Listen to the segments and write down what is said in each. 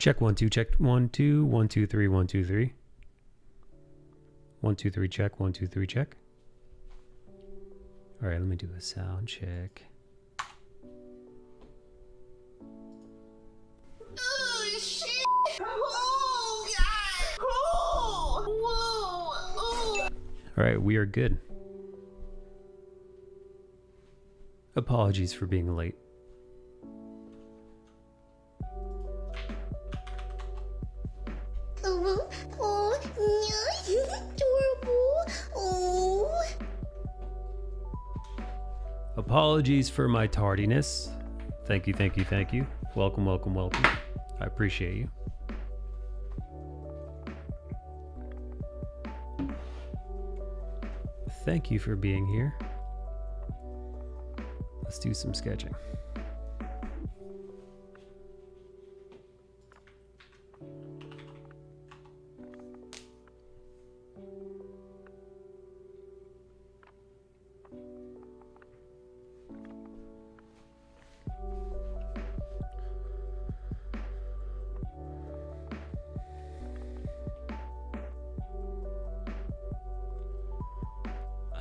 Check 1 2, check 1 2, 1 2 3, 1 2 3. 1 2 3 check, 1 2 3 check. All right, let me do a sound check. Oh shit! Oh god! Oh! Whoa! Oh! All right, we are good. Apologies for being late. Oh, oh, adorable. Oh. Apologies for my tardiness. Thank you, thank you, thank you. Welcome, welcome, welcome. I appreciate you. Thank you for being here. Let's do some sketching.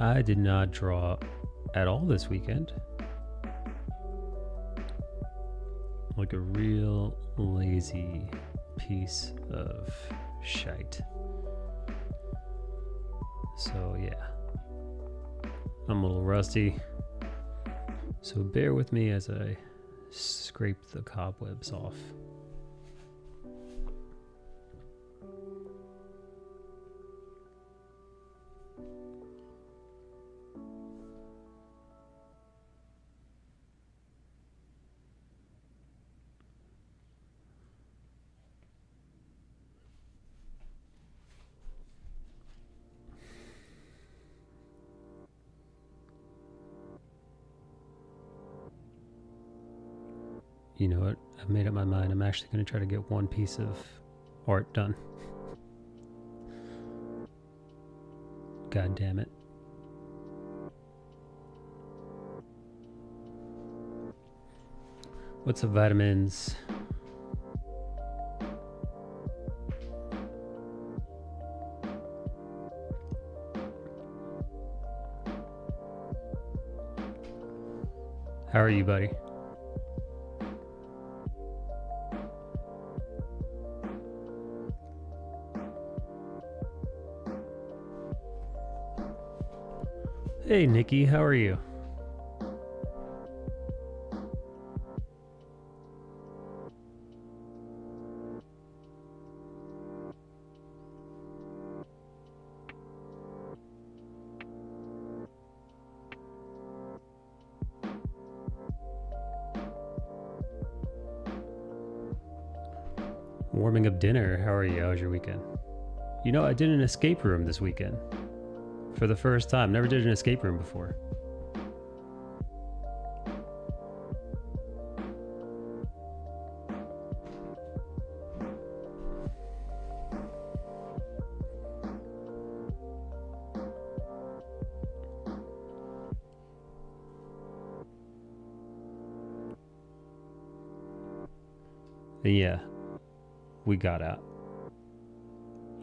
I did not draw at all this weekend. Like a real lazy piece of shite. So yeah, I'm a little rusty. So bear with me as I scrape the cobwebs off. You know what? I've made up my mind. I'm actually going to try to get one piece of art done. God damn it. What's up, vitamins? How are you, buddy? Hey, Nikki, how are you? Warming up dinner. How are you? How was your weekend? You know, I did an escape room this weekend. For the first time. Never did an escape room before. And yeah, we got out.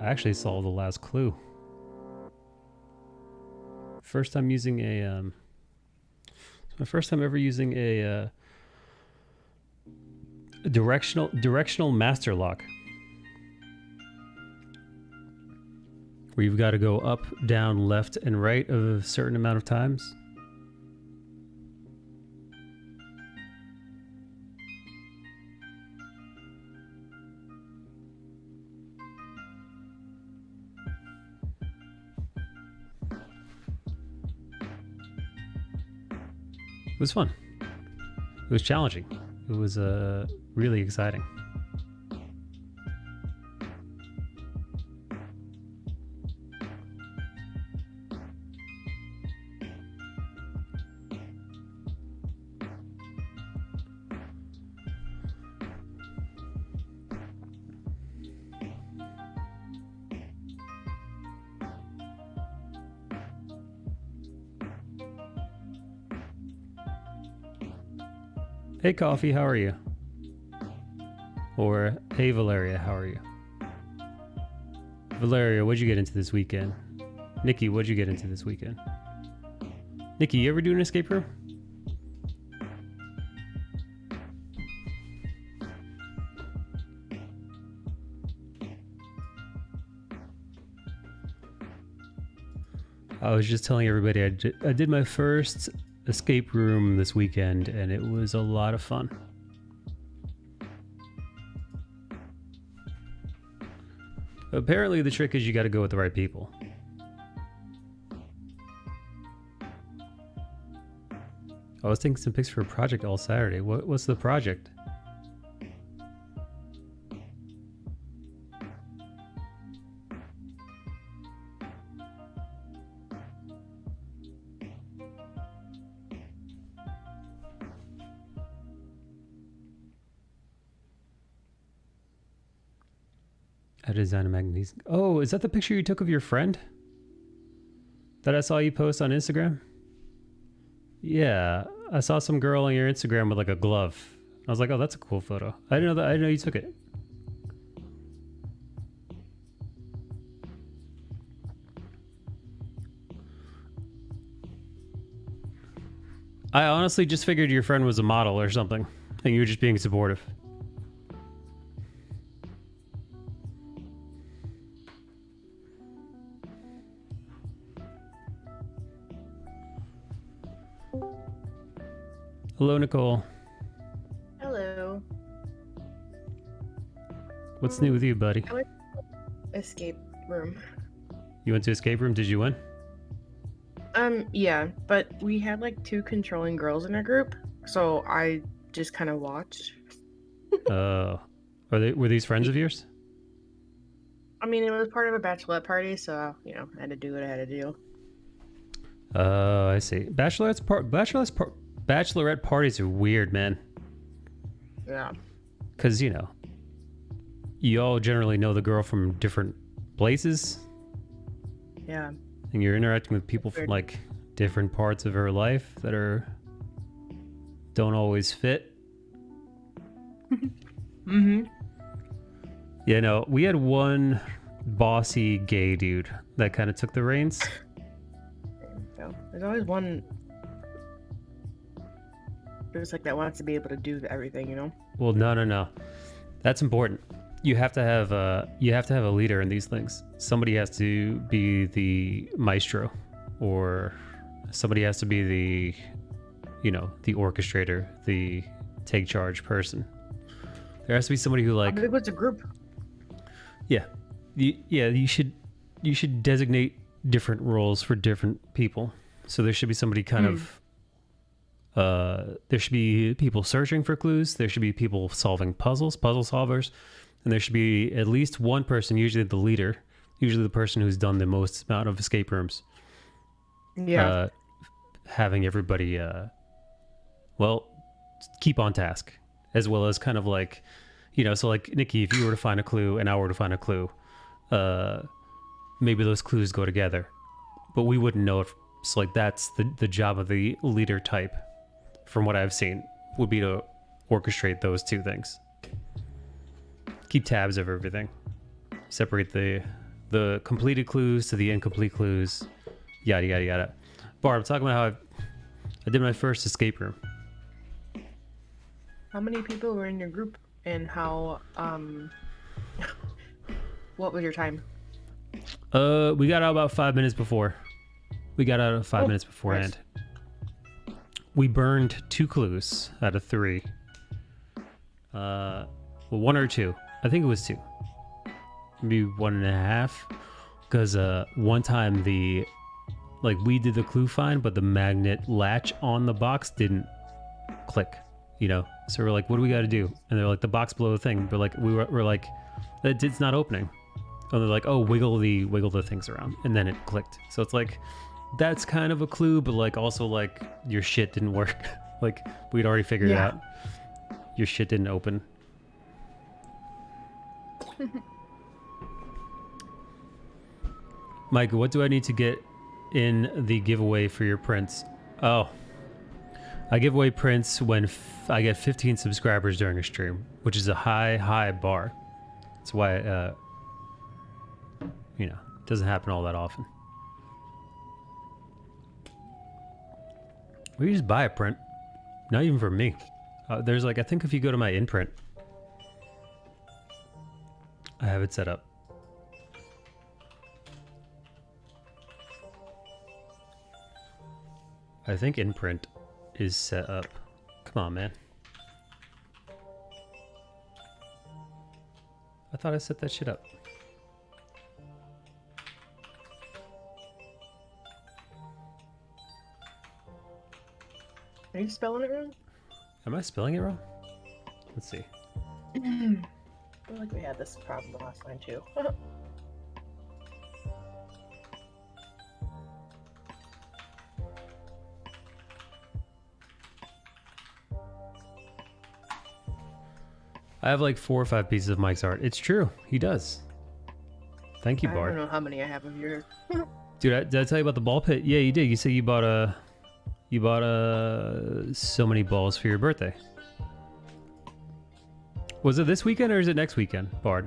I actually saw the last clue. First time using a it's my first time ever using a directional master lock, where you've got to go up, down, left, and right a certain amount of times. It was fun. It was challenging. It was really exciting. Hey, Coffee, how are you? Or, hey Valeria, how are you? Valeria, what'd you get into this weekend? Nikki, what'd you get into this weekend? Nikki, you ever do an escape room? I was just telling everybody I did my first escape room this weekend, and it was a lot of fun. Apparently the trick is you got to go with the right people. I was taking some pics for a project all Saturday. What's the project? I designed a magnesium. Oh, is that the picture you took of your friend that I saw you post on Instagram? Yeah, I saw some girl on your Instagram with like a glove. I was like, oh, that's a cool photo. I didn't know that. I didn't know you took it. I honestly just figured your friend was a model or something, and you were just being supportive. Hello, Nicole. Hello. What's new with you, buddy? I went to escape room. You went to escape room? Did you win? Yeah, but we had like 2 controlling girls in our group, so I just kind of watched. Were these friends of yours? I mean, it was part of a bachelorette party, so I had to do what I had to do. Oh, I see. Bachelorette parties are weird, man. Yeah. Because, you all generally know the girl from different places. Yeah. And you're interacting with people from, like, different parts of her life that don't always fit. Mm-hmm. Yeah, no, we had one bossy gay dude that kind of took the reins. So there's always one who's like that wants to be able to do everything, Well, no. That's important. You have to have a leader in these things. Somebody has to be the maestro, or somebody has to be the orchestrator, the take charge person. There has to be somebody who How big was the group? Yeah, you should designate different roles for different people. So there should be somebody kind of. There should be people searching for clues. There should be people solving puzzle solvers. And there should be at least one person, usually the leader, usually the person who's done the most amount of escape rooms. Yeah. Having everybody, keep on task. As well as kind of like, so like, Nikki, if you were to find a clue and I were to find a clue, maybe those clues go together. But we wouldn't know if, so like that's the job of the leader type, from what I've seen, would be to orchestrate those two things. Keep tabs of everything. Separate the completed clues to the incomplete clues. Yada, yada, yada. Barb, talking about how I did my first escape room. How many people were in your group, and how, what was your time? We got out about 5 minutes before. We got out 5 minutes beforehand. Nice. We burned 2 clues out of 3. Well, 1 or 2. I think it was 2. Maybe 1.5. Because one time we did the clue find, but the magnet latch on the box didn't click. So we're like, what do we got to do? And they're like, the box below the thing. But like, we're like, it's not opening. And they're like, oh, wiggle the things around, and then it clicked. So it's like, that's kind of a clue, but like also like your shit didn't work. Like we'd already figured it out. Your shit didn't open. Mike, what do I need to get in the giveaway for your prints? Oh, I give away prints when I get 15 subscribers during a stream, which is a high bar. That's why, you know, it doesn't happen all that often. Or you just buy a print. Not even for me. There's like, I think if you go to my imprint, I have it set up. I think imprint is set up. Come on, man. I thought I set that shit up. Are you spelling it wrong? Am I spelling it wrong? Let's see. I feel like we had this problem last time too. I have like 4 or 5 pieces of Mike's art. It's true. He does. Thank you, I Bart. don't know how many I have of yours. Dude, did I tell you about the ball pit? Yeah, you did. You said you bought so many balls for your birthday. Was it this weekend or is it next weekend, Bard?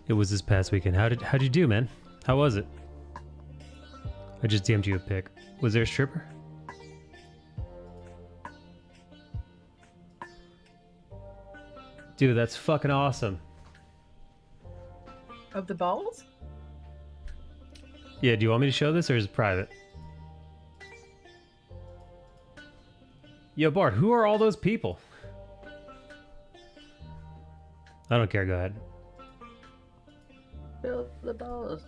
It was this past weekend. How'd you do, man? How was it? I just DM'd you a pic. Was there a stripper? Dude, that's fucking awesome. Of the balls? Yeah, do you want me to show this or is it private? Yo, Bart, who are all those people? I don't care, go ahead. Fill the balls.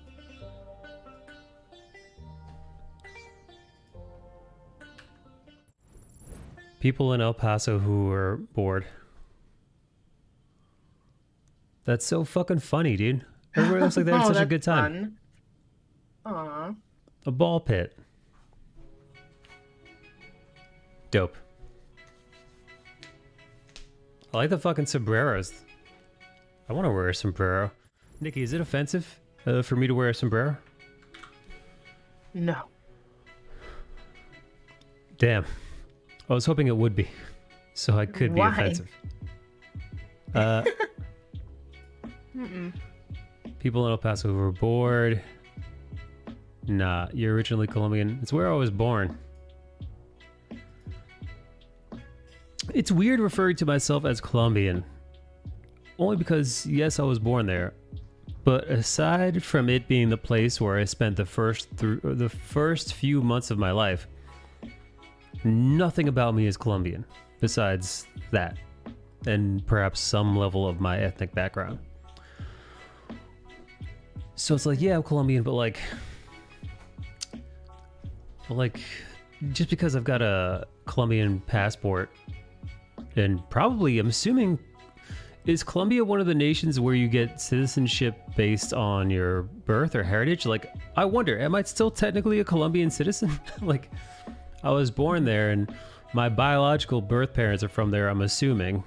People in El Paso who are bored. That's so fucking funny, dude. Everybody looks like they had such a good time. Fun. Aw. A ball pit. Dope. I like the fucking sombreros. I want to wear a sombrero. Nikki, is it offensive for me to wear a sombrero? No. Damn. I was hoping it would be, so I could be Why? offensive. People in El Paso who were bored. Nah, you're originally Colombian. It's where I was born. It's weird referring to myself as Colombian. Only because, yes, I was born there. But aside from it being the place where I spent the first few months of my life, nothing about me is Colombian, besides that, and perhaps some level of my ethnic background. So it's like, yeah, I'm Colombian, but like, just because I've got a Colombian passport, and probably, I'm assuming, is Colombia one of the nations where you get citizenship based on your birth or heritage? Like, I wonder, am I still technically a Colombian citizen? Like, I was born there and my biological birth parents are from there, I'm assuming.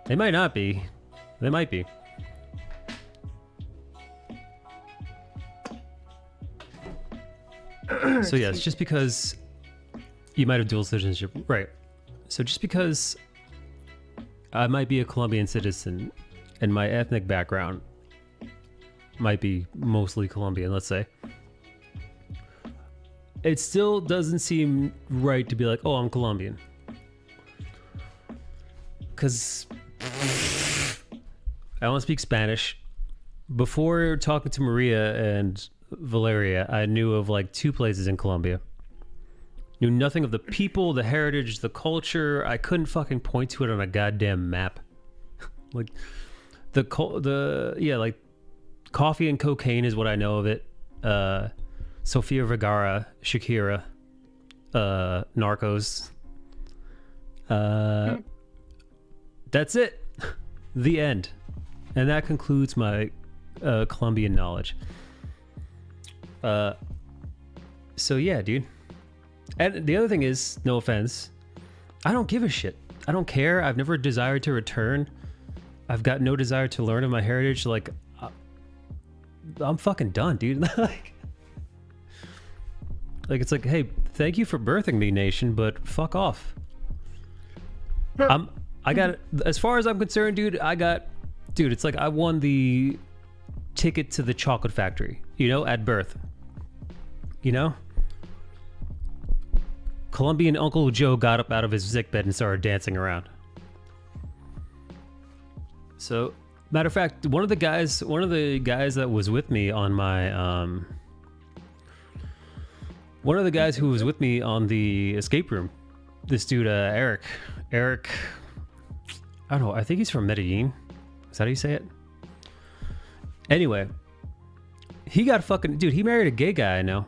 They might not be. They might be. So yes, just because you might have dual citizenship, right? So just because I might be a Colombian citizen and my ethnic background might be mostly Colombian, let's say, it still doesn't seem right to be like, oh, I'm Colombian. Because I don't speak Spanish. Before talking to Maria and Valeria, I knew of like 2 places in Colombia. Knew nothing of the people, the heritage, the culture. I couldn't fucking point to it on a goddamn map. Like like coffee and cocaine is what I know of it. Sofia Vergara, Shakira, Narcos. That's it. The end. And that concludes my Colombian knowledge. So yeah, dude. And the other thing is, no offense, I don't give a shit. I don't care. I've never desired to return. I've got no desire to learn of my heritage. Like, I'm fucking done, dude. like it's like, hey, thank you for birthing me, nation, but fuck off. I got, as far as I'm concerned, dude, it's like I won the ticket to the chocolate factory, you know, at birth. You know? Colombian Uncle Joe got up out of his sickbed and started dancing around. So, matter of fact, one of the guys that was with me on my, one of the guys who was with me on the escape room, this dude, Eric, I don't know, I think he's from Medellin. Is that how you say it? Anyway, he got fucking, dude, he married a gay guy I know.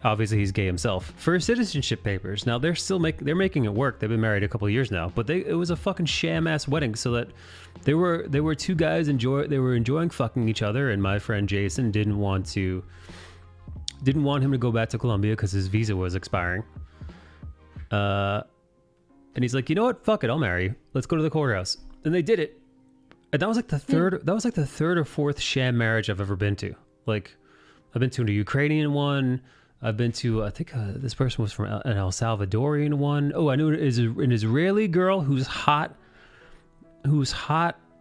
Obviously he's gay himself, for citizenship papers. Now they're still making it work. They've been married a couple of years now, but it was a fucking sham ass wedding, so that they were two guys enjoying fucking each other, and my friend Jason didn't want him to go back to Colombia because his visa was expiring. And he's like, you know what? Fuck it, I'll marry you. Let's go to the courthouse. And they did it. And that was like the third. That was like the third or fourth sham marriage I've ever been to. Like, I've been to a Ukrainian one. I've been to, I think this person was from an El Salvadorian one. Oh, I knew it is an Israeli girl who's hot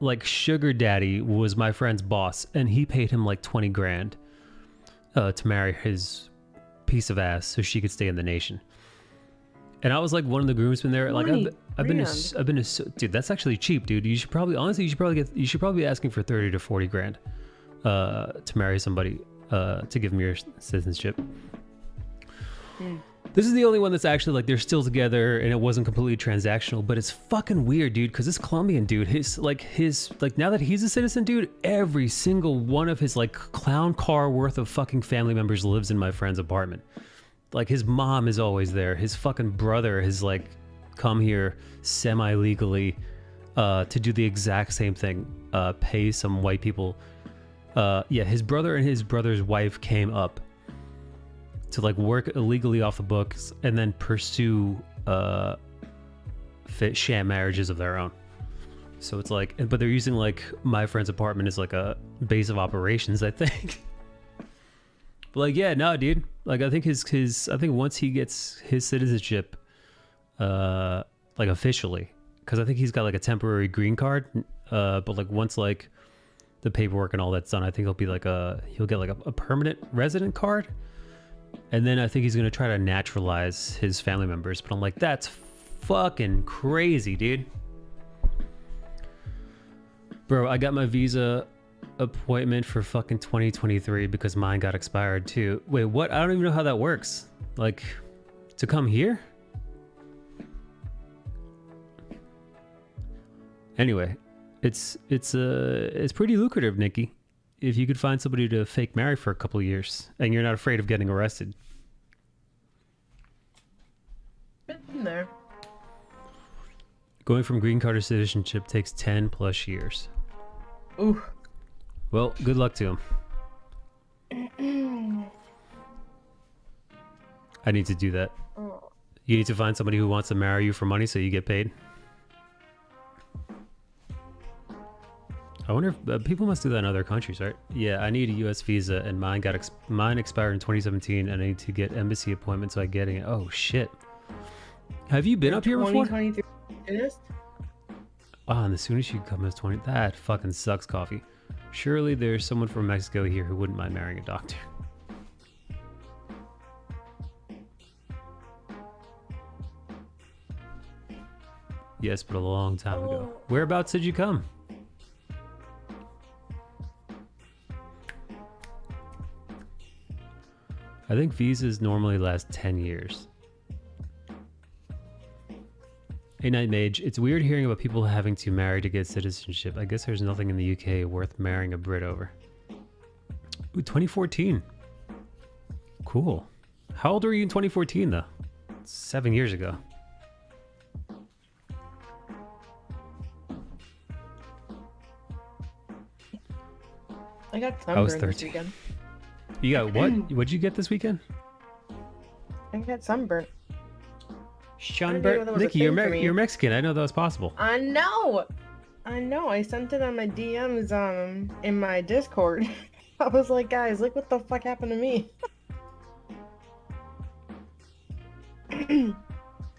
like sugar daddy was my friend's boss, and he paid him like 20 grand to marry his piece of ass so she could stay in the nation. And I was like one of the groomsmen there. Like I've been to, dude, that's actually cheap, dude. You should probably be asking for 30 to 40 grand to marry somebody to give them your citizenship. This is the only one that's actually like they're still together and it wasn't completely transactional, but it's fucking weird, dude, because this Colombian dude, his now that he's a citizen, dude, every single one of his like clown car worth of fucking family members lives in my friend's apartment. Like his mom is always there. His fucking brother has like come here semi-legally to do the exact same thing, pay some white people. Yeah, his brother and his brother's wife came up to like work illegally off the books and then pursue sham marriages of their own. So it's like, but they're using like my friend's apartment as like a base of operations, I think. But like, yeah, no, dude. Like, I think I think once he gets his citizenship, like officially, because I think he's got like a temporary green card, but like once like the paperwork and all that's done, I think he'll get like a permanent resident card. And then I think he's going to try to naturalize his family members. But I'm like, that's fucking crazy, dude. Bro, I got my visa appointment for fucking 2023 because mine got expired too. Wait, what? I don't even know how that works. Like, to come here? Anyway, it's pretty lucrative, Nikki. If you could find somebody to fake marry for a couple of years and you're not afraid of getting arrested. Been there. Going from green card to citizenship takes 10 plus years. Ooh. Well, good luck to him. I need to do that. You need to find somebody who wants to marry you for money so you get paid. I wonder if people must do that in other countries, right? Yeah, I need a U.S. visa, and mine expired in 2017, and I need to get embassy appointment, so I get it. Oh shit! Have you been up here before? 2023. And as soon as you come as 20, that fucking sucks. Coffee. Surely there's someone from Mexico here who wouldn't mind marrying a doctor. Yes, but a long time ago. Whereabouts did you come? I think visas normally last 10 years. Hey, Night Mage, it's weird hearing about people having to marry to get citizenship. I guess there's nothing in the UK worth marrying a Brit over. Ooh, 2014. Cool. How old were you in 2014, though? 7 years ago. I got I was sunburned 13. this weekend. You got what? What'd you get this weekend? I got sunburnt. Nikki, you're Mexican. I know that was possible. I know. I know. I sent it on my DMs in my Discord. I was like, guys, look what the fuck happened to me.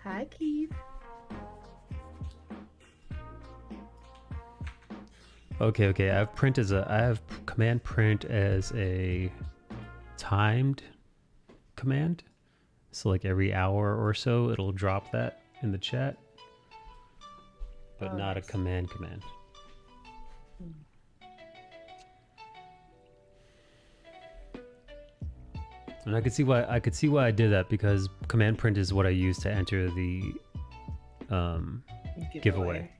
Hi, Keith. Okay. I have command print as a timed command. So like every hour or so, it'll drop that in the chat, but Oh, not a nice. command. And I could see why I did that, because command print is what I use to enter the giveaway.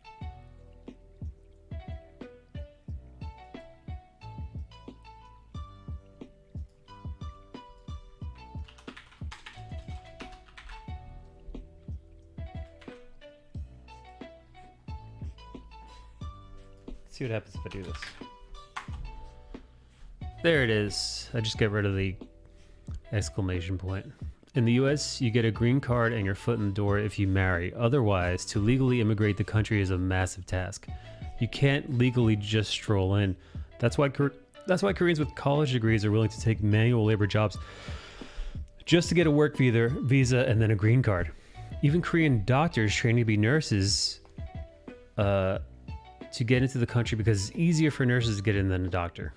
Let's see what happens if I do this. There it is. I just get rid of the exclamation point. In the US, you get a green card and your foot in the door if you marry. Otherwise, to legally immigrate the country is a massive task. You can't legally just stroll in. That's why Koreans with college degrees are willing to take manual labor jobs just to get a work visa and then a green card. Even Korean doctors training to be nurses to get into the country because it's easier for nurses to get in than a doctor.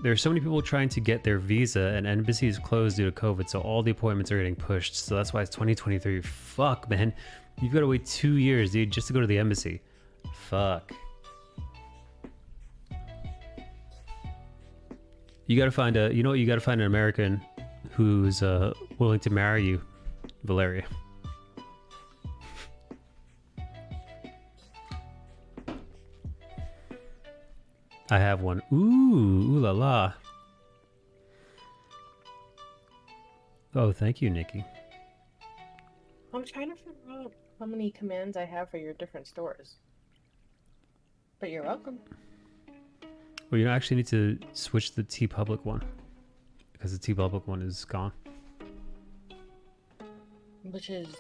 There are so many people trying to get their visa, and embassies closed due to COVID, so all the appointments are getting pushed. So that's why it's 2023. Fuck, man. You've got to wait 2 years, dude, just to go to the embassy. Fuck. You gotta find you gotta find an American who's willing to marry you, Valeria. I have one. Ooh la la. Oh, thank you, Nikki. I'm trying to figure out how many commands I have for your different stores. But you're welcome. Well, you actually need to switch the TeePublic one, because the TeePublic one is gone. Which is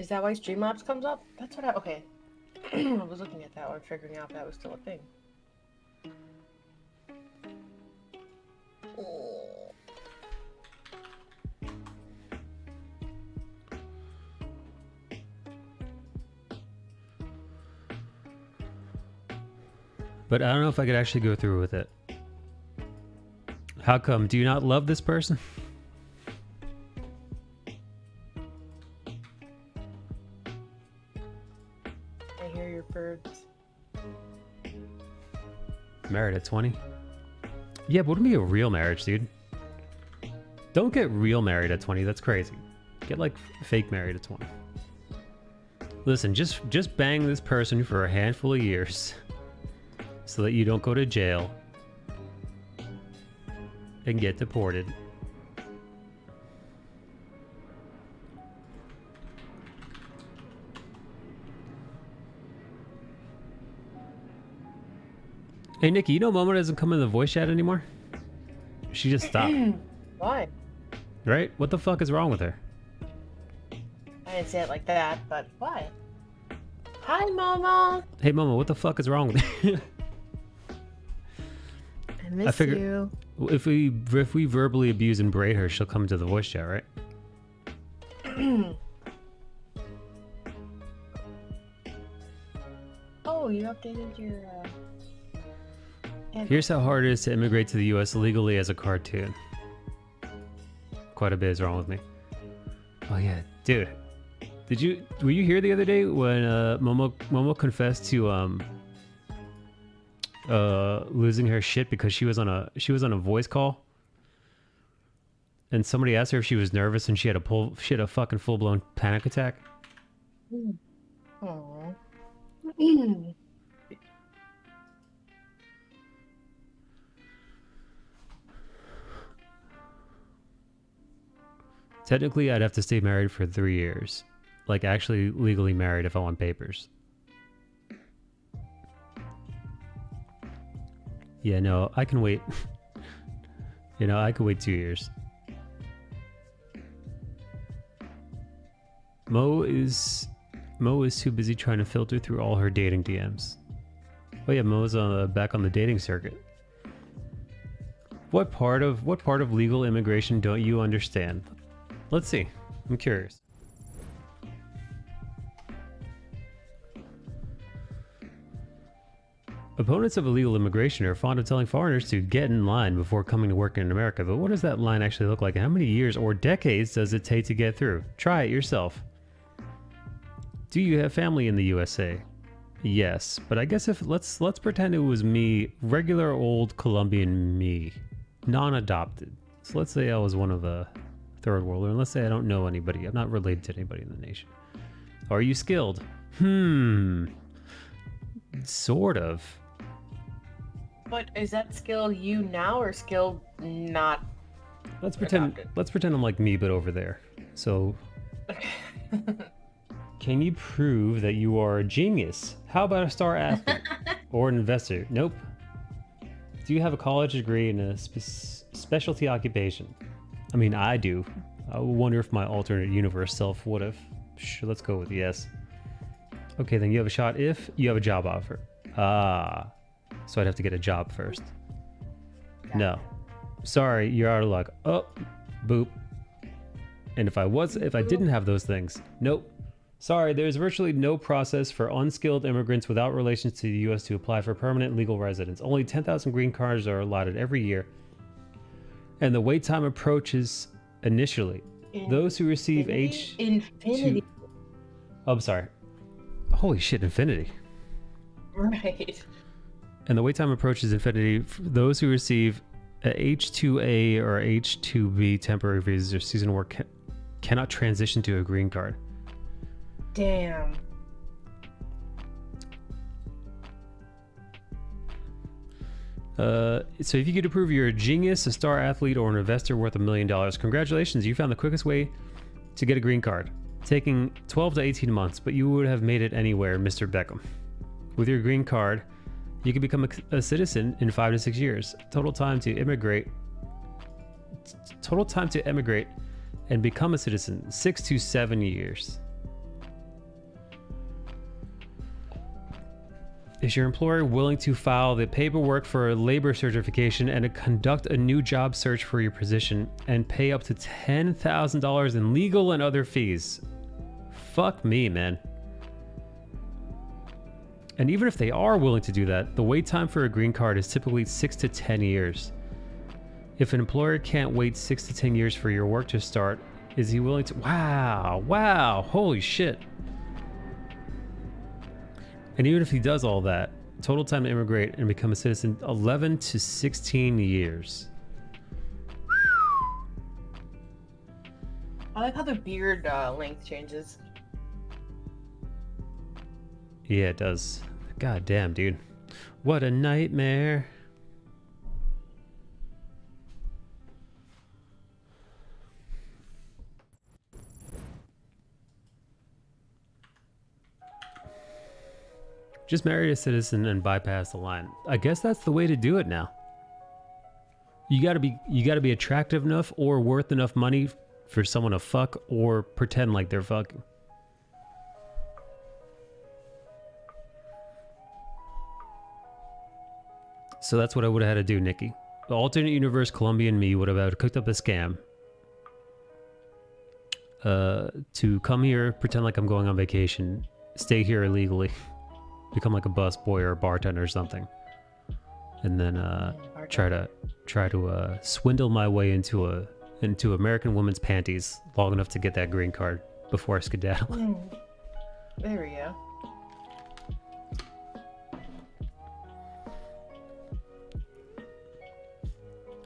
that why Streamlabs comes up? That's what okay. I was looking at that one, figuring out that was still a thing. Oh. But I don't know if I could actually go through with it. How come? Do you not love this person? I hear your birds. Married at 20? Yeah, but wouldn't be a real marriage, dude. Don't get real married at 20. That's crazy. Get like fake married at 20. Listen, just bang this person for a handful of years so that you don't go to jail and get deported. Hey, Nikki, you know Momo doesn't come in the voice chat anymore? She just stopped. Why? Right? What the fuck is wrong with her? I didn't say it like that, but why? Hi, Mama. Hey, Momo, what the fuck is wrong with you? I miss figure- you. If we verbally abuse and berate her, she'll come to the voice chat, right? Oh, you updated your. Here's how hard it is to immigrate to the US legally as a cartoon. Quite a bit is wrong with me. Oh yeah, dude. Were you here the other day when Momo confessed to losing her shit because she was on a voice call? And somebody asked her if she was nervous and she had a fucking full-blown panic attack. Aww. Technically, I'd have to stay married for 3 years. Like, actually legally married if I want papers. Yeah, no, I can wait. You know, I could wait 2 years. Mo is too busy trying to filter through all her dating DMs. Oh yeah, Mo's back on the dating circuit. What part of legal immigration don't you understand? Let's see. I'm curious. Opponents of illegal immigration are fond of telling foreigners to get in line before coming to work in America, but what does that line actually look like, and how many years or decades does it take to get through? Try it yourself. Do you have family in the USA? Yes, but I guess if let's pretend it was me, regular old Colombian me, non-adopted. So let's say I was one of a third worlder, and let's say I don't know anybody. I'm not related to anybody in the nation. Are you skilled? Sort of. But is that skill you now or skill not? Let's pretend adopted? let's pretend I'm like me but over there. So can you prove that you are a genius? How about a star athlete or an investor? Nope. Do you have a college degree in a specialty occupation? I mean, I do. I wonder if my alternate universe self would have. Sure, let's go with yes. Okay, then you have a shot if you have a job offer. Ah, so I'd have to get a job first. No. Sorry, you're out of luck. Oh, boop. And if I didn't have those things, nope. Sorry, there's virtually no process for unskilled immigrants without relations to the U.S. to apply for permanent legal residence. Only 10,000 green cards are allotted every year. And the wait time approaches initially. Those who receive Infinity. Oh, I'm sorry. Holy shit, infinity. Right. And the wait time approaches infinity. Those who receive a H-2A or H-2B temporary visas or season work cannot transition to a green card. Damn. So if you could prove you're a genius, a star athlete, or an investor worth $1 million, congratulations, you found the quickest way to get a green card, taking 12 to 18 months, but you would have made it anywhere, Mr. Beckham. With your green card, you can become a citizen in 5 to 6 years. Total time to immigrate and become a citizen, 6 to 7 years. Is your employer willing to file the paperwork for a labor certification and to conduct a new job search for your position and pay up to $10,000 in legal and other fees? Fuck me, man. And even if they are willing to do that, the wait time for a green card is typically 6 to 10 years. If an employer can't wait 6 to 10 years for your work to start, is he willing to... Wow, holy shit. And even if he does all that, total time to immigrate and become a citizen, 11 to 16 years. I like how the beard length changes. Yeah, it does. God damn, dude. What a nightmare. Just marry a citizen and bypass the line. I guess that's the way to do it now. You gotta be attractive enough or worth enough money for someone to fuck or pretend like they're fucking. So that's what I would have had to do, Nikki. The alternate universe Colombian me would have had cooked up a scam to come here, pretend like I'm going on vacation, stay here illegally, become like a busboy or a bartender or something, and then try to swindle my way into American women's panties long enough to get that green card before I skedaddle. There we go.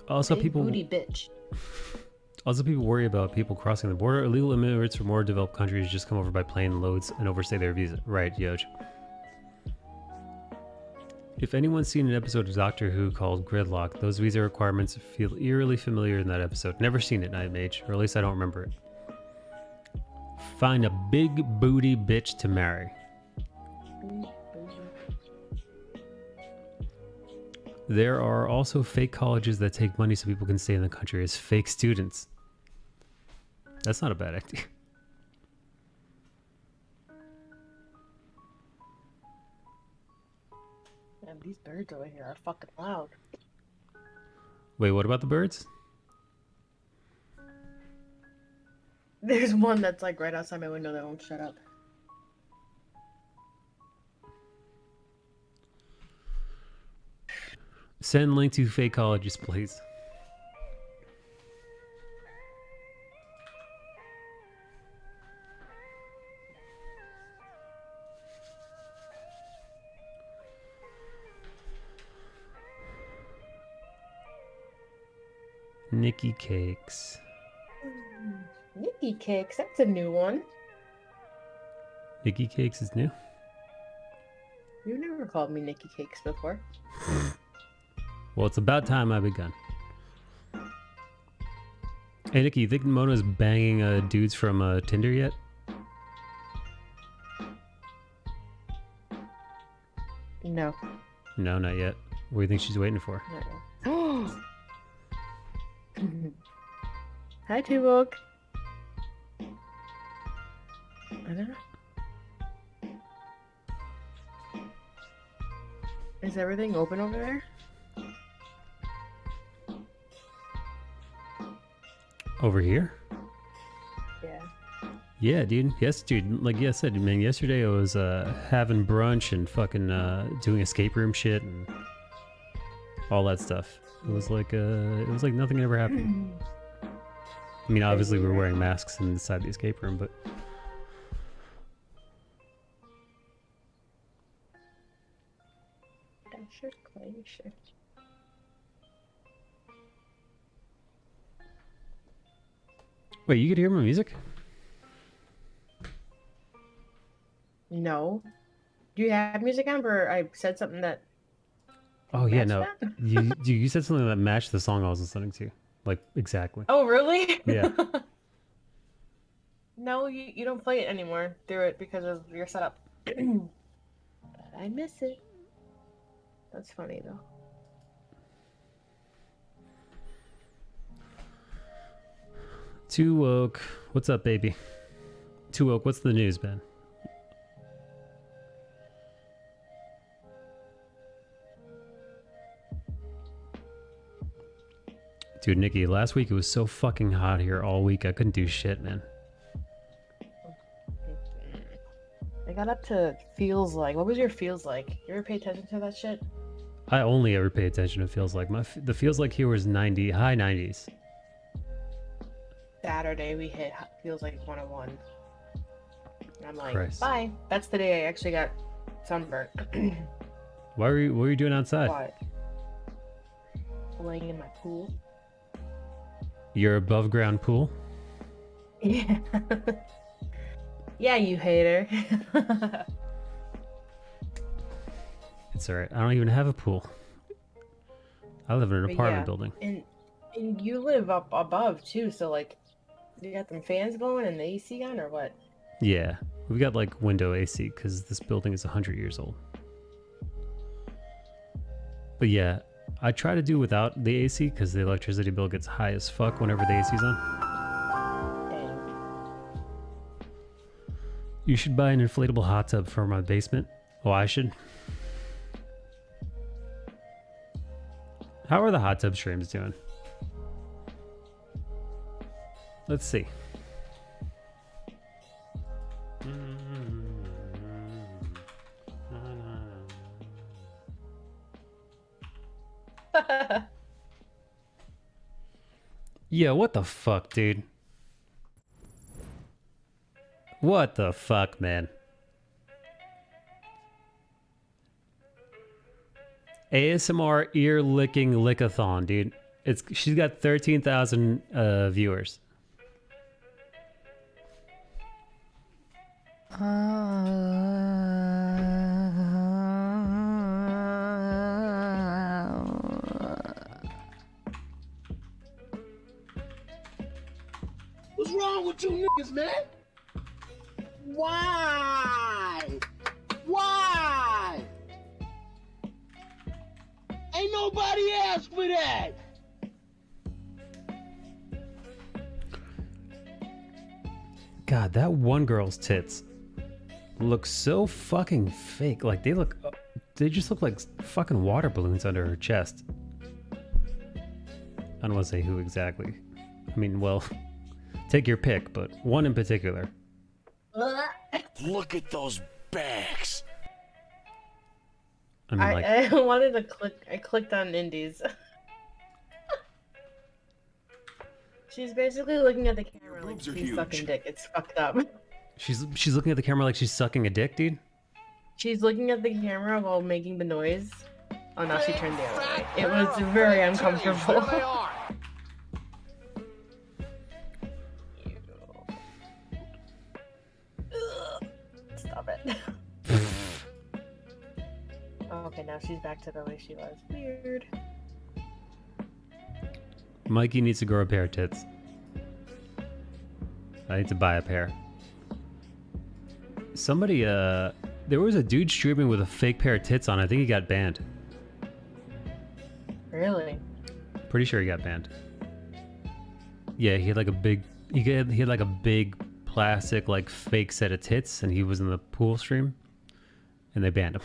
Also, Big people booty bitch. Also, people worry about people crossing the border. Illegal immigrants from more developed countries just come over by plane loads and overstay their visa. Right, Yoj. If anyone's seen an episode of Doctor Who called Gridlock, those visa requirements feel eerily familiar in that episode. Never seen it, IMH, or at least I don't remember it. Find a big booty bitch to marry. There are also fake colleges that take money so people can stay in the country as fake students. That's not a bad idea. And these birds over here are fucking loud. Wait, what about the birds? There's one that's like right outside my window that won't shut up. Send link to fakeologist, please. Nikki Cakes. Nikki Cakes, that's a new one. Nikki Cakes is new? You never called me Nikki Cakes before. Well, it's about time I begun. Hey, Nikki, you think Mona's banging dudes from Tinder yet? No. No, not yet. What do you think she's waiting for? No. Hi, Tuvok. I don't know. Is everything open over there? Over here? Yeah. Yeah, dude. Yes, dude. Like I said, man, yesterday I was having brunch and fucking doing escape room shit and all that stuff. It was like nothing ever happened. I mean, obviously we were wearing masks inside the escape room, but wait, you could hear my music? No. Do you have music on, or I said something that? Oh yeah, matched no. that? You said something that matched the song I was listening to, like exactly. Oh, really? Yeah. No, you don't play it anymore through it because of your setup. But I miss it. That's funny though. Too woke. What's up, baby? Too woke. What's the news, Ben? Dude, Nikki, last week it was so fucking hot here all week. I couldn't do shit, man. I got up to feels like. What was your feels like? You ever pay attention to that shit? I only ever pay attention to feels like. The feels like here was 90, high 90s. Saturday we hit feels like 101. And I'm like, Christ. bye. That's the day I actually got sunburnt. What were you doing outside? What? Laying in my pool. Your above ground pool? Yeah. Yeah, you hater. It's alright. I don't even have a pool. I live in an But apartment yeah, building. And you live up above too, so like, you got them fans blowing and the AC on, or what? Yeah. We've got like window AC because this building is 100 years old. But yeah, I try to do without the AC because the electricity bill gets high as fuck whenever the AC's on. Dang. You should buy an inflatable hot tub for my basement. Oh, I should. How are the hot tub streams doing? Let's see. Yeah, what the fuck, dude? What the fuck, man? ASMR ear licking lickathon, dude. She's got 13,000 viewers. What's wrong with you niggas, man? Why? Why? Ain't nobody asked for that. God, that one girl's tits look so fucking fake. Like, they look they just look like fucking water balloons under her chest. I don't want to say who exactly. I mean, well, take your pick, but one in particular. Look at those bags. I mean, like, I wanted to click. I clicked on Indies. She's basically looking at the camera like boobs are she's huge. sucking dick. It's fucked up. she's looking at the camera like she's sucking a dick, dude. She's looking at the camera while making the noise. Oh, now she turned the other way. It was very uncomfortable. Stop it. Okay, now she's back to the way she was. Weird. Mikey needs to grow a pair of tits. I need to buy a pair. Somebody, there was a dude streaming with a fake pair of tits on. I think he got banned. Really? Pretty sure he got banned. Yeah, he had like a big, he had like a big plastic like fake set of tits, and he was in the pool stream, and they banned him.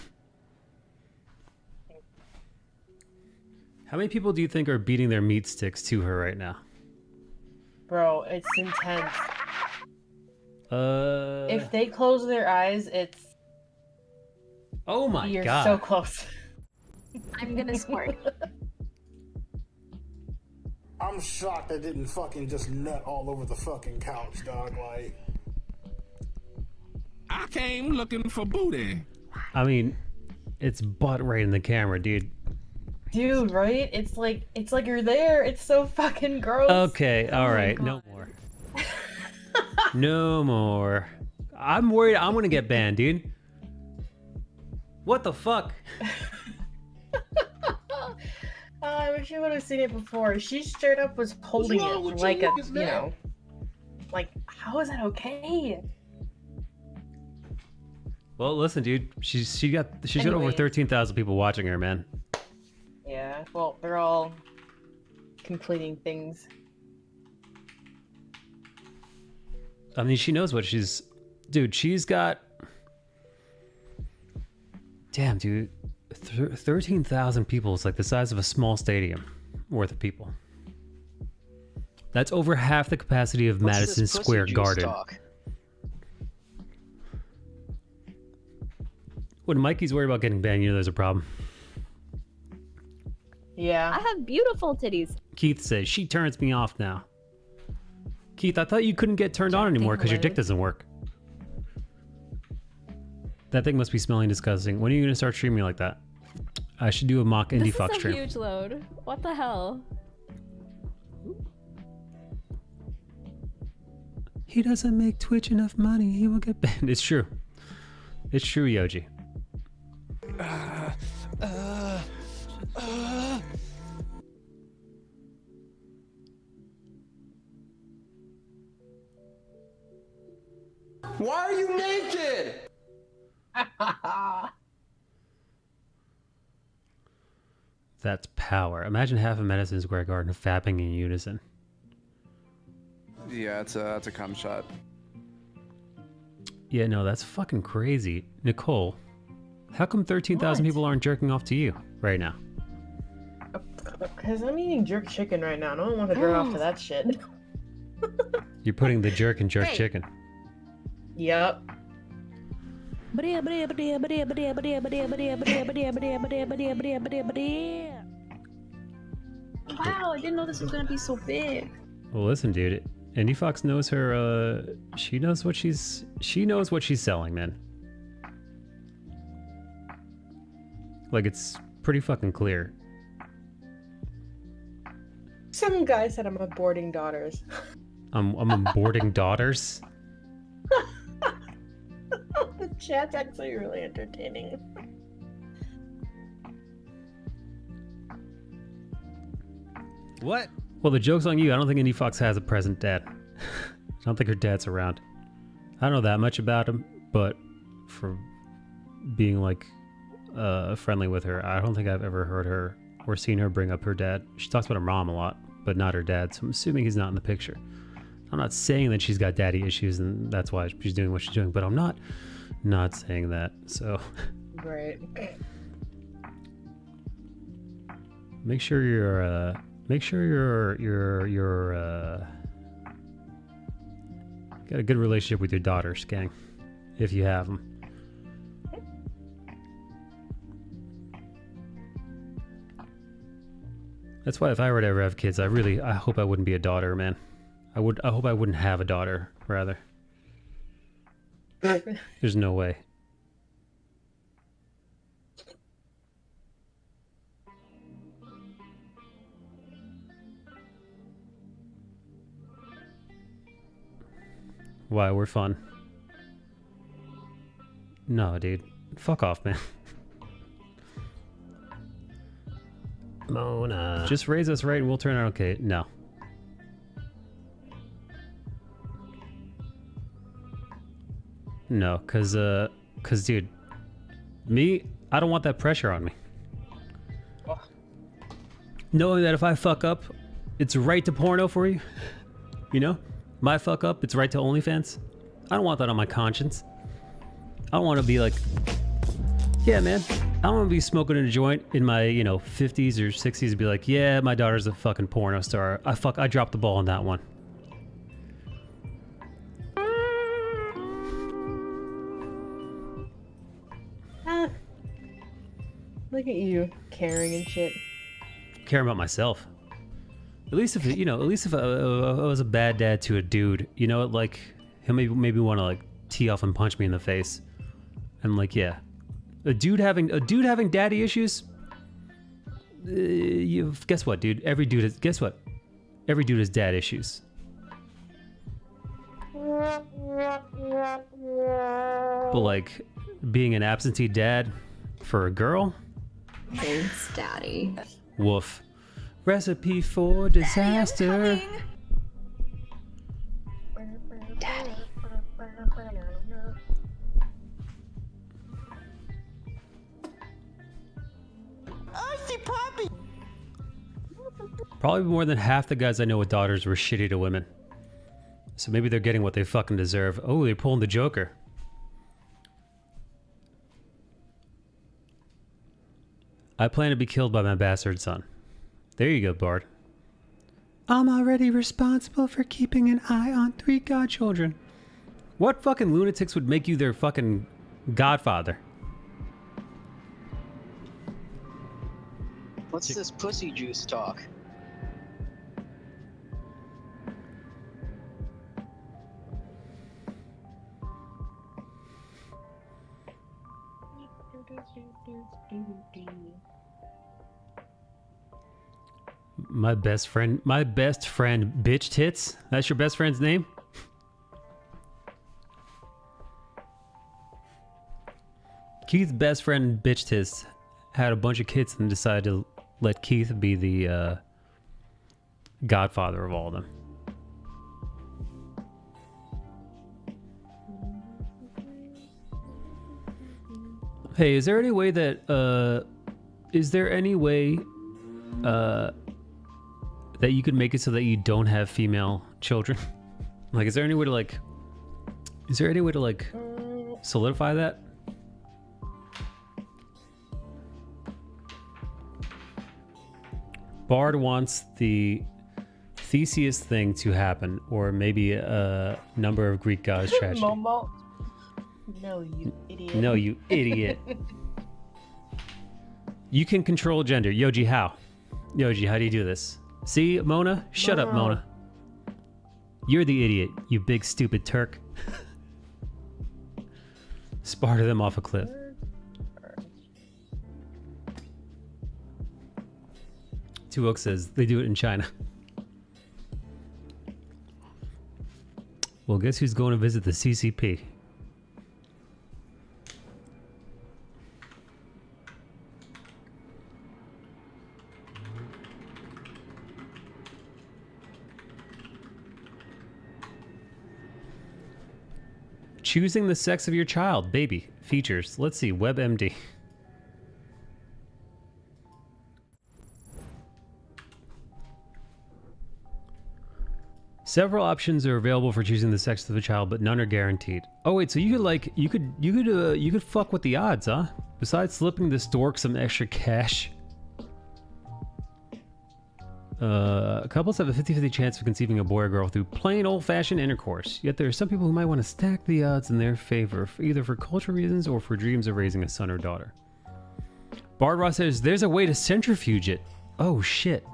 How many people do you think are beating their meat sticks to her right now? Bro, it's intense. If they close their eyes, it's... Oh my You're god. so close. I'm gonna squirt. I'm shocked I didn't fucking just nut all over the fucking couch, dog. Like, I came looking for booty. I mean, it's butt right in the camera, dude. Dude, right? It's like you're there. It's so fucking gross. Okay, all right, no more. No more. I'm worried I'm gonna get banned, dude. What the fuck? I wish you would have seen it before. She straight up was holding wrong it with like you a, niggas, you man? know, like, how is that okay? Well, listen, dude. She's got over Anyway. 13,000 people watching her, man. Yeah, well, they're all completing things. I mean, she knows what she's... Dude, she's got... Damn, dude. 13,000 people is like the size of a small stadium worth of people. That's over half the capacity of Madison Square Garden. When Mikey's worried about getting banned, you know there's a problem. Yeah. I have beautiful titties. Keith says, she turns me off now. Keith, I thought you couldn't get turned on anymore because your dick doesn't work. That thing must be smelling disgusting. When are you going to start streaming like that? I should do a mock Indie This Fox is a stream. huge load. What the hell? He doesn't make Twitch enough money. He will get banned. It's true. It's true, Yoji. Why are you naked? That's power. Imagine half of Madison Square Garden fapping in unison. Yeah, it's a cum shot. Yeah, no, that's fucking crazy. Nicole, how come 13,000 What? people aren't jerking off to you right now? Because I'm eating jerk chicken right now. and I don't want to jerk off to that shit. You're putting the jerk in jerk Hey. chicken. Yep. Wow, I didn't know this was gonna be so big. Well, listen, dude. Indie Fox knows her. She knows what she's selling, man. Like, it's pretty fucking clear. Some guy said I'm aborting daughters. I'm aborting daughters. The chat's actually really entertaining. What? Well, the joke's on you. I don't think Indie Fox has a present dad. I don't think her dad's around. I don't know that much about him, but for being like friendly with her, I don't think I've ever heard her or seen her bring up her dad. She talks about her mom a lot, but not her dad, so I'm assuming he's not in the picture. I'm not saying that she's got daddy issues and that's why she's doing what she's doing, but I'm not saying that. So Right. Make sure you're got a good relationship with your daughters, gang, if you have them. That's why if I were to ever have kids, I hope I wouldn't be a daughter, man. I hope I wouldn't have a daughter, rather. There's no way. Why? We're fun. No, dude. Fuck off, man. Mona. Just raise us right and we'll turn out okay. No. No, cause dude, me, I don't want that pressure on me. Oh. Knowing that if I fuck up, it's right to porno for you. You know? My fuck up, it's right to OnlyFans. I don't want that on my conscience. I don't want to be like, yeah, man. I don't want to be smoking a joint in my, 50s or 60s and be like, yeah, my daughter's a fucking porno star. I dropped the ball on that one. Look at you, caring and shit. Caring about myself. At least if I was a bad dad to a dude, like he'll maybe want to like tee off and punch me in the face, and like, yeah, a dude having daddy issues. Guess what, dude? Every dude has dad issues. But like being an absentee dad for a girl. Thanks, Daddy. Woof. Recipe for disaster. Daddy. Probably more than half the guys I know with daughters were shitty to women. So maybe they're getting what they fucking deserve. Oh, they're pulling the Joker. I plan to be killed by my bastard son. There you go, Bard. I'm already responsible for keeping an eye on 3 godchildren. What fucking lunatics would make you their fucking godfather? What's this pussy juice talk? My best friend, bitch tits. That's your best friend's name? Keith's best friend, bitch tits, had a bunch of kids and decided to let Keith be the godfather of all of them. Hey, is there any way that that you could make it so that you don't have female children? Like, is there any way to solidify that? Bard wants the Theseus thing to happen, or maybe a number of Greek gods tragedy. Momo. No, you idiot. No, you idiot. You can control gender. Yoji, how? Yoji, how do you do this? See, Mona? Shut up, Mona. You're the idiot, you big stupid Turk. Sparta them off a cliff. Two Oak says they do it in China. Well, guess who's going to visit the CCP? Choosing the sex of your child, baby. Features. Let's see, WebMD. Several options are available for choosing the sex of a child, but none are guaranteed. Oh wait, so you could fuck with the odds, huh? Besides slipping the stork some extra cash. Couples have a 50-50 chance of conceiving a boy or girl through plain old-fashioned intercourse. Yet there are some people who might want to stack the odds in their favor, either for cultural reasons or for dreams of raising a son or daughter. Bard Ross says, there's a way to centrifuge it. Oh, shit.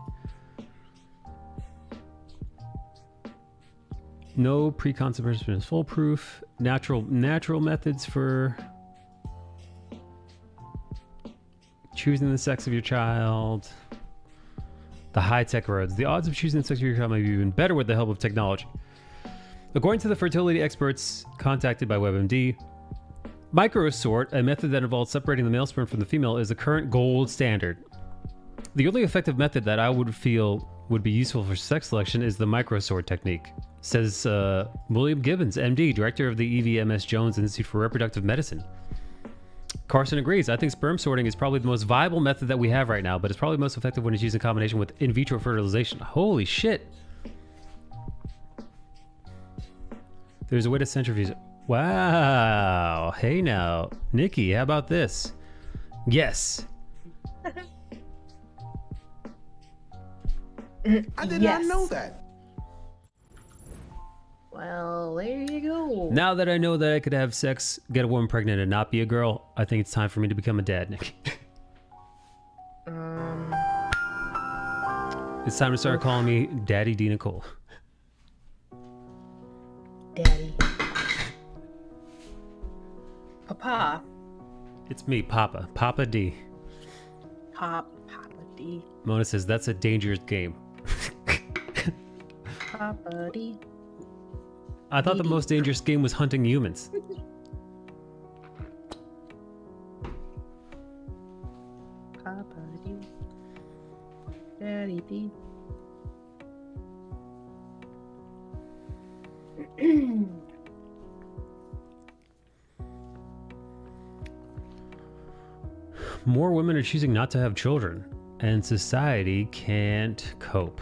No preconception is foolproof. Natural methods for choosing the sex of your child. The high-tech roads. The odds of choosing the sex of your child may be even better with the help of technology. According to the fertility experts contacted by WebMD, microsort, a method that involves separating the male sperm from the female, is the current gold standard. The only effective method that I would feel would be useful for sex selection is the microsort technique, says William Gibbons, MD, director of the EVMS Jones Institute for Reproductive Medicine. Carson agrees. I think sperm sorting is probably the most viable method that we have right now, but it's probably most effective when it's used in combination with in vitro fertilization. Holy shit. There's a way to centrifuge. Wow. Hey now. Nikki, how about this? Yes. I did not know that. Well, there you go. Now that I know that I could have sex, get a woman pregnant, and not be a girl, I think it's time for me to become a dad, Nikki. It's time to start calling me Daddy D. Nicole. Daddy. Papa. It's me, Papa. Papa D. Papa D. Mona says, that's a dangerous game. Papa D. I thought the most dangerous game was hunting humans. Papa D. Daddy D. More women are choosing not to have children, and society can't cope.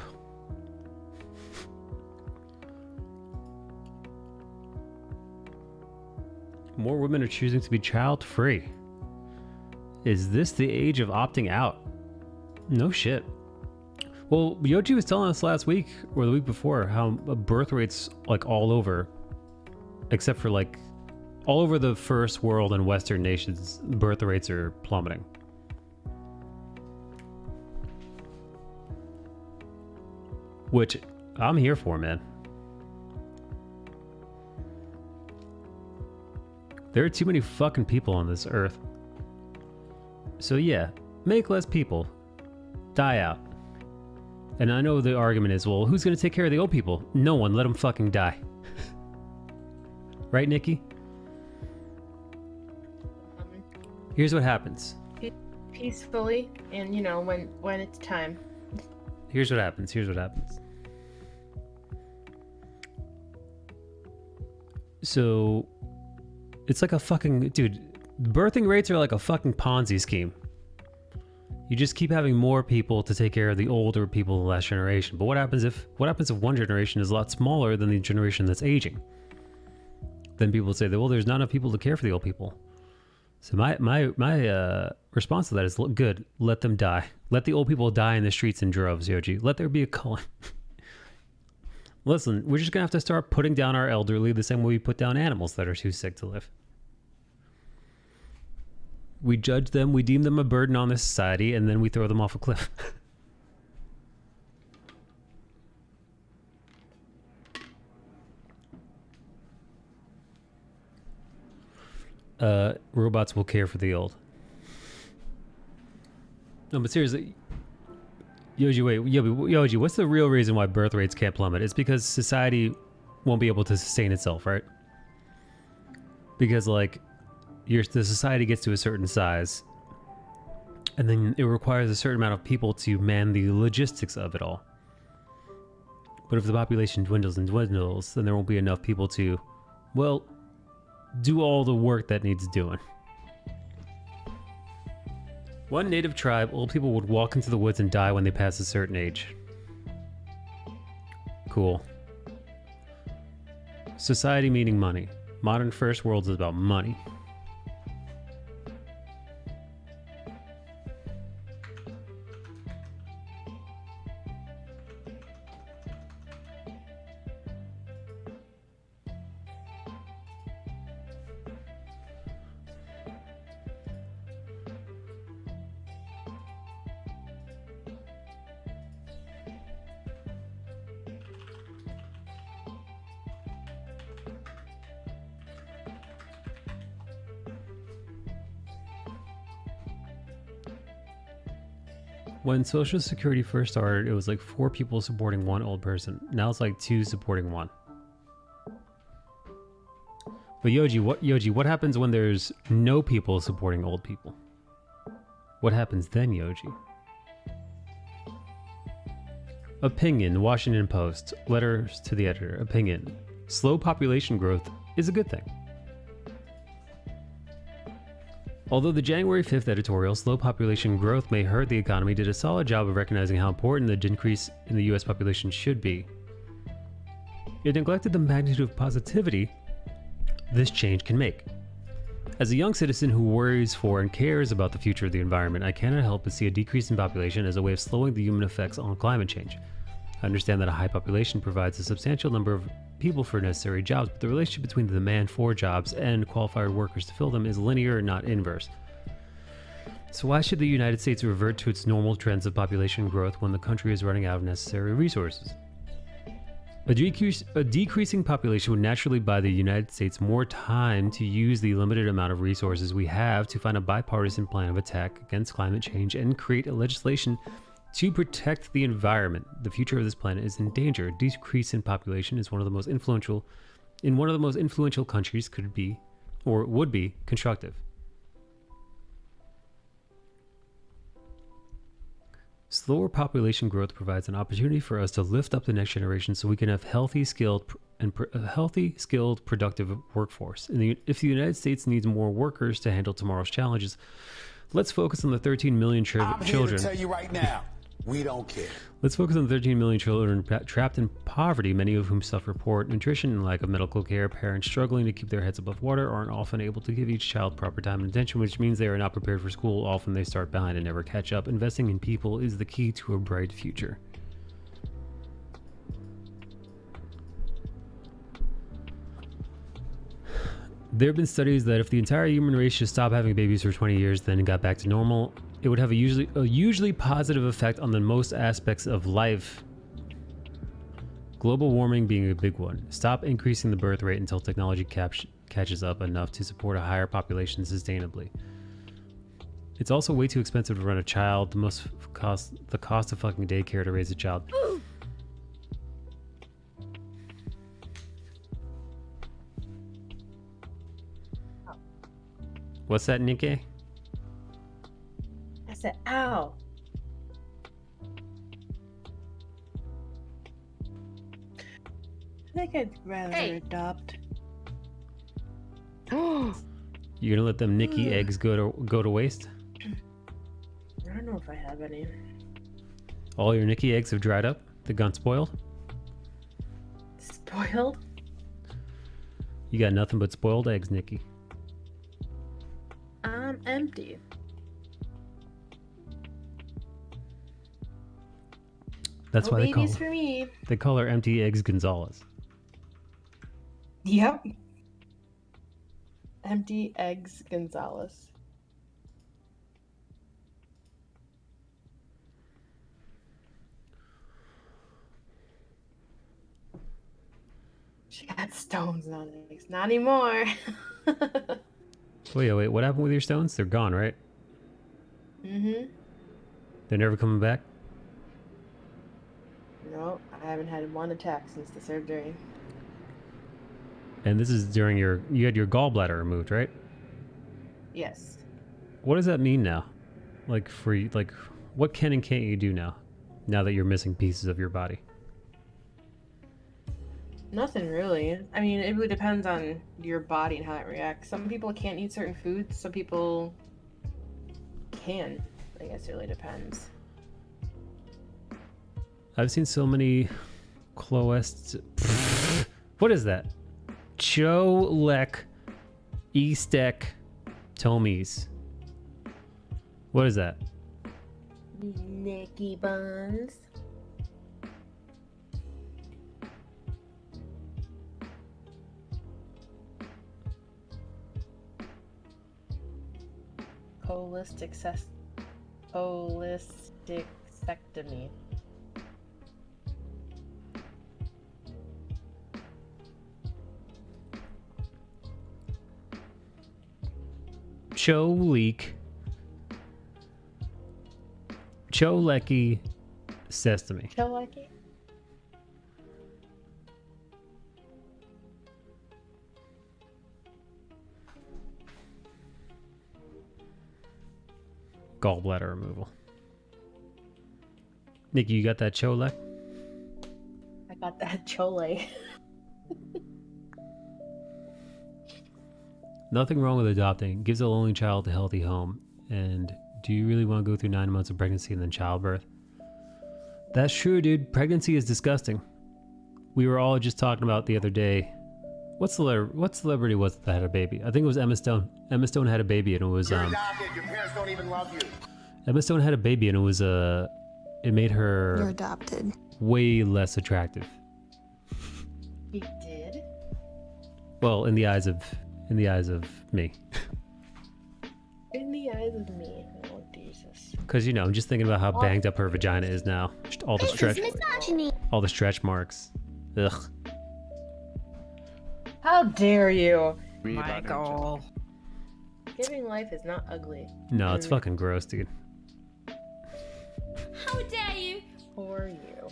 More women are choosing to be child-free. Is this the age of opting out? No shit. Well, Yoji was telling us last week, or the week before, how birth rates, like, all over, except for, like, all over the first world and Western nations, birth rates are plummeting. Which I'm here for, man. There are too many fucking people on this earth. So yeah, make less people. Die out. And I know the argument is, well, who's going to take care of the old people? No one. Let them fucking die. Right, Nikki? Here's what happens. Peacefully, and you know, when it's time. Here's what happens. Here's what happens. So, it's like a fucking... Dude, birthing rates are like a fucking Ponzi scheme. You just keep having more people to take care of the older people of the last generation. But what happens if one generation is a lot smaller than the generation that's aging? Then people say that, well, there's not enough people to care for the old people. So my response to that is, good, let them die. Let the old people die in the streets in droves, Yoji. Let there be a culling. Listen, we're just going to have to start putting down our elderly the same way we put down animals that are too sick to live. We judge them, we deem them a burden on this society, and then we throw them off a cliff. Robots will care for the old. No, but seriously, Yoji, what's the real reason why birth rates can't plummet? It's because society won't be able to sustain itself, right? Because, like, the society gets to a certain size, and then it requires a certain amount of people to man the logistics of it all. But if the population dwindles and dwindles, then there won't be enough people to, well, do all the work that needs doing. One native tribe, old people would walk into the woods and die when they pass a certain age. Cool. Society meaning money. Modern first world is about money. When Social Security first started, it was like 4 people supporting 1 old person. Now it's like 2 supporting 1. But Yoji, what happens when there's no people supporting old people? What happens then, Yoji? Opinion, Washington Post. Letters to the editor. Opinion. Slow population growth is a good thing. Although the January 5th editorial, Slow Population Growth May Hurt the Economy, did a solid job of recognizing how important the decrease in the US population should be, it neglected the magnitude of positivity this change can make. As a young citizen who worries for and cares about the future of the environment, I cannot help but see a decrease in population as a way of slowing the human effects on climate change. I understand that a high population provides a substantial number of people for necessary jobs, but the relationship between the demand for jobs and qualified workers to fill them is linear, not inverse. So why should the United States revert to its normal trends of population growth when the country is running out of necessary resources? A decreasing population would naturally buy the United States more time to use the limited amount of resources we have to find a bipartisan plan of attack against climate change and create a legislation to protect the environment. The future of this planet is in danger. A decrease in population is one of the most influential countries could be, or would be, constructive. Slower population growth provides an opportunity for us to lift up the next generation so we can have healthy, skilled, productive workforce. If the United States needs more workers to handle tomorrow's challenges, let's focus on the 13 million children. I'm here to tell you right now, we don't care. Let's focus on the 13 million children trapped in poverty, many of whom suffer poor nutrition and lack of medical care. Parents struggling to keep their heads above water aren't often able to give each child proper time and attention, which means they are not prepared for school. Often they start behind and never catch up. Investing in people is the key to a bright future. There have been studies that if the entire human race should stop having babies for 20 years, then got back to normal, it would have a usually positive effect on the most aspects of life. Global warming being a big one. Stop increasing the birth rate until technology catches up enough to support a higher population sustainably. It's also way too expensive to run a child. The cost of fucking daycare to raise a child. What's that, Nikkei? I said, ow. I think I'd rather adopt. You gonna let them Nikki eggs go to waste? I don't know if I have any. All your Nikki eggs have dried up? They've gone spoiled? Spoiled? You got nothing but spoiled eggs, Nikki. I'm empty. That's no why babies for me. They call her Empty Eggs Gonzalez. Yep. Empty Eggs Gonzalez. She got stones, not eggs. Not anymore. Wait, what happened with your stones? They're gone, right? Mm-hmm. They're never coming back? No, I haven't had one attack since the surgery. And this is during you had your gallbladder removed, right? Yes. What does that mean now? Like, what can and can't you do now that you're missing pieces of your body? Nothing really. I mean, it really depends on your body and how it reacts. Some people can't eat certain foods. Some people can. I guess it really depends. I've seen so many cloest. What is that? Cholek Tomies. What is that? Nicky Buns. Holisticectomy. Choleki Sesame. Choleki? Gallbladder removal. Nikki, you got that Cholek? I got that chole. Nothing wrong with adopting. Gives a lonely child a healthy home. And do you really want to go through 9 months of pregnancy and then childbirth? That's true, dude. Pregnancy is disgusting. We were all just talking about the other day. What celebrity was it that had a baby? I think it was Emma Stone. Emma Stone had a baby and it was You're adopted. Your parents don't even love you. Emma Stone had a baby and it was it made her You're adopted. way less attractive. He did? Well, in the eyes of me. In the eyes of me. Oh, Jesus. Because, you know, I'm just thinking about how banged up her vagina is now. Just all the stretch marks. Ugh. How dare you? Michael. Giving life is not ugly. No, it's fucking gross, dude. How dare you? For you.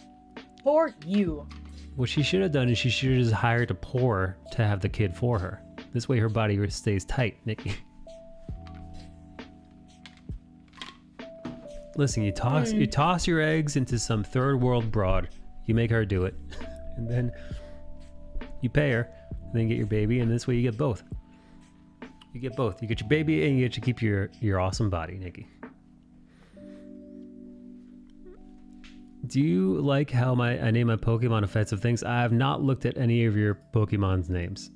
For you. What she should have done is she should have just hired a pour to have the kid for her. This way her body stays tight, Nikki. Listen, you toss your eggs into some third world broad. You make her do it. And then you pay her. And then get your baby. And this way you get both. You get both. You get your baby and you get to keep your awesome body, Nikki. Do you like how I name my Pokemon offensive things? I have not looked at any of your Pokemon's names.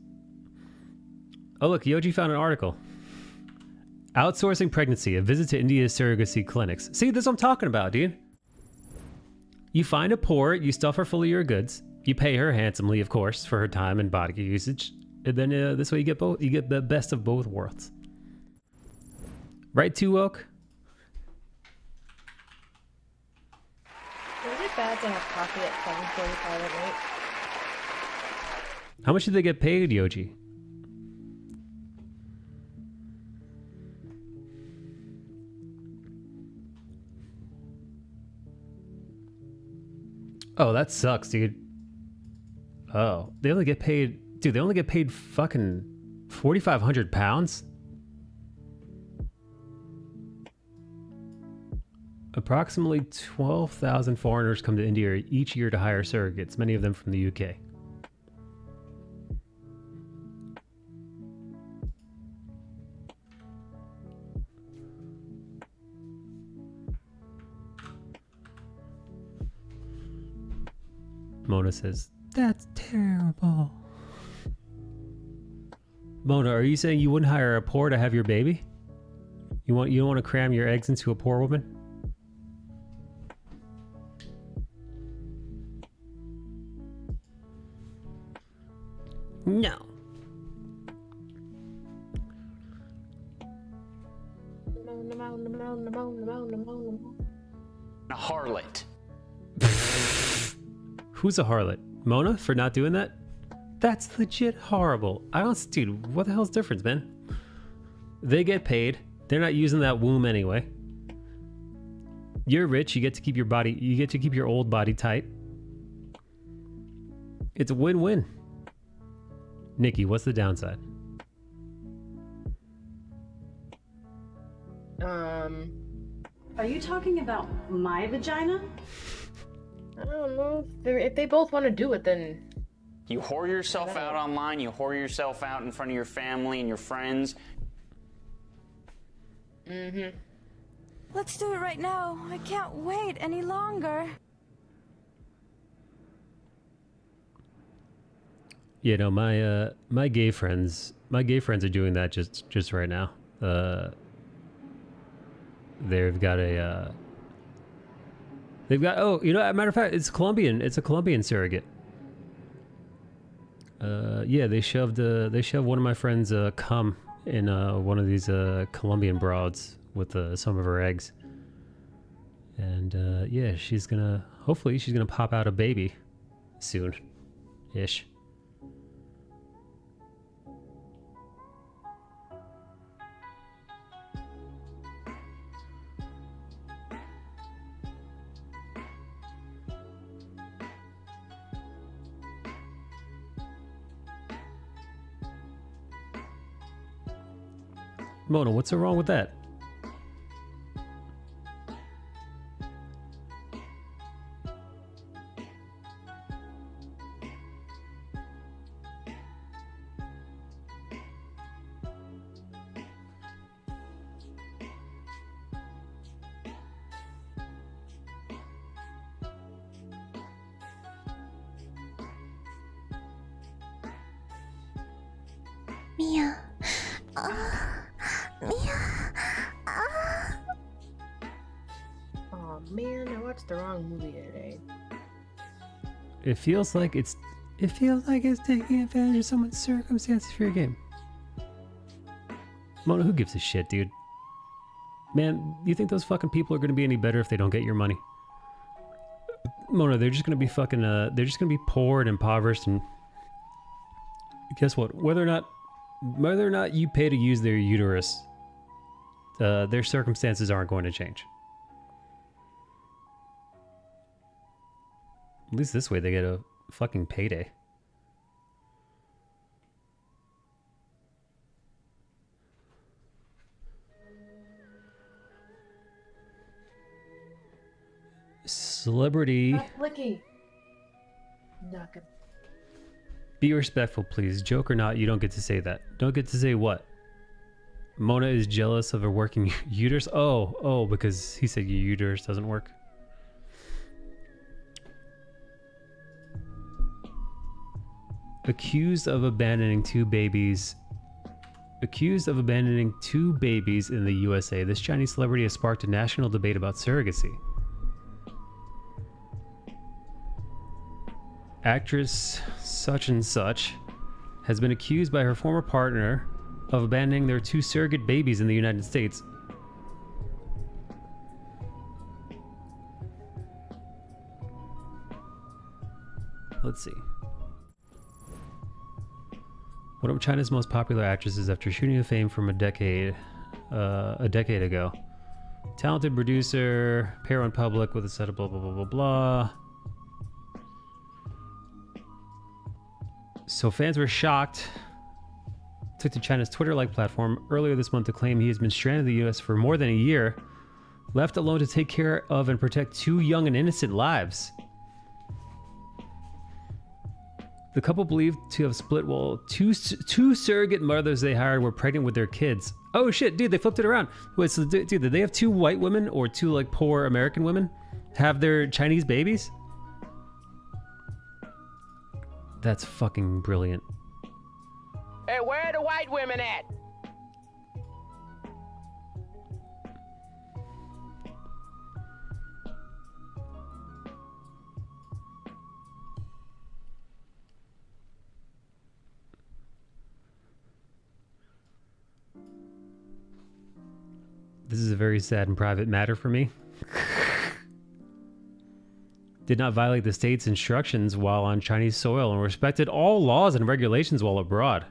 Oh look, Yoji found an article. Outsourcing pregnancy, a visit to India's surrogacy clinics. See, this is what I'm talking about, dude. You find a poor, you stuff her full of your goods, you pay her handsomely, of course, for her time and body usage, and then this way you get both. You get the best of both worlds. Right, 2 Oak? Is it bad to have coffee at 7:45 at night? How much did they get paid, Yoji? Oh, that sucks, dude. Oh, they only get paid... Dude, they only get paid fucking 4,500 pounds? Approximately 12,000 foreigners come to India each year to hire surrogates, many of them from the UK. Mona says, "That's terrible." Mona, are you saying you wouldn't hire a poor to have your baby? You don't want to cram your eggs into a poor woman? No. A harlot. Who's a harlot? Mona for not doing that? That's legit horrible. I don't, dude, what the hell's the difference, man? They get paid. They're not using that womb anyway. You're rich. You get to keep your body. You get to keep your old body tight. It's a win-win. Nikki, what's the downside? Are you talking about my vagina? I don't know. If they both want to do it, then... You whore yourself out online, you whore yourself out in front of your family and your friends. Mm-hmm. Let's do it right now. I can't wait any longer. You know, my gay friends are doing that just right now. They've got oh, you know, as a matter of fact, it's a Colombian surrogate. Yeah, they shoved one of my friends cum in one of these Colombian broads with some of her eggs. And yeah, hopefully she's gonna pop out a baby soon ish. Mona, what's so wrong with that? Mia. Mia. Oh man, I watched the wrong movie today. It feels like it's taking advantage of someone's circumstances for your game. Mona, who gives a shit, dude? Man, you think those fucking people are gonna be any better if they don't get your money? Mona, they're just gonna be fucking they're just gonna be poor and impoverished, and guess what? Whether or not you pay to use their uterus, their circumstances aren't going to change. At least this way they get a fucking payday. Celebrity. Stop licking. Not gonna. Be respectful, please. Joke or not, you don't get to say that. Don't get to say what? Mona is jealous of a working uterus? Oh, because he said your uterus doesn't work. Accused of abandoning two babies in the USA, this Chinese celebrity has sparked a national debate about surrogacy. Actress such and such has been accused by her former partner of abandoning their two surrogate babies in the United States. Let's see. One of China's most popular actresses after shooting to fame from a decade ago. Talented producer, appear on public with a set of blah blah blah blah blah. So fans were shocked. Took to China's Twitter-like platform earlier this month to claim he has been stranded in the U.S. for more than a year, left alone to take care of and protect two young and innocent lives. The couple believed to have split while two surrogate mothers they hired were pregnant with their kids. Oh shit, dude, they flipped it around. Wait, so dude, did they have two white women or two like poor American women have their Chinese babies? That's fucking brilliant. Hey, where are the white women at? This is a very sad and private matter for me. Did not violate the state's instructions while on Chinese soil and respected all laws and regulations while abroad.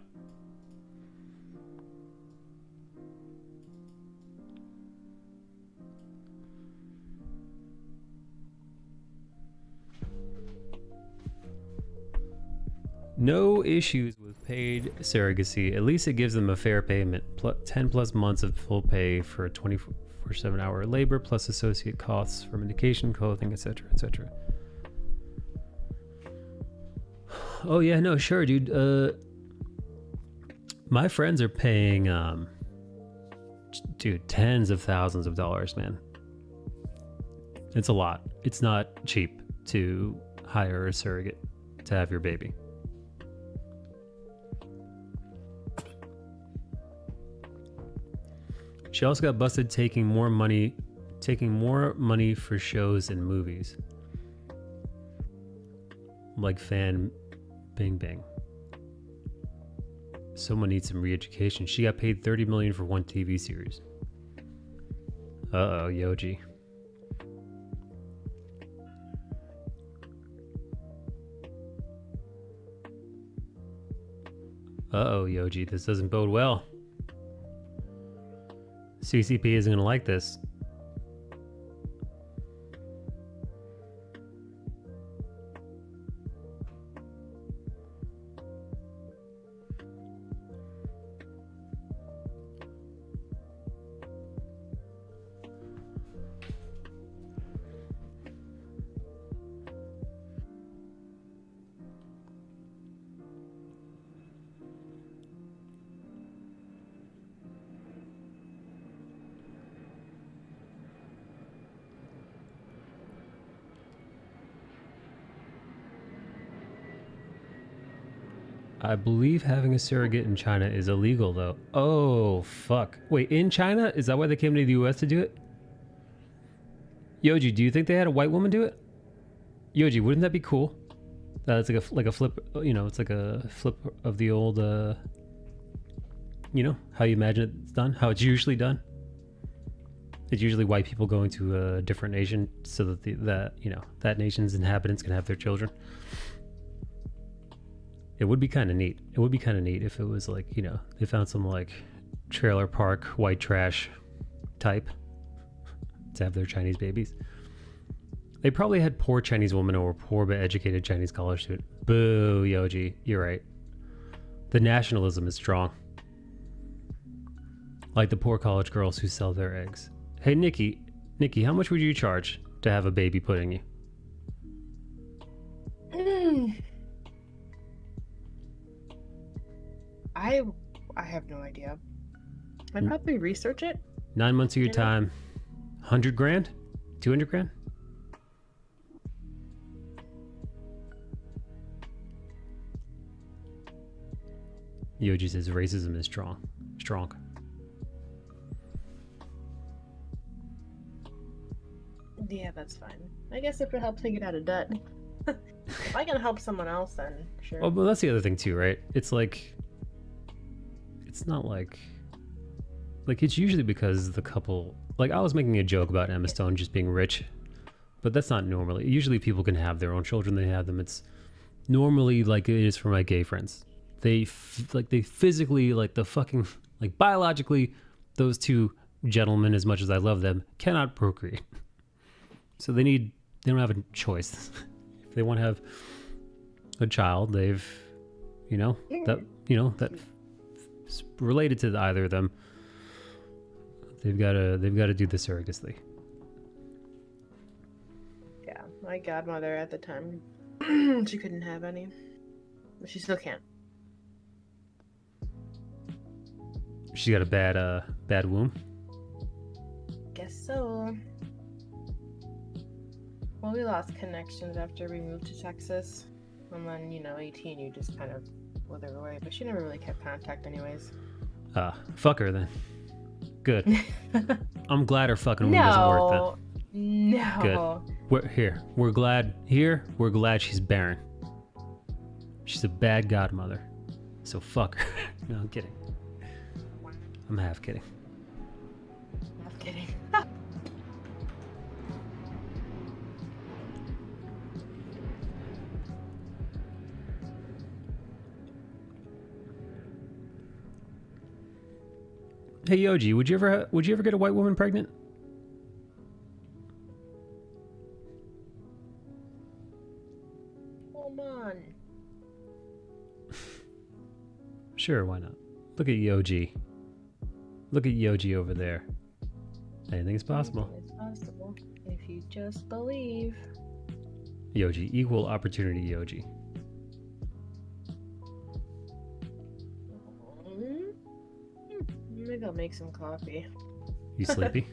No issues with paid surrogacy. At least it gives them a fair payment. 10 plus months of full pay for a 24/7 hour labor plus associate costs for medication, clothing, etc., etc. Oh yeah, no, sure, dude. My friends are paying, dude, tens of thousands of dollars, man. It's a lot. It's not cheap to hire a surrogate to have your baby. She also got busted taking more money for shows and movies. Like Fan Bing Bang. Someone needs some re-education. She got paid $30 million for one TV series. Uh-oh, Yoji. Uh-oh, Yoji, this doesn't bode well. CCP isn't gonna like this. I believe having a surrogate in China is illegal, though. Oh, fuck. Wait, in China? Is that why they came to the US to do it? Yoji, do you think they had a white woman do it? Yoji, wouldn't that be cool? It's like a flip, you know, it's like a flip of the old, you know, how you imagine it's done, how it's usually done. It's usually white people going to a different nation so that that nation's inhabitants can have their children. It would be kind of neat. It would be kind of neat if it was like, you know, they found some like trailer park white trash type to have their Chinese babies. They probably had poor Chinese woman or poor but educated Chinese college student. Boo, Yoji. You're right. The nationalism is strong. Like the poor college girls who sell their eggs. Hey, Nikki, how much would you charge to have a baby put in you? I have no idea. I'd probably research it. 9 months of your time. 100 grand? 200 grand? Yoji says racism is strong. Strong. Yeah, that's fine. I guess if it helps me get out of debt. If I can help someone else, then sure. Oh, but that's the other thing too, right? It's like, it's not like it's usually because the couple, like I was making a joke about Emma Stone just being rich, but that's not normally. Usually people can have their own children, they have them. It's normally like it is for my gay friends. They physically, like the fucking, like biologically, those two gentlemen, as much as I love them, cannot procreate. So they don't have a choice. If they want to have a child, that's related to either of them. They've got to do the surrogacy. Yeah, my godmother at the time, she couldn't have any, but she still can't. She's got a bad womb. Guess so. Well, we lost connections after we moved to Texas. And then, 18, you just kind of wither away. But she never really kept contact anyways. Fuck her then. Good. I'm glad her fucking womb doesn't work then. No. Good. We're glad she's barren. She's a bad godmother. So fuck her. No, I'm kidding. I'm half kidding. Half kidding. Hey Yoji, would you ever get a white woman pregnant? Come on. Sure, why not? Look at Yoji. Look at Yoji over there. Anything's possible. It's possible if you just believe. Yoji, equal opportunity Yoji. Maybe I'll make some coffee. You sleepy?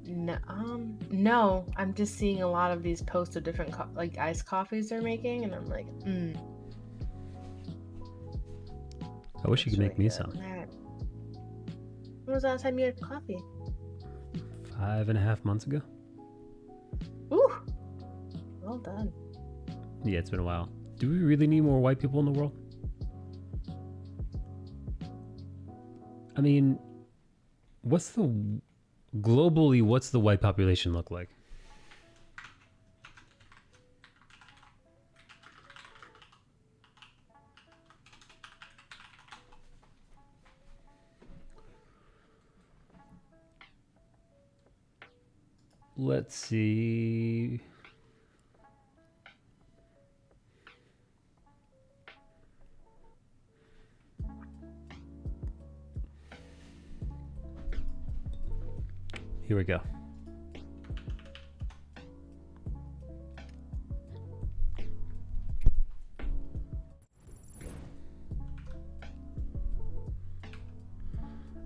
No. I'm just seeing a lot of these posts of different iced coffees they're making, and I'm like, I wish you could make me some. When was the last time you had coffee? 5.5 months ago. Ooh, well done. Yeah, it's been a while. Do we really need more white people in the world? I mean, what's the white population look like? Let's see. Here we go.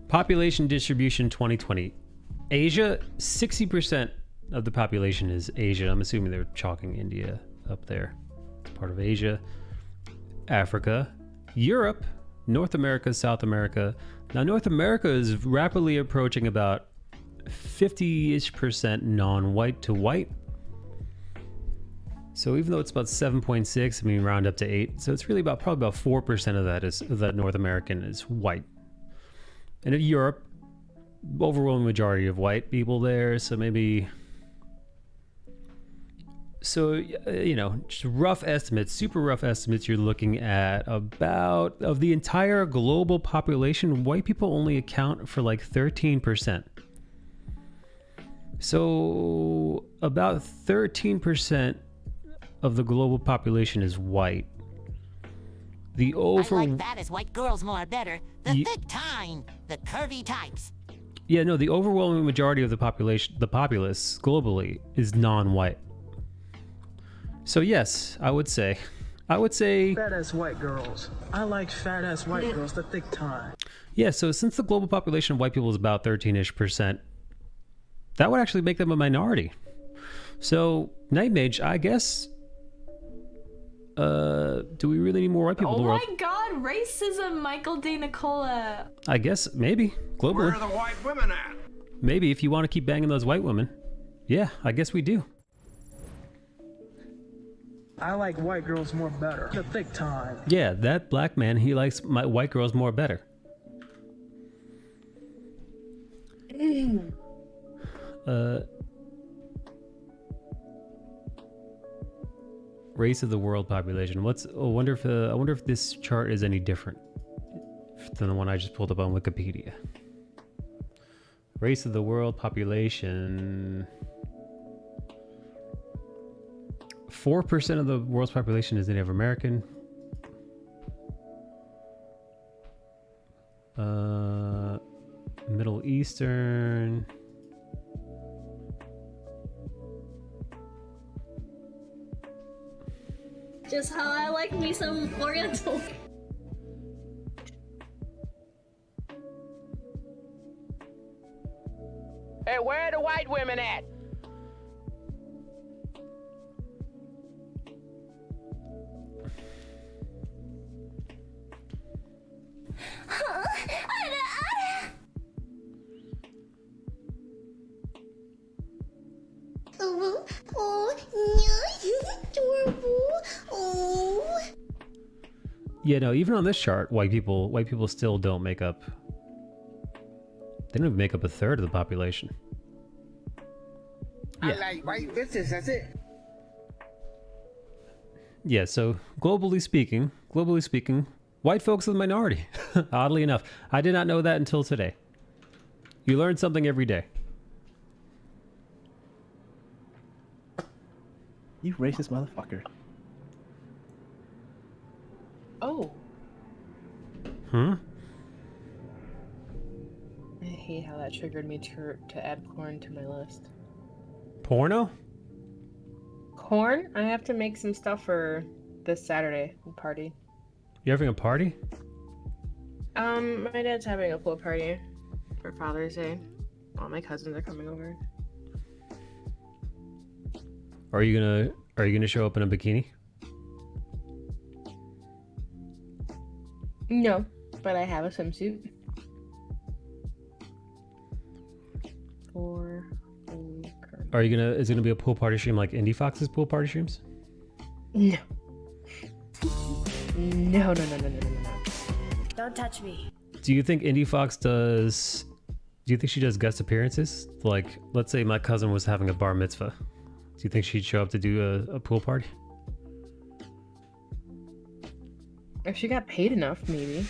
Population distribution 2020. Asia, 60% of the population is Asia. I'm assuming they're chalking India up there. It's part of Asia. Africa, Europe, North America, South America. Now, North America is rapidly approaching about 50-ish% non-white to white. So even though it's about 7.6, I mean, round up to 8. So it's really probably about 4% of that North American is white. And in Europe, overwhelming majority of white people there. So maybe, just rough estimates, super rough estimates, you're looking at about, of the entire global population, white people only account for like 13%. So about 13% of the global population is white. I like that as white girls more better. The thick time, the curvy types. Yeah, no, the overwhelming majority of the population, the populace globally, is non-white. So yes, I would say fat ass white girls. I like fat ass white girls, the thick time. Yeah, so since the global population of white people is about 13-ish%, that would actually make them a minority. So, Night Mage, I guess, do we really need more white people in the world? Oh my god, racism, Michael De Nicola. I guess, maybe, globally. Where are the white women at? Maybe, if you want to keep banging those white women. Yeah, I guess we do. I like white girls more better. The thick time. Yeah, that black man, he likes my white girls more better. Race of the world population. I wonder if this chart is any different than the one I just pulled up on Wikipedia. Race of the world population. 4% of the world's population is Native American. Middle Eastern. Just how I like me some Oriental. Hey, where are the white women at? Yeah, no, even on this chart, white people still don't make up. They don't even make up a third of the population. Yeah. I like white bitches, that's it. Yeah, so globally speaking, white folks are the minority. Oddly enough, I did not know that until today. You learn something every day. You racist motherfucker. Oh. Hmm? I hate how that triggered me to add corn to my list. Porno? Corn? I have to make some stuff for this Saturday party. You having a party? My dad's having a pool party for Father's Day. All my cousins are coming over. Are you gonna show up in a bikini? No, but I have a swimsuit. Is it gonna be a pool party stream like Indie Fox's pool party streams? No. No. Don't touch me. Do you think Indie Fox does? Do you think she does guest appearances? Like, let's say my cousin was having a bar mitzvah. Do you think she'd show up to do a pool party? If she got paid enough, maybe.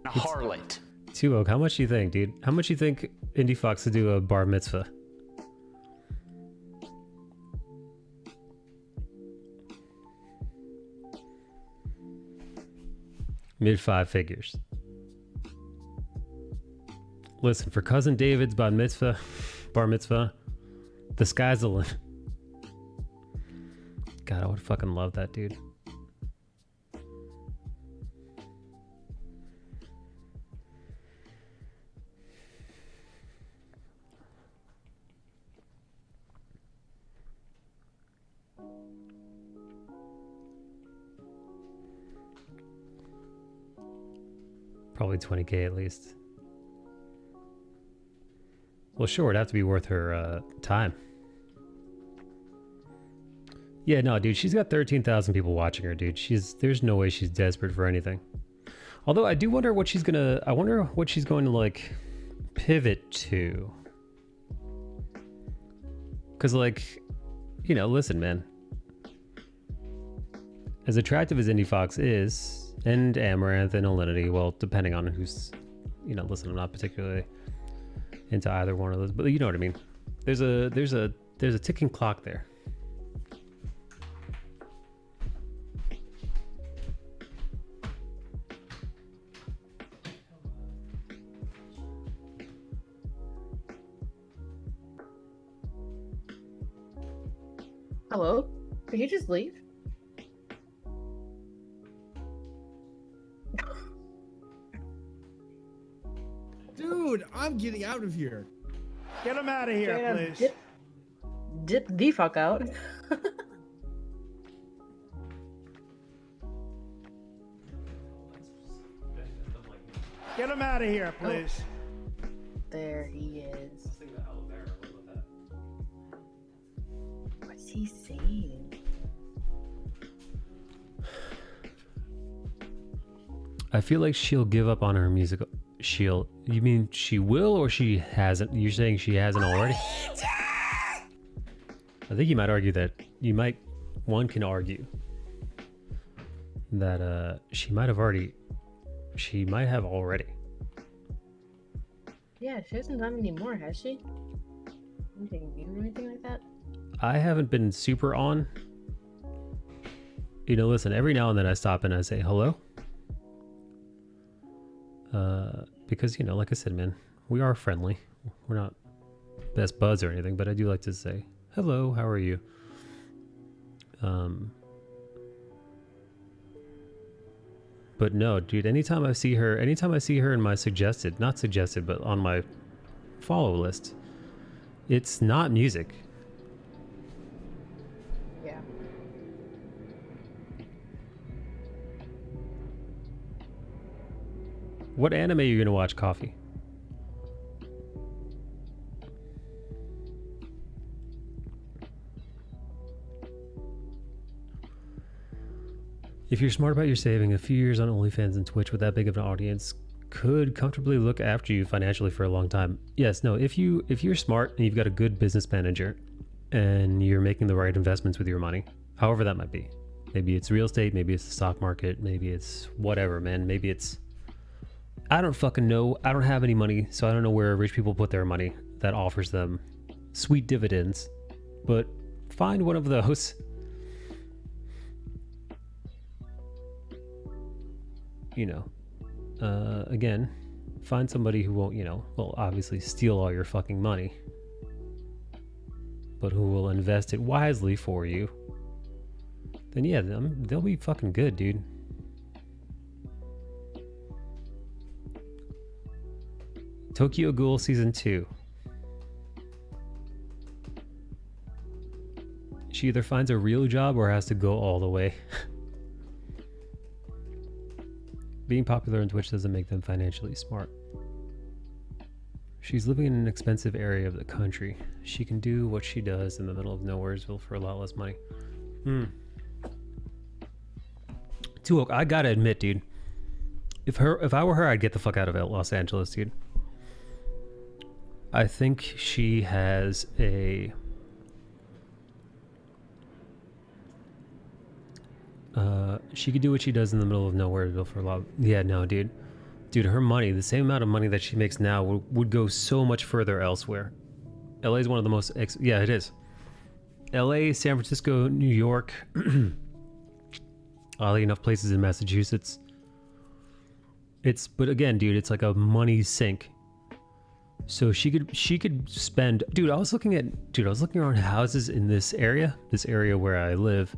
A harlot. 2 Oak, how much do you think, dude? How much do you think Indie Fox to do a bar mitzvah? Mid 5 figures. Listen, for cousin David's bar mitzvah, the sky's the limit. God, I would fucking love that, dude. Probably 20K at least. Well, sure, it'd have to be worth her time. Yeah, no, dude, she's got 13,000 people watching her, dude. There's no way she's desperate for anything. Although I do wonder what she's gonna, I wonder what she's going to like pivot to. Cause like, you know, listen, man. As attractive as Indie Fox is, and Amaranth and Alinity, well, depending on who's, you know, listen, I'm not particularly into either one of those, but you know what I mean. There's a ticking clock there. Hello? Did he just leave? Dude, I'm getting out of here. Get him out of here, Damn, please. Dip the fuck out. Get him out of here, please. There he is. What's he saying? I feel like she'll give up on her musical. You mean she will or she hasn't? You're saying she hasn't already? I think you might argue that one can argue that she might have already. Yeah, she hasn't done any more, has she? Anything new or anything like that? I haven't been super on. You know, listen, every now and then I stop and I say hello. Because, you know, like I said, man, we are friendly. We're not best buds or anything, but I do like to say, hello, how are you? But no, dude, anytime I see her in my not suggested, but on my follow list, it's not music. Yeah. What anime are you gonna watch, Coffee? If you're smart about your saving, a few years on OnlyFans and Twitch with that big of an audience could comfortably look after you financially for a long time. Yes, no, if you're smart and you've got a good business manager and you're making the right investments with your money, however that might be. Maybe it's real estate, maybe it's the stock market, maybe it's whatever, man. Maybe it's, I don't fucking know. I don't have any money, so I don't know where rich people put their money that offers them sweet dividends. But find one of those. You know, again, find somebody who won't, you know, well, obviously steal all your fucking money, but who will invest it wisely for you. Then yeah, they'll be fucking good, dude. Tokyo Ghoul Season 2. She either finds a real job or has to go all the way. Being popular on Twitch doesn't make them financially smart. She's living in an expensive area of the country. She can do what she does in the middle of Nowheresville for a lot less money. Tuok, I gotta admit, dude. If I were her, I'd get the fuck out of Los Angeles, dude. I think she has a... she could do what she does in the middle of Nowheresville for a lot. Yeah, no, dude. Dude, her money, the same amount of money that she makes now would go so much further elsewhere. LA is one of the most... yeah, it is. LA, San Francisco, New York. Oddly enough, places in Massachusetts. But again, dude, it's like a money sink. So she could spend... Dude, I was looking around houses in this area where I live.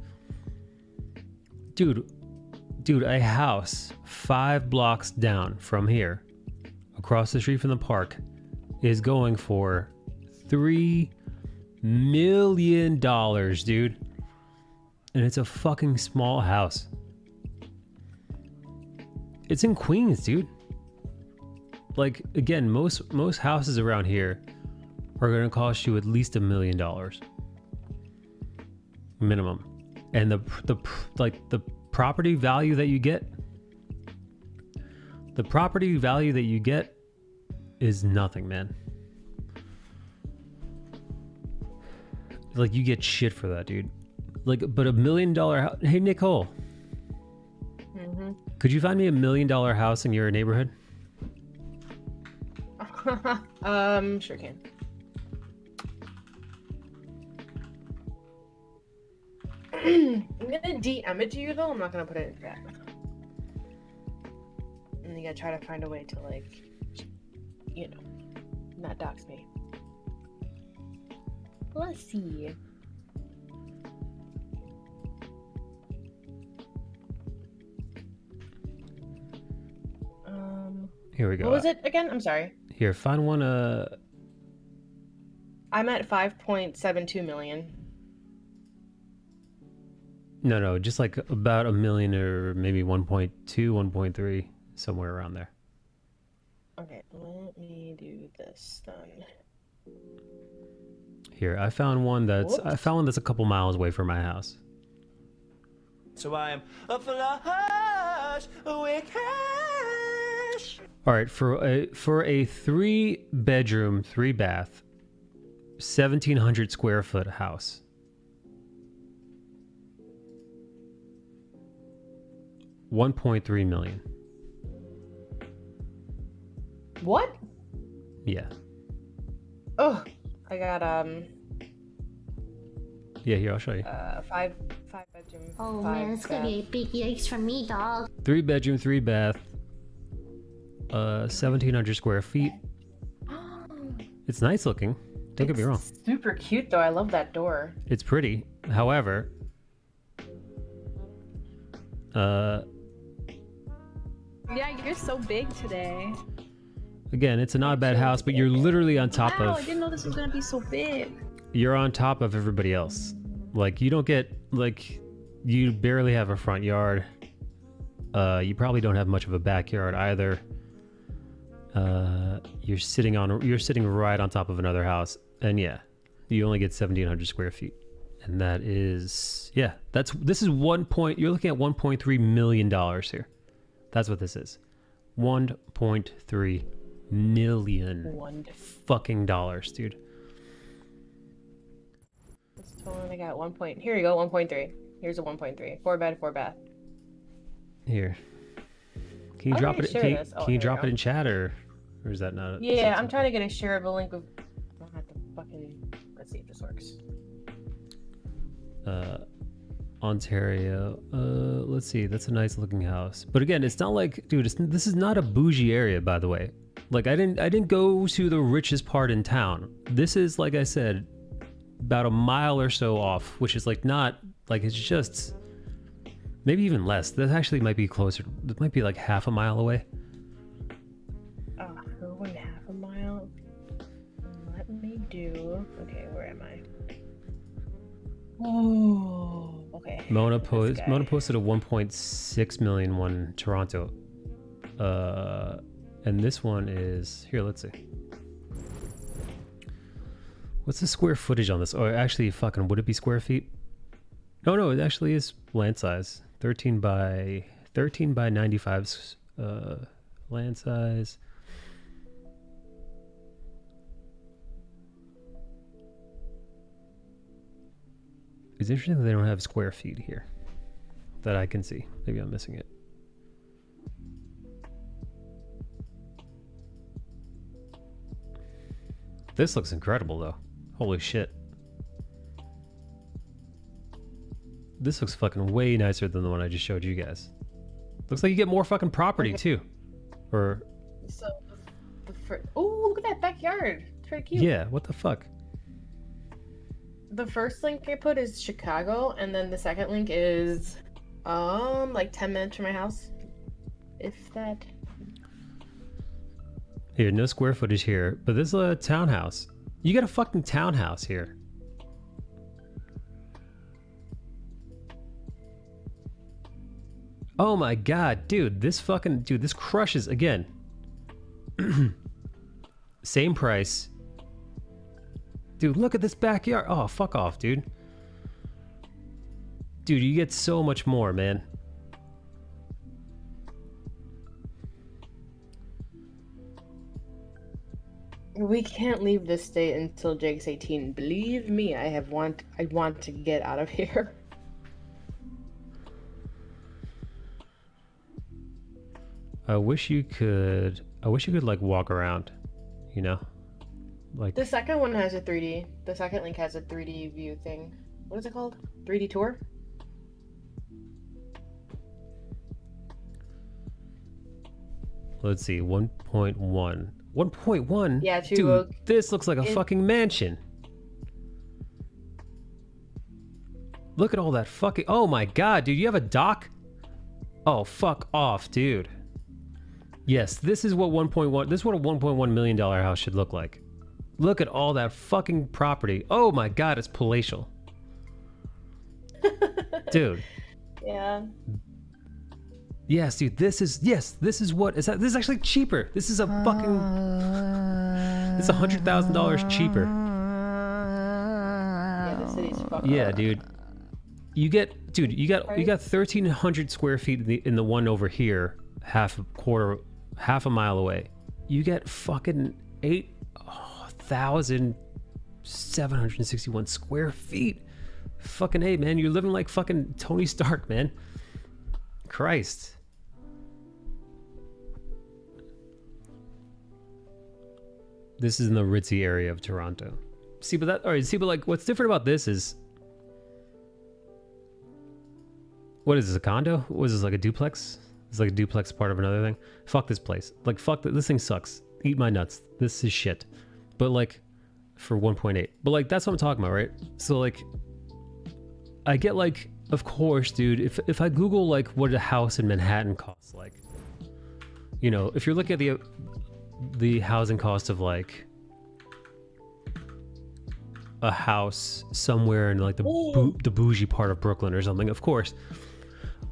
Dude, a house 5 blocks down from here, across the street from the park, is going for $3 million, dude. And it's a fucking small house. It's in Queens, dude. like again, most houses around here are going to cost you at least $1 million minimum, and the property value that you get, is nothing, man. Like, you get shit for that, dude. Like, but $1 million house. Hey, Nicole. Could you find me $1 million house in your neighborhood? Sure can. I'm gonna DM it to you though. I'm not gonna put it in chat. And you gotta try to find a way to, like, you know, not dox me. Let's see. Here we go. What was it again? I'm sorry. Here, find one. I'm at 5.72 million. No, just like about $1 million, or maybe 1.2, 1.3, somewhere around there. Okay, let me do this then. Here, I found one that's a couple miles away from my house. So I am a flush with cash. All right, for a 3-bedroom, 3-bath, 1,700 square foot house. $1.3 million. What? Yeah. Oh, I got Yeah, here, I'll show you. 5 bedroom. Oh man, it's gonna be a big yikes for me, dog. 3-bedroom, 3-bath, 1,700 square feet. It's nice looking. Don't get me wrong. Super cute though. I love that door. It's pretty. However, Yeah, you're so big today. again, it's a not bad house, but you're literally on top Wow, I of. didn't know this was gonna be so big. You're on top of everybody else. Like, you don't get, like, you barely have a front yard. You probably don't have much of a backyard either. You're sitting right on top of another house, and yeah, you only get 1,700 square feet, and that is, yeah, this is you're looking at $1.3 million here. That's what this is. 1.3 million fucking dollars, dude. This one I got 1 point. Here you go, 1.3. Here's a 1.3. 4 bed, 4 bath. Here. Can you How drop do I it? share this? Oh, Can you here we drop go. it in chat, or is that not? Yeah, I'm trying to get a shareable link of. I don't have to fucking. Let's see if this works. Ontario. Let's see. That's a nice looking house. But again, it's not like, dude, this is not a bougie area, by the way. Like, I didn't go to the richest part in town. This is, like I said, about a mile or so off, which is like not like, it's just maybe even less. That actually might be closer. It might be like half a mile away. Oh, 1.5 a mile. Let me do. Okay, where am I? Oh, okay. Mona posted a 1.6 million one in Toronto. And this one is here. Let's see. What's the square footage on this? Or actually, fucking, would it be square feet? No, it actually is land size. 13 by 95 land size. It's interesting that they don't have square feet here that I can see. Maybe I'm missing it. This looks incredible though. Holy shit. This looks fucking way nicer than the one I just showed you guys. Looks like you get more fucking property too. Or So, oh, look at that backyard. It's pretty cute. yeah, what the fuck? The first link I put is Chicago, and then the second link is, like 10 minutes from my house, if that. Here, no square footage here, but this is a townhouse. You got a fucking townhouse here. Oh my god, dude, this crushes again. Same price. Dude, look at this backyard. Oh, fuck off, dude. Dude, you get so much more, man. We can't leave this state until Jake's 18. Believe me, I want to get out of here. I wish you could like walk around, you know? Like The second one has a 3D. The second link has a 3D view thing. What is it called? 3D tour? let's see, 1.1. 1.1? Yeah, dude, this looks like a fucking mansion. Look at all that fucking... Oh my god, dude, you have a dock? Oh, fuck off, dude. Yes, this is what 1.1... This is what a $1.1 million house should look like. Look at all that fucking property. Oh my god, it's palatial. Dude. Yeah. Yes, dude, this is what... This is actually cheaper. This is a fucking... It's $100,000 cheaper. Yeah, the city's fucking... Yeah, dude. You got 1,300 square feet in the one over here, half a mile away. You get fucking 8,761 square feet. Fucking A, man, you're living like fucking Tony Stark, man. Christ. This is in the ritzy area of Toronto. But like, what's different about this is... What is this, a condo? What is this, like a duplex? It's like a duplex part of another thing? Fuck this place. Like, fuck, this thing sucks. Eat my nuts. This is shit. But like, for 1.8. But like, that's what I'm talking about, right? So like, I get like, of course, dude, if I Google like what a house in Manhattan costs, like, you know, if you're looking at the housing cost of like a house somewhere in like the bougie part of Brooklyn or something, of course,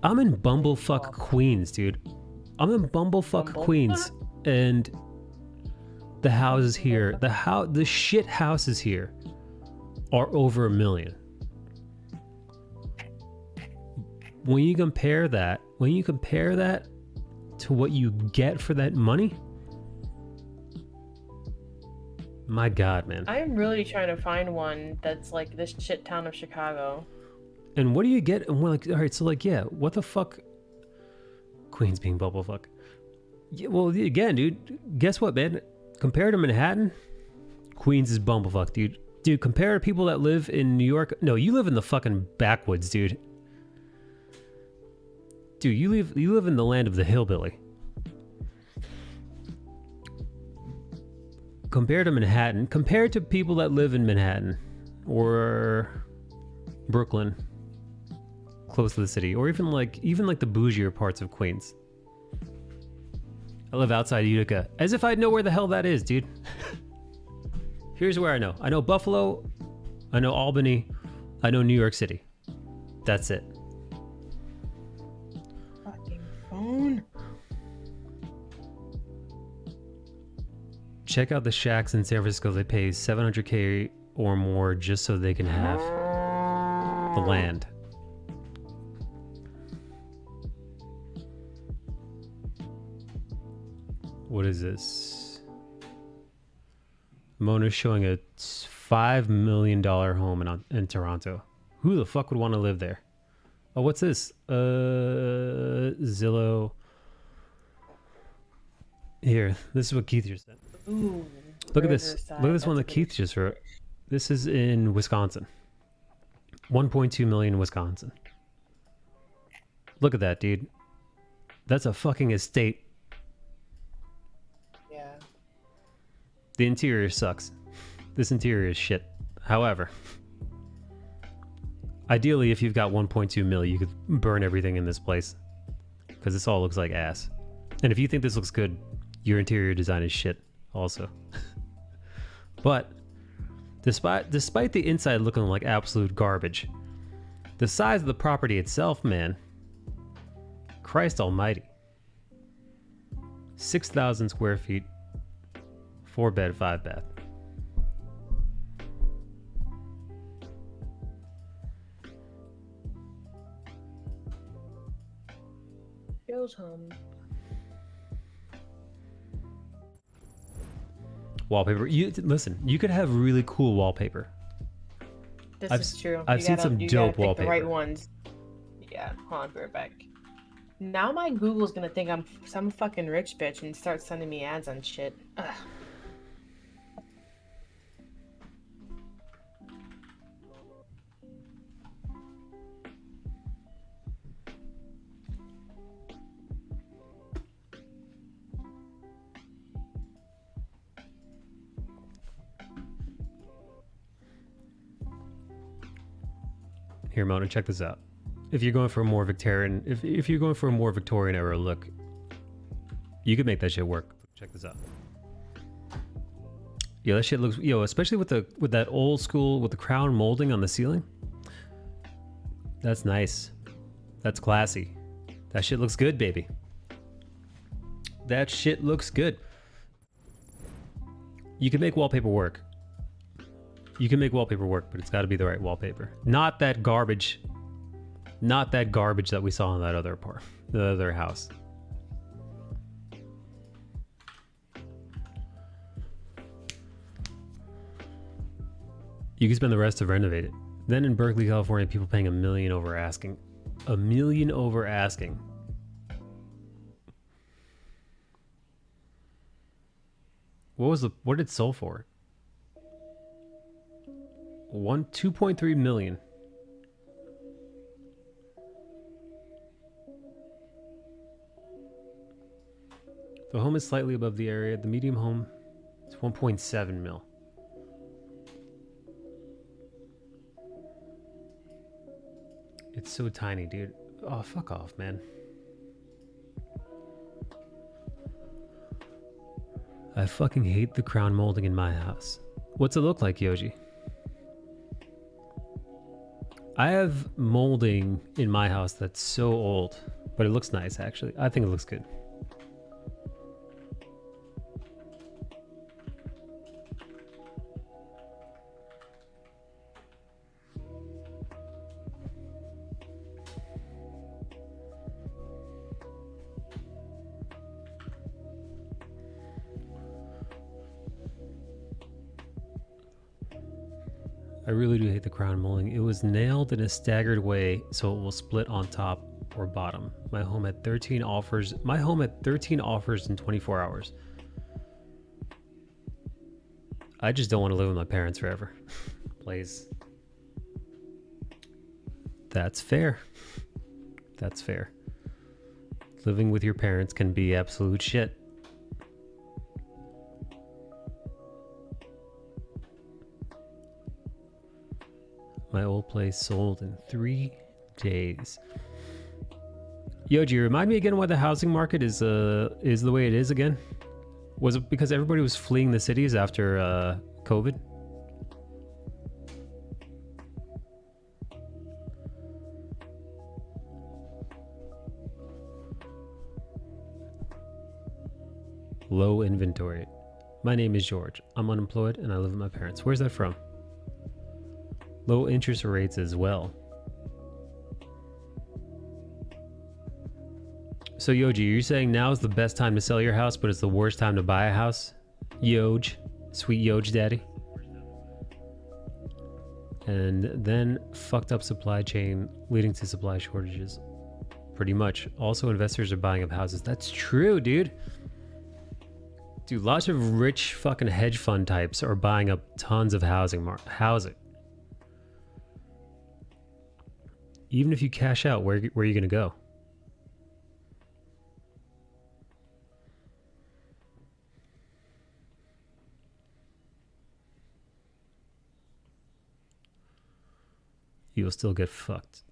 I'm in bumblefuck Queens, dude. I'm in bumblefuck Queens, and the houses here, the shit houses here are over $1 million. When you compare that to what you get for that money, my god, man. I'm really trying to find one that's like this shit town of Chicago. And what do you get? And we're like, all right, so like, yeah, what the fuck? Queens being bumblefuck. Yeah, well, again, dude, guess what, man? Compared to Manhattan, Queens is bumblefuck, dude. Dude, compare to people that live in New York. No, you live in the fucking backwoods, dude. Dude, you live in the land of the hillbilly. Compared to Manhattan, compared to people that live in Manhattan or Brooklyn, close to the city, or even like the bougier parts of Queens. I live outside Utica, as if I'd know where the hell that is, dude. Here's where I know. I know Buffalo, I know Albany, I know New York City. That's it. Fucking phone. Check out the shacks in San Francisco. They pay $700K or more just so they can have the land. What is this? Mona's showing a $5 million home in Toronto. Who the fuck would want to live there? Oh, what's this? Zillow. Here, this is what Keith just said. Ooh, look at this. Look at this one that Keith just wrote. This is in Wisconsin. 1.2 million in Wisconsin. Look at that, dude. That's a fucking estate. Yeah. The interior sucks. This interior is shit. However, ideally, if you've got 1.2 mil, you could burn everything in this place. Because this all looks like ass. And if you think this looks good, your interior design is shit also. But despite the inside looking like absolute garbage, the size of the property itself, man, Christ almighty. 6,000 square feet, 4 bed, 5 bath. Goes home. Wallpaper. You listen. You could have really cool wallpaper. This I've, is true. I've seen some you dope gotta pick wallpaper. the right ones. Yeah, hold on, be right back. Now my Google's gonna think I'm some fucking rich bitch and start sending me ads on shit. Ugh. Here, Mona, check this out. If you're going for a more Victorian, if you're going for a more Victorian era look, you could make that shit work. Check this out. Yo, that shit looks, especially with that old school with the crown molding on the ceiling. That's nice. That's classy. That shit looks good, baby. That shit looks good. You can make wallpaper work. You can make wallpaper work, but it's got to be the right wallpaper. Not that garbage. Not that garbage that we saw in that other part, the other house. You can spend the rest to renovate it. Then in Berkeley, California, people paying $1 million over asking. $1 million over asking. What did it sell for? 2.3 million. The home is slightly above the area. The medium home is 1.7 mil. It's so tiny, dude. Oh, fuck off, man. I fucking hate the crown molding in my house. What's it look like, Yoji? I have molding in my house that's so old, but it looks nice, actually. I think it looks good. I really do hate the crown molding. It was nailed in a staggered way so it will split on top or bottom. My home had 13 offers. My home had 13 offers in 24 hours. I just don't want to live with my parents forever. Please. That's fair. That's fair. Living with your parents can be absolute shit. My old place sold in 3 days. Yoji, remind me again why the housing market is the way it is again? Was it because everybody was fleeing the cities after COVID? Low inventory. My name is George. I'm unemployed and I live with my parents. Where's that from? Low interest rates as well. So Yoji, you're saying now is the best time to sell your house, but it's the worst time to buy a house? Yoj, sweet Yoj daddy. And then fucked up supply chain leading to supply shortages. Pretty much. Also, investors are buying up houses. That's true, dude. Dude, lots of rich fucking hedge fund types are buying up tons of housing. Even if you cash out, where are you going to go? You'll still get fucked.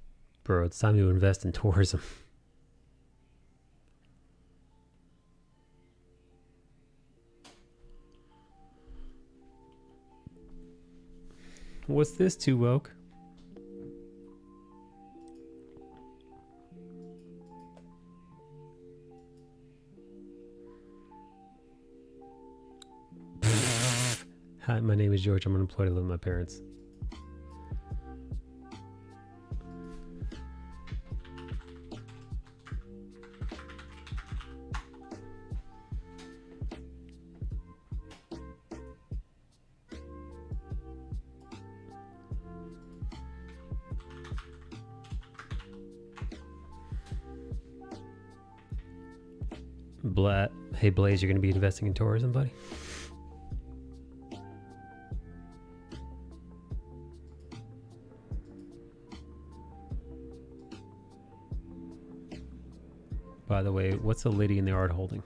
Bro, it's time to invest in tourism. What's this, too woke? my name is George. I'm unemployed. I live with my parents. Hey Blaze, you're going to be investing in tourism, buddy? By the way, what's the lady in the art holding?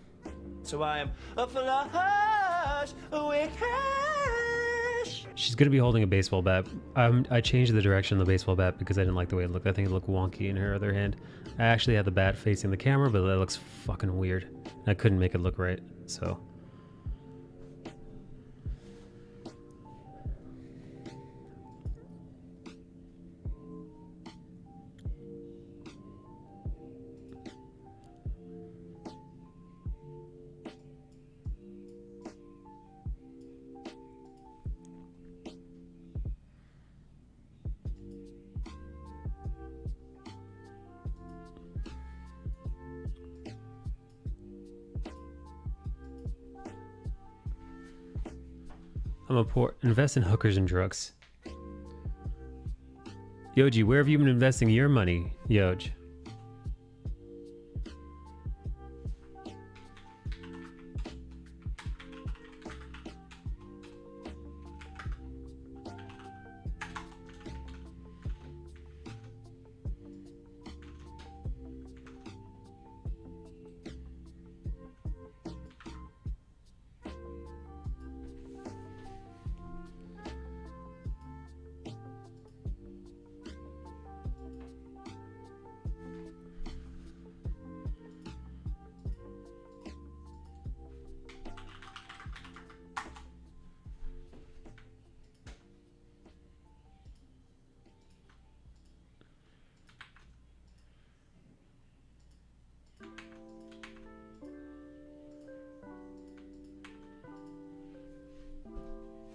So I am a flush with cash. She's going to be holding a baseball bat. I changed the direction of the baseball bat because I didn't like the way it looked. I think it looked wonky in her other hand. I actually had the bat facing the camera, but that looks fucking weird. I couldn't make it look right, so... I'm a poor... Invest in hookers and drugs. Yoji, where have you been investing your money, Yoj?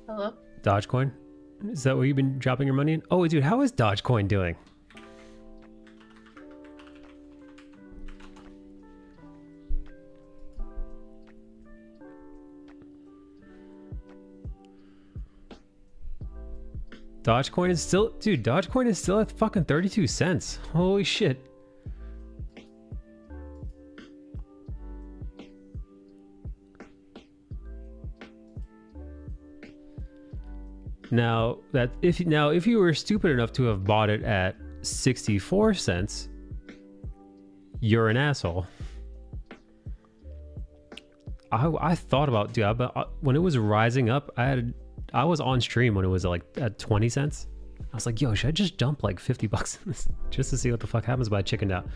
Hello? Dogecoin? Is that what you've been dropping your money in? Oh, dude, how is Dogecoin doing? Dogecoin is still... Dude, Dogecoin is still at fucking 32 cents. Holy shit. Now if you were stupid enough to have bought it at 64 cents, you're an asshole. I thought about, dude, when it was rising up, I was on stream when it was like at 20 cents. I was like, yo, should I just dump like 50 bucks in this just to see what the fuck happens? But I chickened out.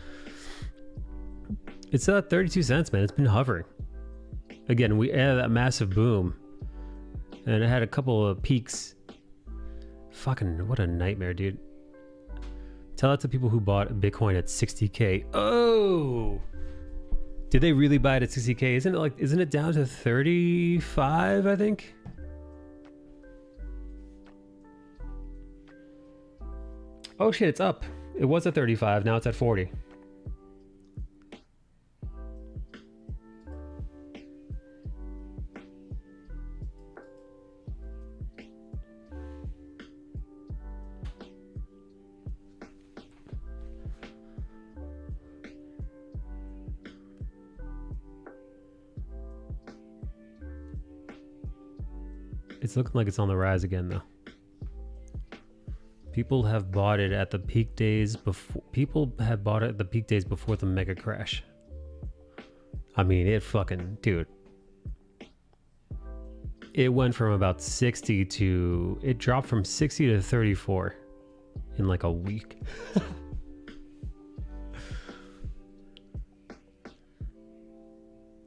It's at 32 cents, man. It's been hovering. Again, we had that massive boom and it had a couple of peaks. Fucking, what a nightmare, dude. Tell that to people who bought Bitcoin at 60K. Oh! Did they really buy it at 60K? Isn't it down to 35, I think? Oh shit, it's up. It was at 35, now it's at 40. It's looking like it's on the rise again, though. People have bought it at the peak days before. People had bought it at the peak days before the mega crash. I mean, it fucking, dude. It went from about 60 to, it dropped from 60 to 34 in like a week.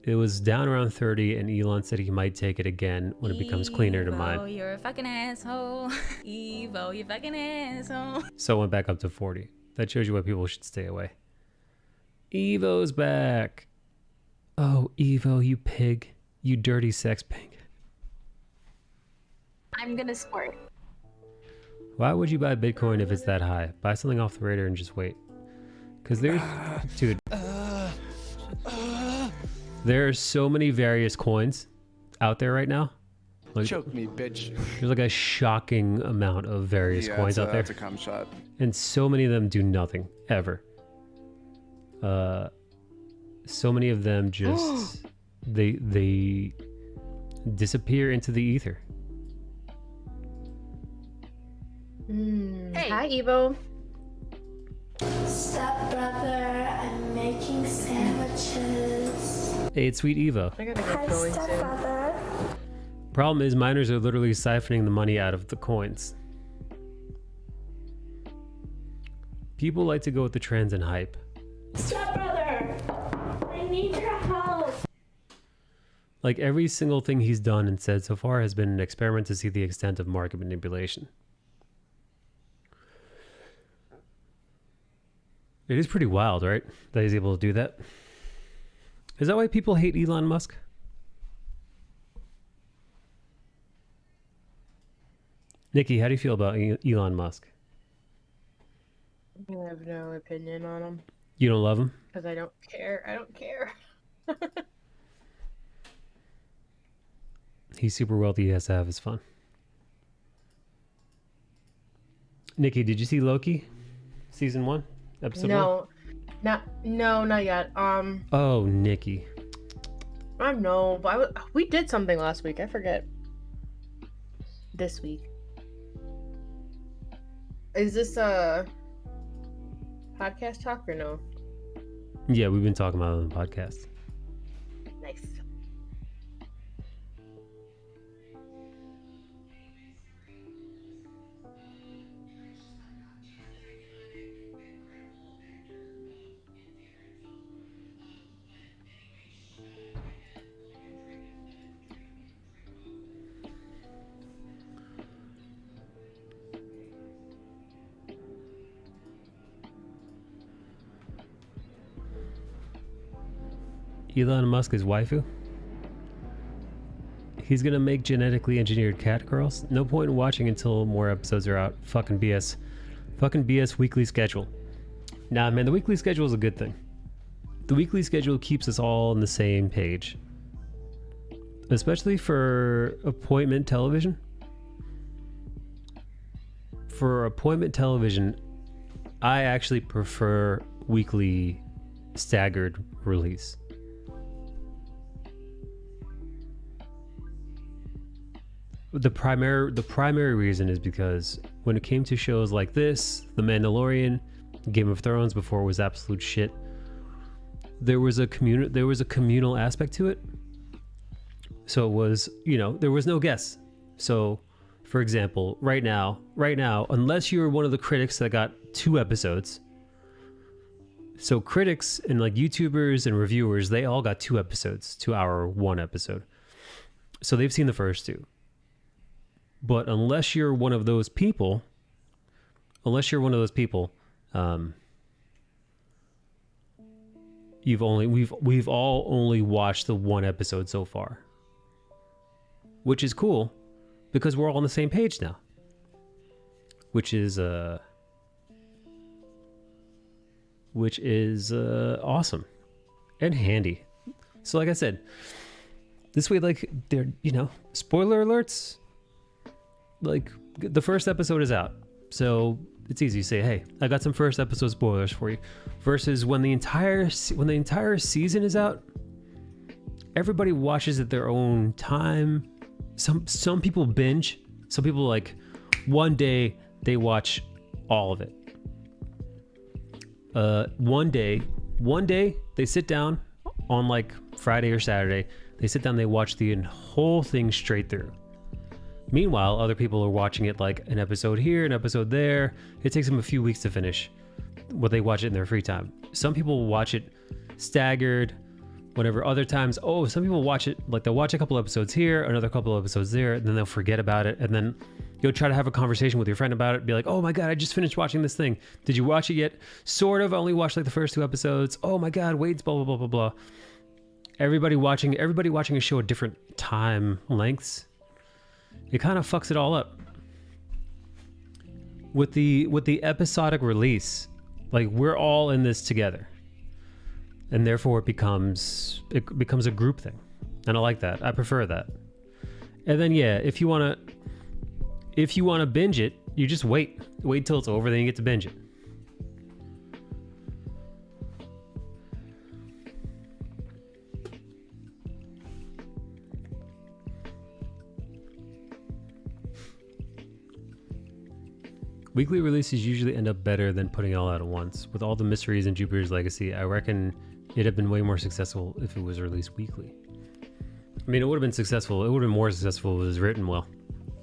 It was down around 30 and Elon said he might take it again when it becomes cleaner to mine. Evo, you're a fucking asshole. Evo, you fucking asshole. So it went back up to 40. That shows you why people should stay away. Evo's back. Oh, Evo, you pig. You dirty sex pig. I'm gonna squirt. Why would you buy Bitcoin if it's that high? Buy something off the radar and just wait. Because there's, dude, there are so many various coins out there right now. Like, Choke me, bitch. there's like a shocking amount of various coins out there. That's a cum shot. And so many of them do nothing, ever. So many of them just, they disappear into the ether. Hey. Hi, Evo. Step brother, I'm making sandwiches. Hey, it's Sweet Evo. I gotta get going soon. Brother. Problem is, miners are literally siphoning the money out of the coins. People like to go with the trends and hype. Step brother, I need your help. Like every single thing he's done and said so far has been an experiment to see the extent of market manipulation. It is pretty wild, right? That he's able to do that. Is that why people hate Elon Musk? Nikki, how do you feel about Elon Musk? I have no opinion on him. You don't love him? Because I don't care. I don't care. He's super wealthy. He has to have his fun. Nikki, did you see Loki? Season 1? Episode 1? Not yet. Oh, Nikki. I know, but we did something last week. I forget. This week. Is this a podcast talk or no? Yeah, we've been talking about it on the podcast. Nice. Elon Musk is waifu. He's gonna make genetically engineered cat girls. No point in watching until more episodes are out. Fucking BS. Fucking BS weekly schedule. Nah, man, the weekly schedule is a good thing. The weekly schedule keeps us all on the same page. Especially for appointment television. For appointment television, I actually prefer weekly staggered release. The primary reason is because when it came to shows like this, The Mandalorian, Game of Thrones before it was absolute shit, there was a communal aspect to it. So it was, there was no guess. So, for example, right now, unless you're one of the critics that got 2 episodes, so critics and like YouTubers and reviewers, they all got 2 episodes, 2 hour, 1 episode. So they've seen the first 2. But unless you're one of those people, we've all only watched the 1 episode so far, which is cool because we're all on the same page now, which is awesome and handy. So like I said, this way, like, they're, spoiler alerts. Like, the first episode is out, so it's easy to say, hey, I got some first episode spoilers for you, versus when the entire season is out, everybody watches at their own time. Some people binge, some people, like, one day they watch all of it. One day they sit down on like Friday or Saturday, they sit down, they watch the whole thing straight through. Meanwhile, other people are watching it like an episode here, an episode there. It takes them a few weeks to finish what they watch it in their free time. Some people watch it staggered, whatever. Other times, some people watch it, like they'll watch a couple episodes here, another couple episodes there, and then they'll forget about it. And then you'll try to have a conversation with your friend about it. Be like, oh my God, I just finished watching this thing. Did you watch it yet? Sort of, I only watched like the first 2 episodes. Oh my God, wait, blah, blah, blah, blah, blah. Everybody watching a show at different time lengths. It kind of fucks it all up. With the episodic release, like we're all in this together. And therefore it becomes a group thing. And I like that. I prefer that. And then yeah, if you wanna binge it, you just wait till it's over, then you get to binge it. Weekly releases usually end up better than putting it all out at once. With all the mysteries in Jupiter's Legacy, I reckon it'd have been way more successful if it was released weekly. I mean, it would have been successful. It would have been more successful if it was written well,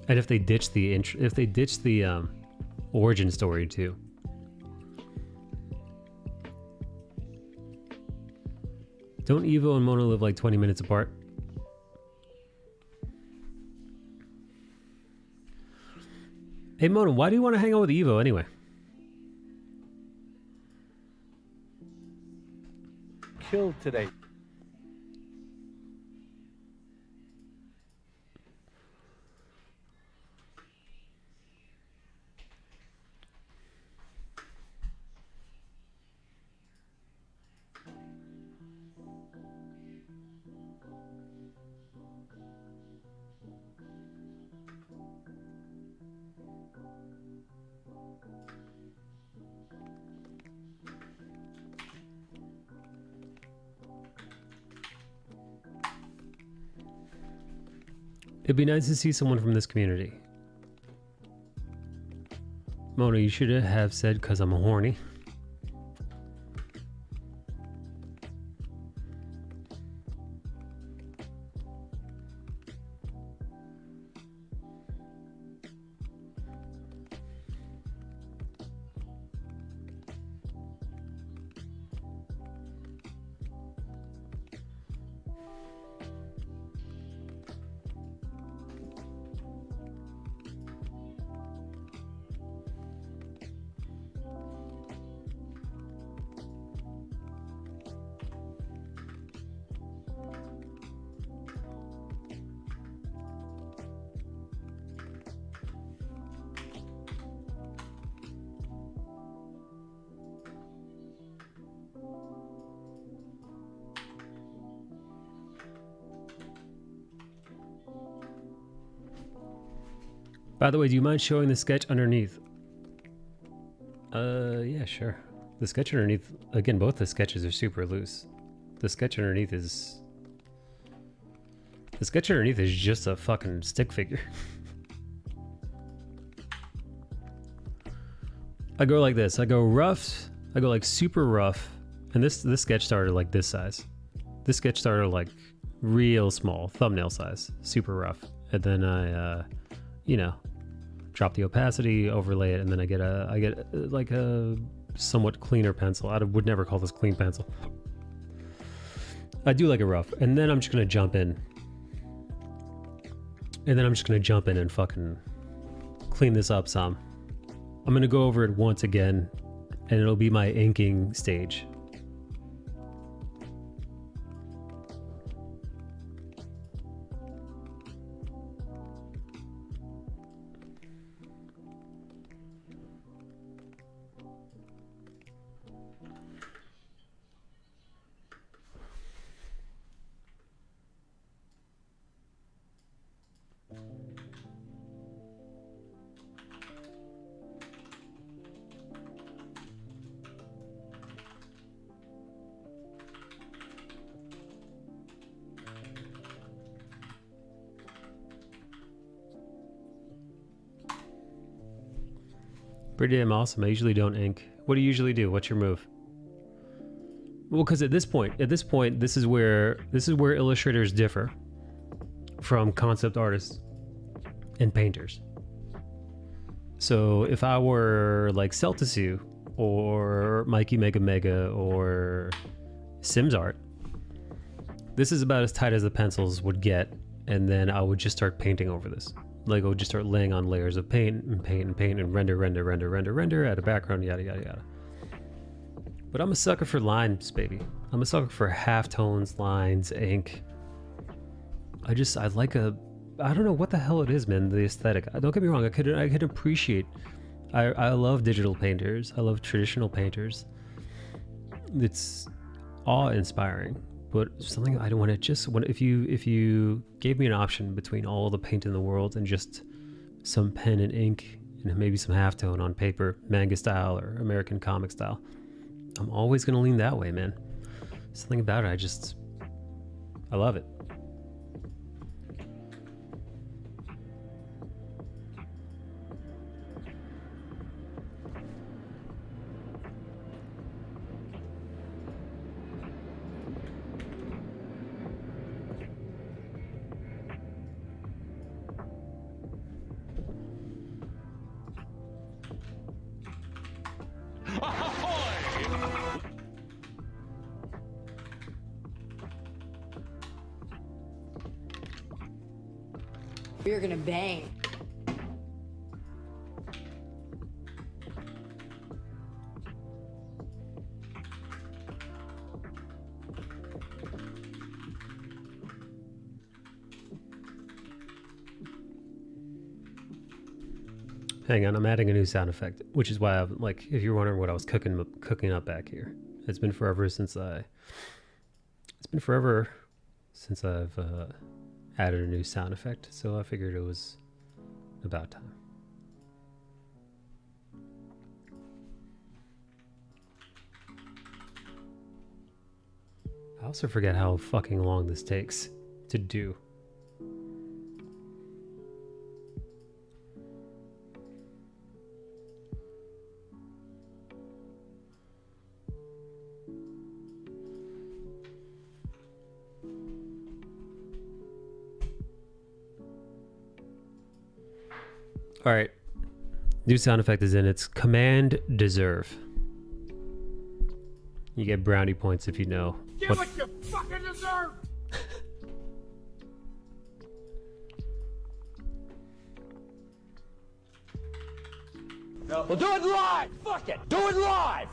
and if they ditched the origin story too. Don't Evo and Mona live like 20 minutes apart? Hey Mona, why do you want to hang out with Evo anyway? Killed today. It'd be nice to see someone from this community. Mona, you should have said, "'cause I'm horny." By the way, do you mind showing the sketch underneath? Yeah, sure. The sketch underneath, again, both the sketches are super loose. The sketch underneath is just a fucking stick figure. I go like this. I go rough. I go like super rough. And this sketch started like this size. This sketch started like real small, thumbnail size, super rough. And then I, drop the opacity, overlay it, and then I get like a somewhat cleaner pencil. I would never call this clean pencil. I do like it rough, and then I'm just gonna jump in. And fucking clean this up some. I'm gonna go over it once again, and it'll be my inking stage. Pretty damn awesome. I usually don't ink. What do you usually do? What's your move? Well, because at this point, this is where illustrators differ from concept artists and painters. So if I were like Celtisu or Mikey Mega Mega or Sims Art, this is about as tight as the pencils would get, and then I would just start painting over this. Like I would just start laying on layers of paint and render, add a background, yada yada yada. But I'm a sucker for lines, baby. I'm a sucker for halftones, lines, ink. I I don't know what the hell it is, man. The aesthetic. Don't get me wrong. I could appreciate. I love digital painters. I love traditional painters. It's awe-inspiring. But something I don't want to just if you gave me an option between all the paint in the world and just some pen and ink and maybe some halftone on paper, manga style or American comic style, I'm always gonna lean that way, man. Something about it, I love it. We're gonna bang. Hang on, I'm adding a new sound effect, which is why if you're wondering what I was cooking up back here. It's been forever since I've added a new sound effect, so I figured it was about time. I also forget how fucking long this takes to do. All right, new sound effect is in. It's Command Deserve. You get brownie points if you know. Get what you fucking deserve! No. Well, do it live! Fuck it! Do it live!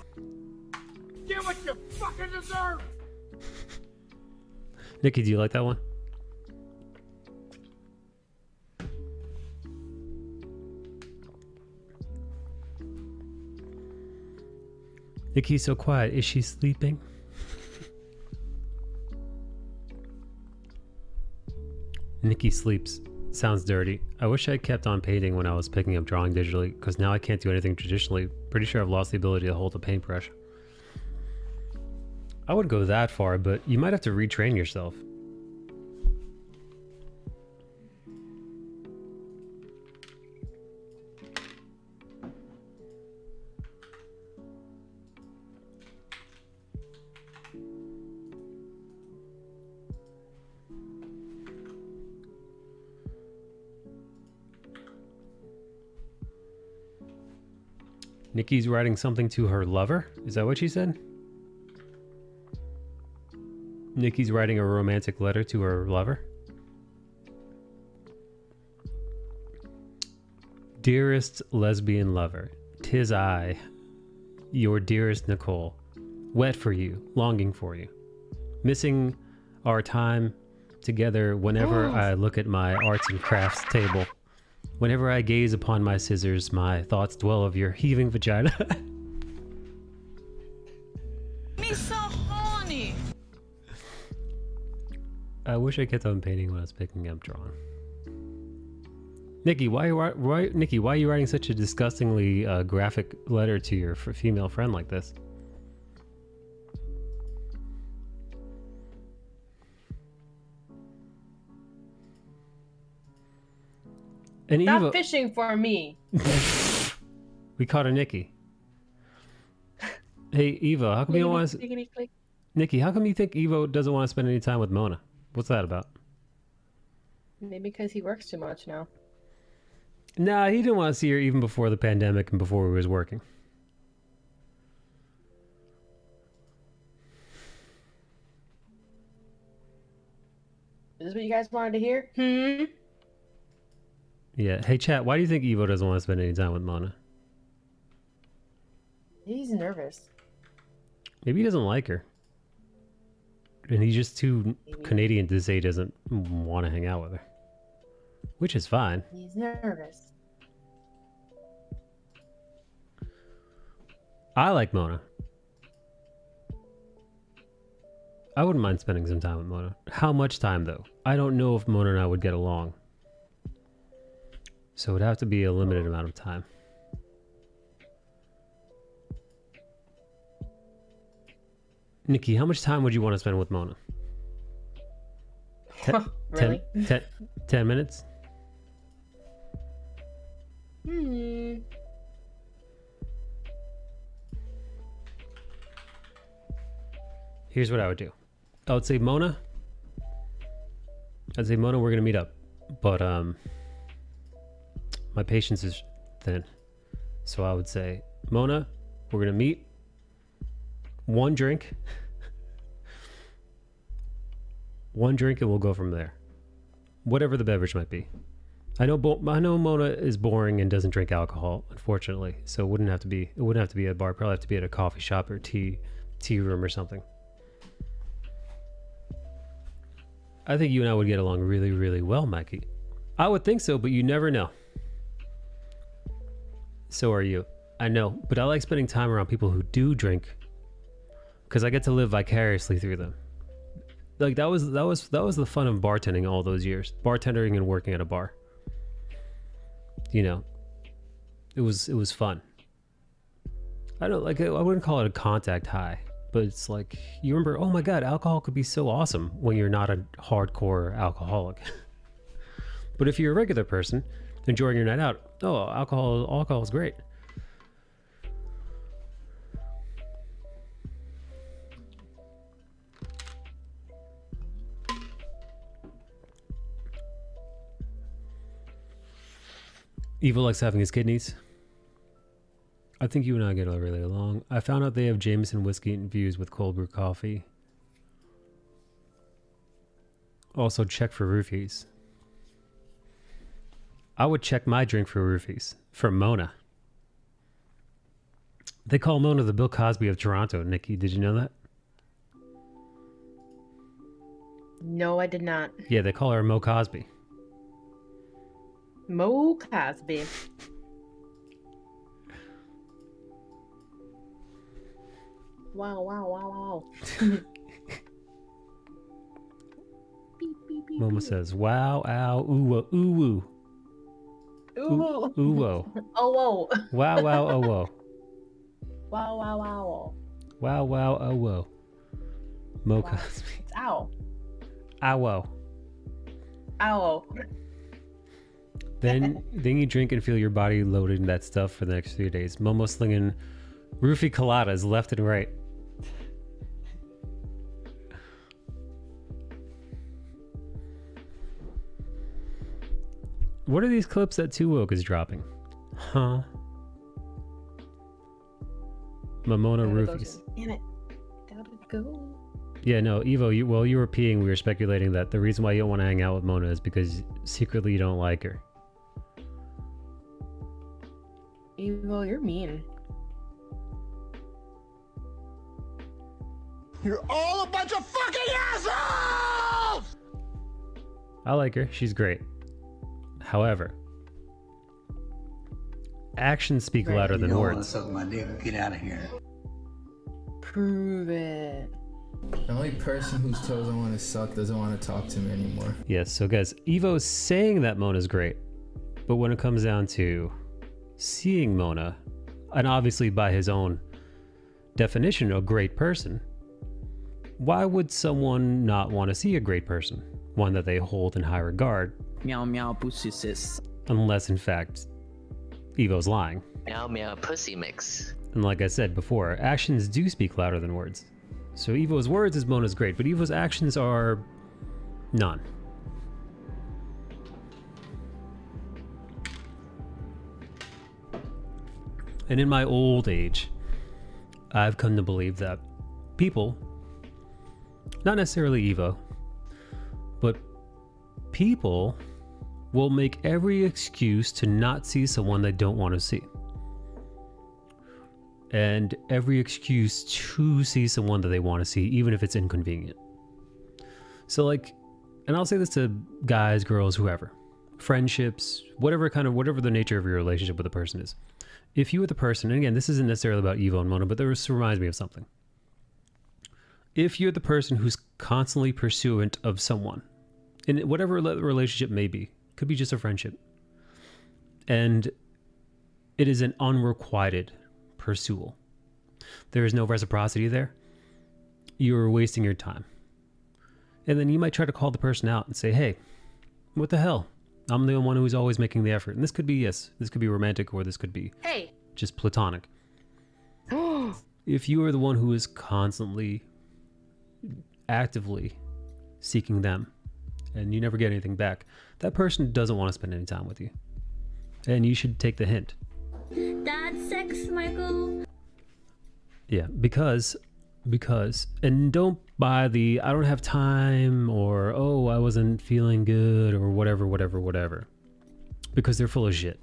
Get what you fucking deserve! Nikki, do you like that one? Nikki's so quiet. Is she sleeping? Nikki sleeps. Sounds dirty. I wish I kept on painting when I was picking up drawing digitally, because now I can't do anything traditionally. Pretty sure I've lost the ability to hold a paintbrush. I wouldn't go that far, but you might have to retrain yourself. Nikki's writing something to her lover? Is that what she said? Nikki's writing a romantic letter to her lover? Dearest lesbian lover, 'tis I, your dearest Nicole, wet for you, longing for you, missing our time together whenever I look at my arts and crafts table. Whenever I gaze upon my scissors, my thoughts dwell of your heaving vagina. Me so horny. I wish I kept on painting when I was picking up drawing. Nikki, why are you writing such a disgustingly graphic letter to your female friend like this? And Stop Eva, fishing for me. we caught a Nikki. Hey Eva, how come you don't want to? Nikki, how come you think Evo doesn't want to spend any time with Mona? What's that about? Maybe because he works too much now. Nah, he didn't want to see her even before the pandemic and before he was working. Is this what you guys wanted to hear? Yeah. Hey, chat, why do you think Evo doesn't want to spend any time with Mona? He's nervous. Maybe he doesn't like her. And he's just too Canadian to say he doesn't want to hang out with her. which is fine. He's nervous. I like Mona. I wouldn't mind spending some time with Mona. How much time, though? I don't know if Mona and I would get along. So it would have to be a limited amount of time. Nikki, how much time would you want to spend with Mona? Really? 10 minutes? Here's what I would do. I would say, Mona, we're going to meet up. But my patience is thin. So I would say, Mona, we're going to meet. One drink. One drink and we'll go from there. Whatever the beverage might be. I know Mona is boring and doesn't drink alcohol, unfortunately. So it wouldn't have to be at a bar. Probably have to be at a coffee shop or tea room or something. I think you and I would get along really, really well, Mikey. I would think so, but you never know. So are you. I know, but I like spending time around people who do drink because I get to live vicariously through them. Like that was the fun of bartending all those years. Bartending and working at a bar. You know, it was fun. I wouldn't call it a contact high, but it's like you remember, oh my god, alcohol could be so awesome when you're not a hardcore alcoholic. But if you're a regular person enjoying your night out, oh, alcohol is great. Evil likes having his kidneys. I think you and I get really along. I found out they have Jameson whiskey infused with cold brew coffee. Also check for roofies. I would check my drink for roofies. From Mona. They call Mona the Bill Cosby of Toronto, Nikki. Did you know that? No, I did not. Yeah, they call her Mo Cosby. Mo Cosby. Wow. Momo says, wow, ow, ooh, ooh, ooh. Ooh. Ooh, whoa. Oh, whoa. Wow, wow, oh, whoa. Wow. Wow, wow, oh, whoa. Mo Cosby. It's ow. Ow, whoa. Ow. Then you drink and feel your body loaded in that stuff for the next 3 days. Momo slinging roofie coladas left and right. What are these clips that Too Woke is dropping? Huh? Mamona roofies. Damn it. Gotta go. Yeah, no, Evo, while you were peeing, we were speculating that the reason why you don't want to hang out with Mona is because secretly you don't like her. Evo, you're mean. You're all a bunch of fucking assholes! I like her. She's great. However, actions speak louder than words. Suck my dick. Get out of here. Prove it. The only person whose toes I want to suck doesn't want to talk to me anymore. Yes, so guys, Evo's saying that Mona's great, but when it comes down to seeing Mona, and obviously by his own definition, a great person, why would someone not want to see a great person? One that they hold in high regard. Meow meow pussy sis. Unless, in fact, Evo's lying. Meow meow pussy mix. And like I said before, actions do speak louder than words. So Evo's words is Mona's great, but Evo's actions are none. And in my old age, I've come to believe that people, not necessarily Evo, but people will make every excuse to not see someone they don't want to see. And every excuse to see someone that they want to see, even if it's inconvenient. So like, and I'll say this to guys, girls, whoever. friendships, whatever the nature of your relationship with a person is. If you were the person, and again, this isn't necessarily about Evo and Mona, but this reminds me of something. If you're the person who's constantly pursuant of someone, in whatever relationship may be, could be just a friendship, and it is an unrequited pursual, there is no reciprocity there, you're wasting your time. And then you might try to call the person out and say, hey, what the hell? I'm the one who's always making the effort. And this could be, yes, this could be romantic, or this could be just platonic. If you are the one who is constantly, actively seeking them, and you never get anything back, that person doesn't want to spend any time with you. And you should take the hint. That's sex, Michael. Yeah, because, and don't buy the, I don't have time, or, oh, I wasn't feeling good, or whatever. Because they're full of shit.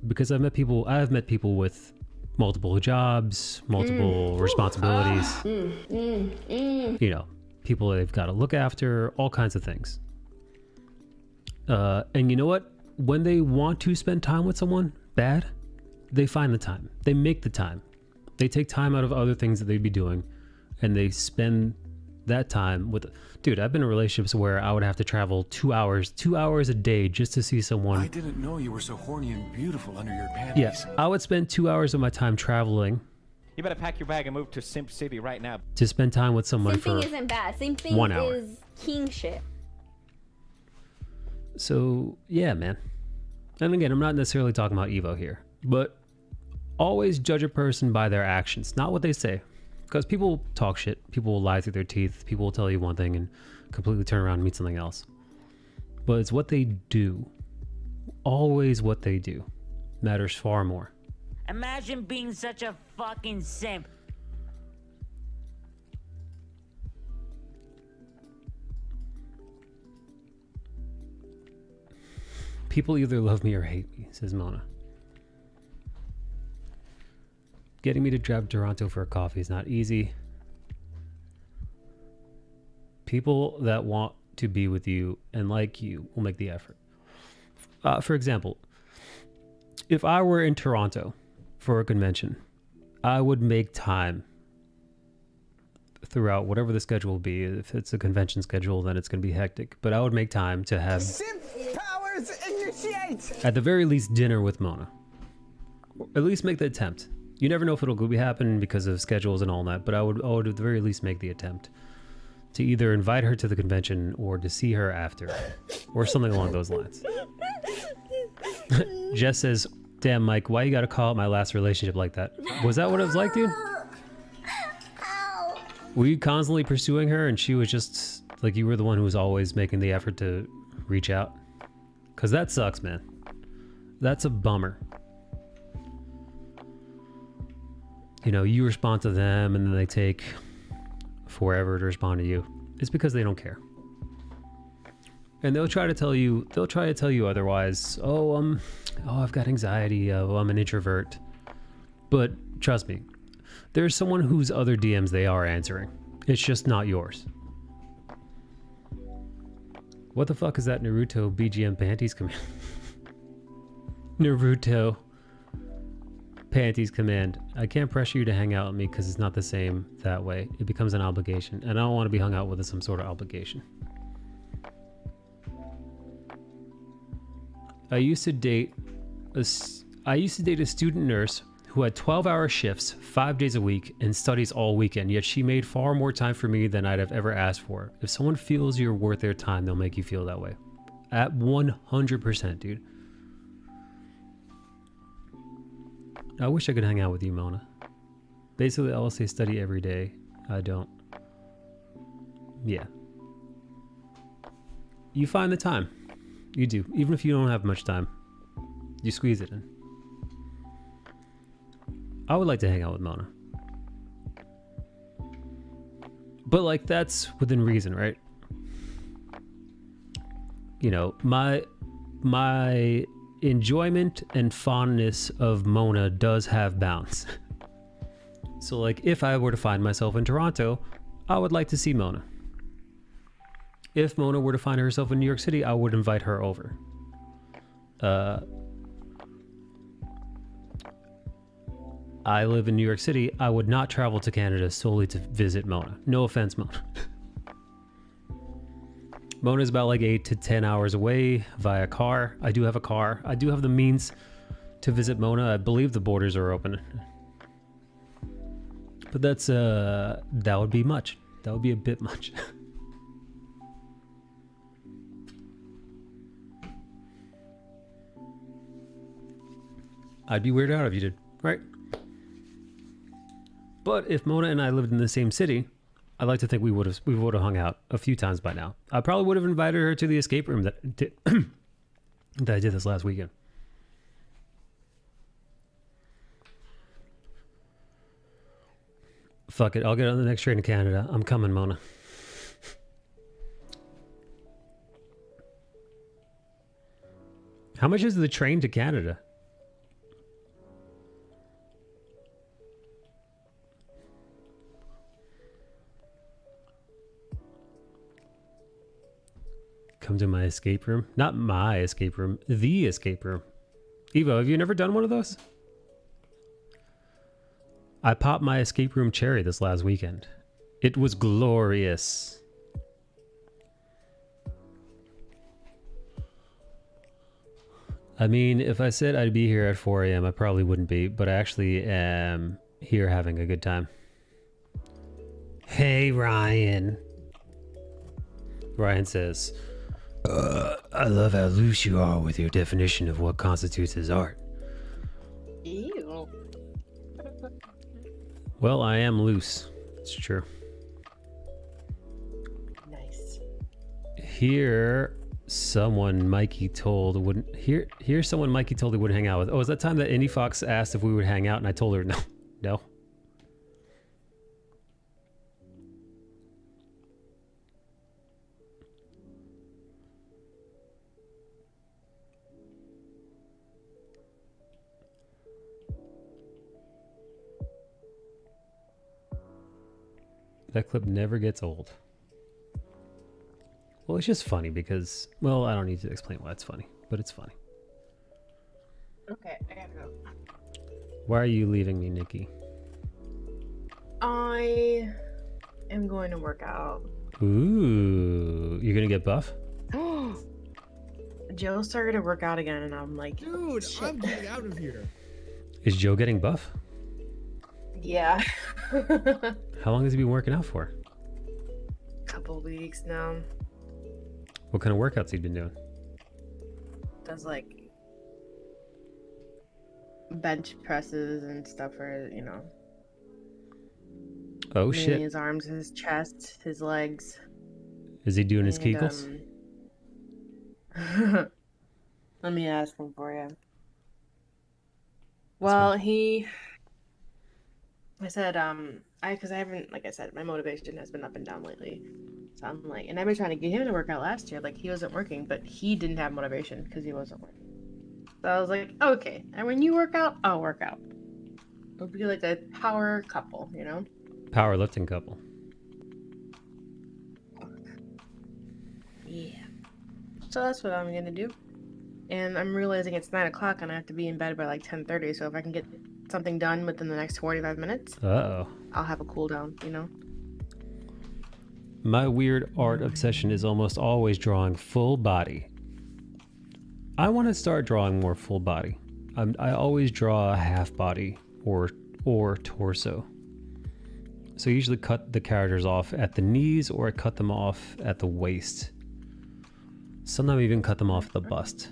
Because I've met people with multiple jobs, multiple responsibilities. You know, people they've got to look after, all kinds of things. And you know what? When they want to spend time with someone bad, they find the time. They make the time. They take time out of other things that they'd be doing, and they spend that time with. Dude, I've been in relationships where I would have to travel 2 hours a day just to see someone. I didn't know you were so horny and beautiful under your panties. Yeah, I would spend 2 hours of my time traveling. You better pack your bag and move to Simp City right now. To spend time with someone Simping for isn't bad. Simping 1 hour. is king shit. So, yeah, man. And again, I'm not necessarily talking about Evo here, but always judge a person by their actions, not what they say. Because people talk shit, people will lie through their teeth, people will tell you one thing and completely turn around and mean something else. But it's what they do. Always what they do matters far more. Imagine being such a fucking simp. People either love me or hate me, says Mona. Getting me to drive to Toronto for a coffee is not easy. People that want to be with you and like you will make the effort. For example, if I were in Toronto for a convention, I would make time throughout whatever the schedule will be. If it's a convention schedule, then it's going to be hectic. But I would make time to have, at the very least, dinner with Mona. Or at least make the attempt. You never know if it'll be happening because of schedules and all that, but I would at the very least make the attempt to either invite her to the convention or to see her after, or something along those lines. Jess says, damn, Mike, why you gotta call out my last relationship like that? Was that what it was like, dude? Were you constantly pursuing her and she was just, like, you were the one who was always making the effort to reach out? Because that sucks, man. That's a bummer. You know, you respond to them and then they take forever to respond to you. It's because they don't care. And they'll try to tell you otherwise. Oh, I've got anxiety. Oh, I'm an introvert. But trust me, there's someone whose other DMs they are answering. It's just not yours. What the fuck is that Naruto BGM panties command? Naruto panties command. I can't pressure you to hang out with me because it's not the same that way. It becomes an obligation, and I don't want to be hung out with some sort of obligation. I used to date a student nurse who had 12-hour shifts 5 days a week and studies all weekend, yet she made far more time for me than I'd have ever asked for. If someone feels you're worth their time, they'll make you feel that way. At 100%, dude. I wish I could hang out with you, Mona. Basically, I'll say study every day. I don't. Yeah. You find the time. You do. Even if you don't have much time, you squeeze it in. I would like to hang out with Mona. But, like, that's within reason, right? You know, my enjoyment and fondness of Mona does have bounds. So, like, if I were to find myself in Toronto, I would like to see Mona. If Mona were to find herself in New York City, I would invite her over. I live in New York City. I would not travel to Canada solely to visit Mona. No offense, Mona. Mona is about like 8 to 10 hours away via car. I do have a car. I do have the means to visit Mona. I believe the borders are open. But that's, that would be much. That would be a bit much. I'd be weirded out if you did, right? But if Mona and I lived in the same city, I'd like to think we would have hung out a few times by now. I probably would have invited her to the escape room that I did this last weekend. Fuck it, I'll get on the next train to Canada. I'm coming, Mona. How much is the train to Canada? Come to my escape room. Not my escape room, the escape room. Evo, have you never done one of those? I popped my escape room cherry this last weekend. It was glorious. I mean, if I said I'd be here at 4 a.m., I probably wouldn't be, but I actually am here having a good time. Hey, Ryan. Ryan says, I love how loose you are with your definition of what constitutes as art. Ew. Well, I am loose. It's true. Nice. Here, someone Mikey told wouldn't. Here's someone Mikey told he wouldn't hang out with. Oh, is that time that Indy Fox asked if we would hang out, and I told her no, no. That clip never gets old. Well, it's just funny because, well, I don't need to explain why it's funny, but it's funny. Okay, I gotta go. Why are you leaving me, Nikki? I am going to work out. Ooh, you're gonna get buff? Joe started to work out again, and I'm like, dude, I'm getting out of here. Is Joe getting buff? Yeah. How long has he been working out for? Couple weeks now. What kind of workouts he been doing? Does like bench presses and stuff for, you know. Oh mainly shit. His arms, his chest, his legs. Is he doing his Kegels? Let me ask him for you. Well, I said, because I haven't, like I said, my motivation has been up and down lately. So I'm like, and I've been trying to get him to work out last year. Like, he wasn't working, but he didn't have motivation because he wasn't working. So I was like, okay, and when you work out, I'll work out. It'll be like a power couple, you know? Powerlifting couple. Yeah. So that's what I'm gonna do. And I'm realizing it's 9 o'clock and I have to be in bed by like 10:30. So if I can get something done within the next 45 minutes, Uh-oh. I'll have a cool down, you know? My weird art obsession is almost always drawing full body. I want to start drawing more full body. I always draw a half body or torso. So I usually cut the characters off at the knees or I cut them off at the waist. Sometimes I even cut them off at the bust,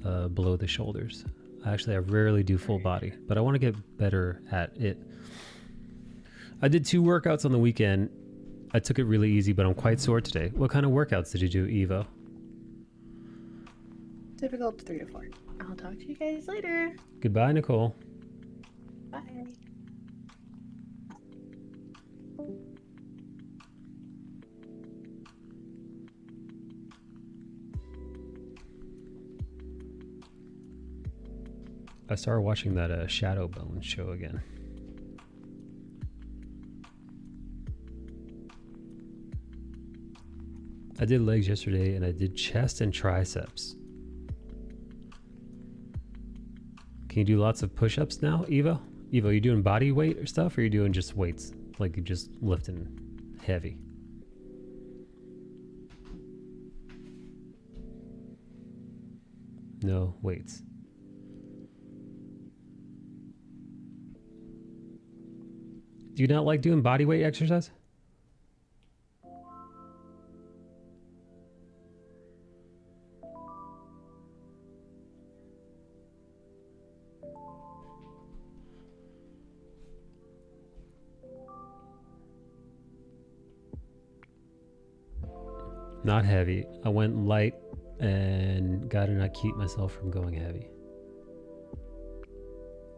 below the shoulders. Actually, I rarely do full body, but I want to get better at it. I did 2 workouts on the weekend. I took it really easy, but I'm quite sore today. What kind of workouts did you do, Evo? Typical 3 to 4. I'll talk to you guys later. Goodbye, Nicole. Bye. I started watching that Shadow Bone show again. I did legs yesterday and I did chest and triceps. Can you do lots of push-ups now, Evo? Evo, you doing body weight or stuff, or are you doing just weights? Like you just lifting heavy? No weights. Do you not like doing body weight exercise? Not heavy. I went light and gotta not keep myself from going heavy.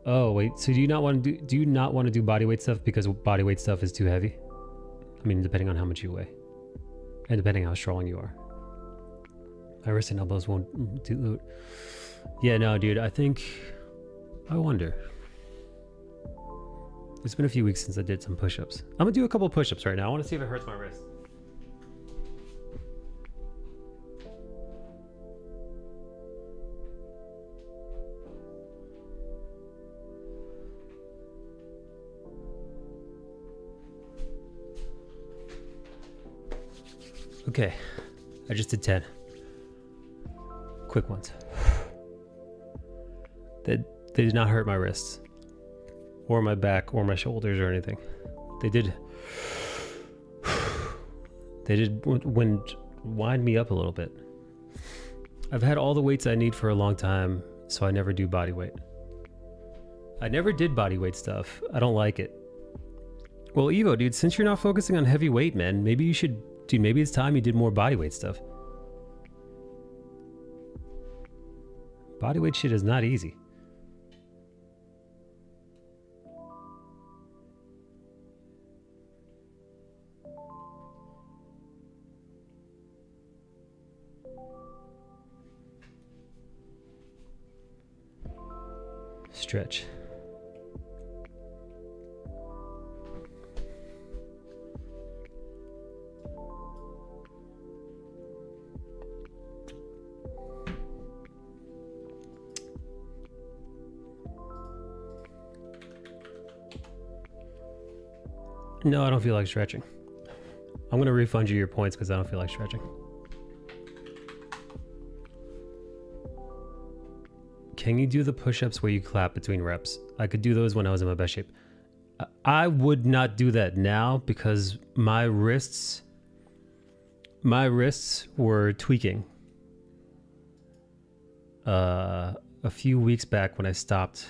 Oh wait, so do you not want to do body weight stuff because body weight stuff is too heavy? I mean, depending on how much you weigh and depending how strong you are. My wrists and elbows won't do. Yeah, no, dude. I wonder. It's been a few weeks since I did some push-ups. I'm gonna do a couple push-ups right now. I want to see if it hurts my wrist. Okay, I just did 10. Quick ones. They did not hurt my wrists, or my back, or my shoulders, or anything. They did wind me up a little bit. I've had all the weights I need for a long time, so I never do body weight. I never did body weight stuff. I don't like it. Well, Evo, dude, since you're not focusing on heavy weight, man, maybe you should... Dude, maybe it's time you did more bodyweight stuff. Bodyweight shit is not easy. Stretch. No, I don't feel like stretching. I'm gonna refund you your points because I don't feel like stretching. Can you do the push-ups where you clap between reps? I could do those when I was in my best shape. I would not do that now because my wrists were tweaking. A few weeks back when I stopped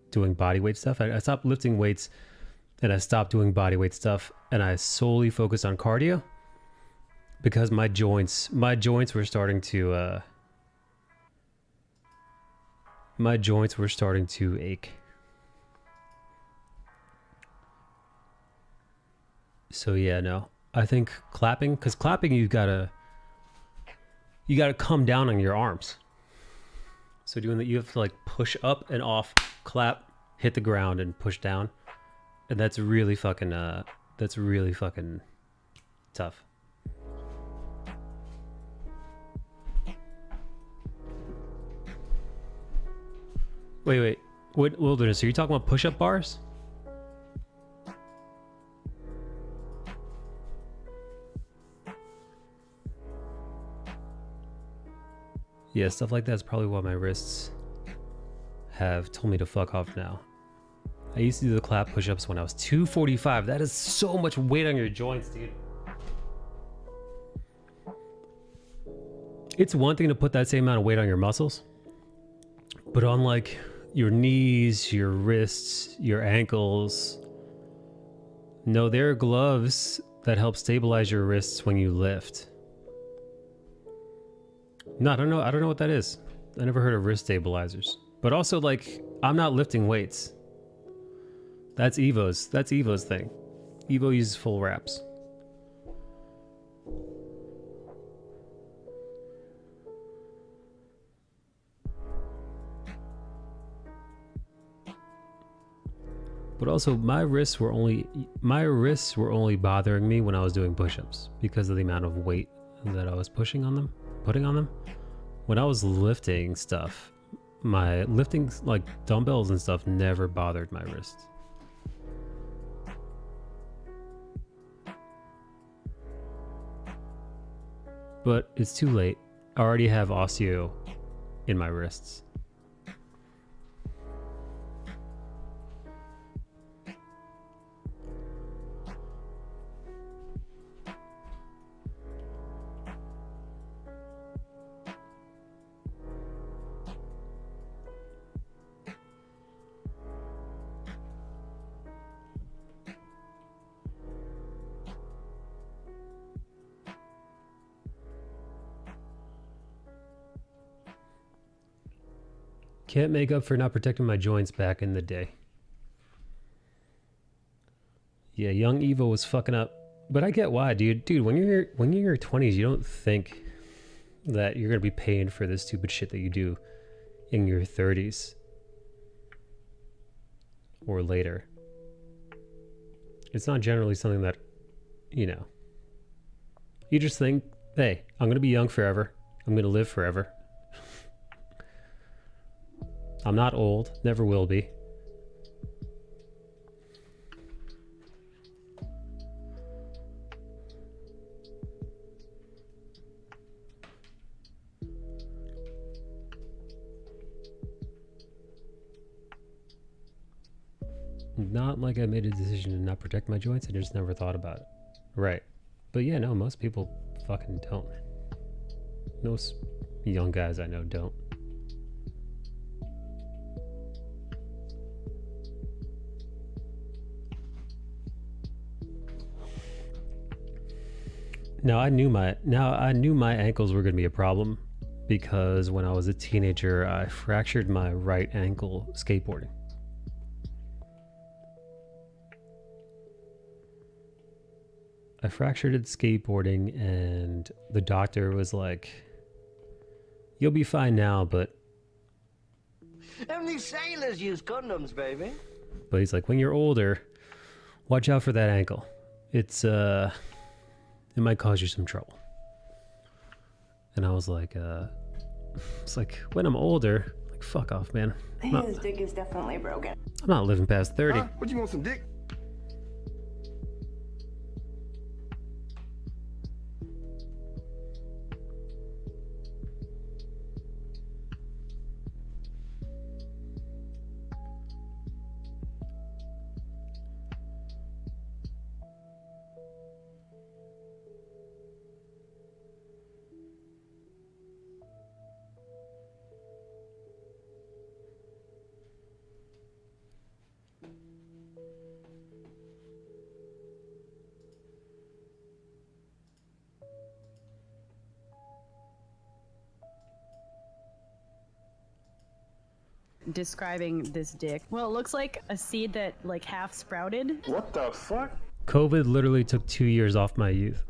doing body weight stuff, I stopped lifting weights. And I stopped doing bodyweight stuff, and I solely focused on cardio because my joints were starting to ache. So yeah, no, I think clapping, because clapping you gotta come down on your arms. So doing that, you have to like push up and off, clap, hit the ground, and push down. And that's really fucking tough. Wait. What wilderness? Are you talking about push-up bars? Yeah, stuff like that's probably why my wrists have told me to fuck off now. I used to do the clap push-ups when I was 245. That is so much weight on your joints, dude. It's one thing to put that same amount of weight on your muscles, but on like your knees, your wrists, your ankles. No, there are gloves that help stabilize your wrists when you lift. No, I don't know what that is. I never heard of wrist stabilizers. But also, like, I'm not lifting weights. That's Evo's thing. Evo uses full wraps. But also my wrists were only bothering me when I was doing push-ups because of the amount of weight that I was putting on them. When I was lifting stuff, my lifting, like dumbbells and stuff, never bothered my wrists. But it's too late. I already have osteo in my wrists. Can't make up for not protecting my joints back in the day. Yeah, young Evo was fucking up. But I get why, dude. Dude, when you're in your 20s, you don't think that you're gonna be paying for this stupid shit that you do in your 30s or later. It's not generally something that, you know, you just think, hey, I'm gonna be young forever. I'm gonna live forever. I'm not old, never will be. Not like I made a decision to not protect my joints, I just never thought about it. Right. But yeah, no, most people fucking don't. Most young guys I know don't. Now I knew my ankles were going to be a problem because when I was a teenager, I fractured my right ankle skateboarding. I fractured it skateboarding, and the doctor was like, "You'll be fine now, but..." Only sailors use condoms, baby. But he's like, "When you're older, watch out for that ankle. It might cause you some trouble." And I was like, it's like, when I'm older, like, fuck off, man. His dick is definitely broken. I'm not living past 30. Huh? What, you want some dick? Describing this dick. Well, it looks like a seed that like half sprouted. What the fuck? COVID literally took 2 years off my youth.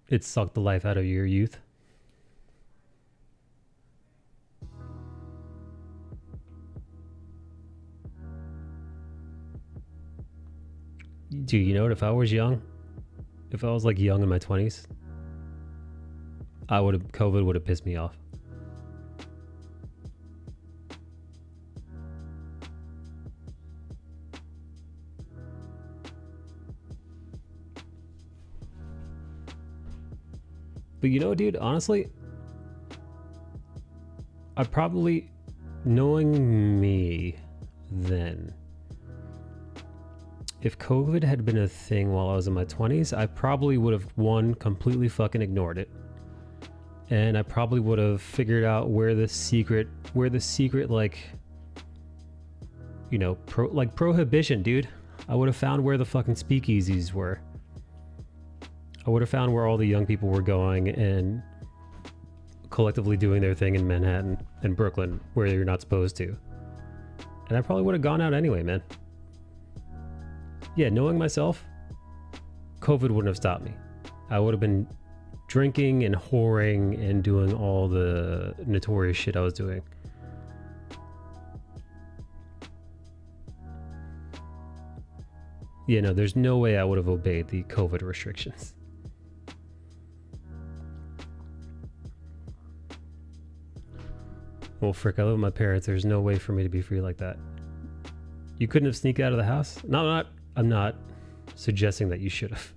It sucked the life out of your youth. Dude, you know what? If I was young, if I was like young in my 20s, COVID would have pissed me off. But you know, dude, honestly, I probably, knowing me then, if COVID had been a thing while I was in my 20s, I probably would have, one, completely fucking ignored it. And I probably would have figured out where the secret, like, you know, prohibition, dude. I would have found where the fucking speakeasies were. I would have found where all the young people were going and collectively doing their thing in Manhattan and Brooklyn where you're not supposed to. And I probably would have gone out anyway, man. Yeah, knowing myself, COVID wouldn't have stopped me. I would have been drinking and whoring and doing all the notorious shit I was doing. Yeah, no, there's no way I would have obeyed the COVID restrictions. Well, frick, I live with my parents. There's no way for me to be free like that. You couldn't have sneaked out of the house? No, I'm not suggesting that you should have.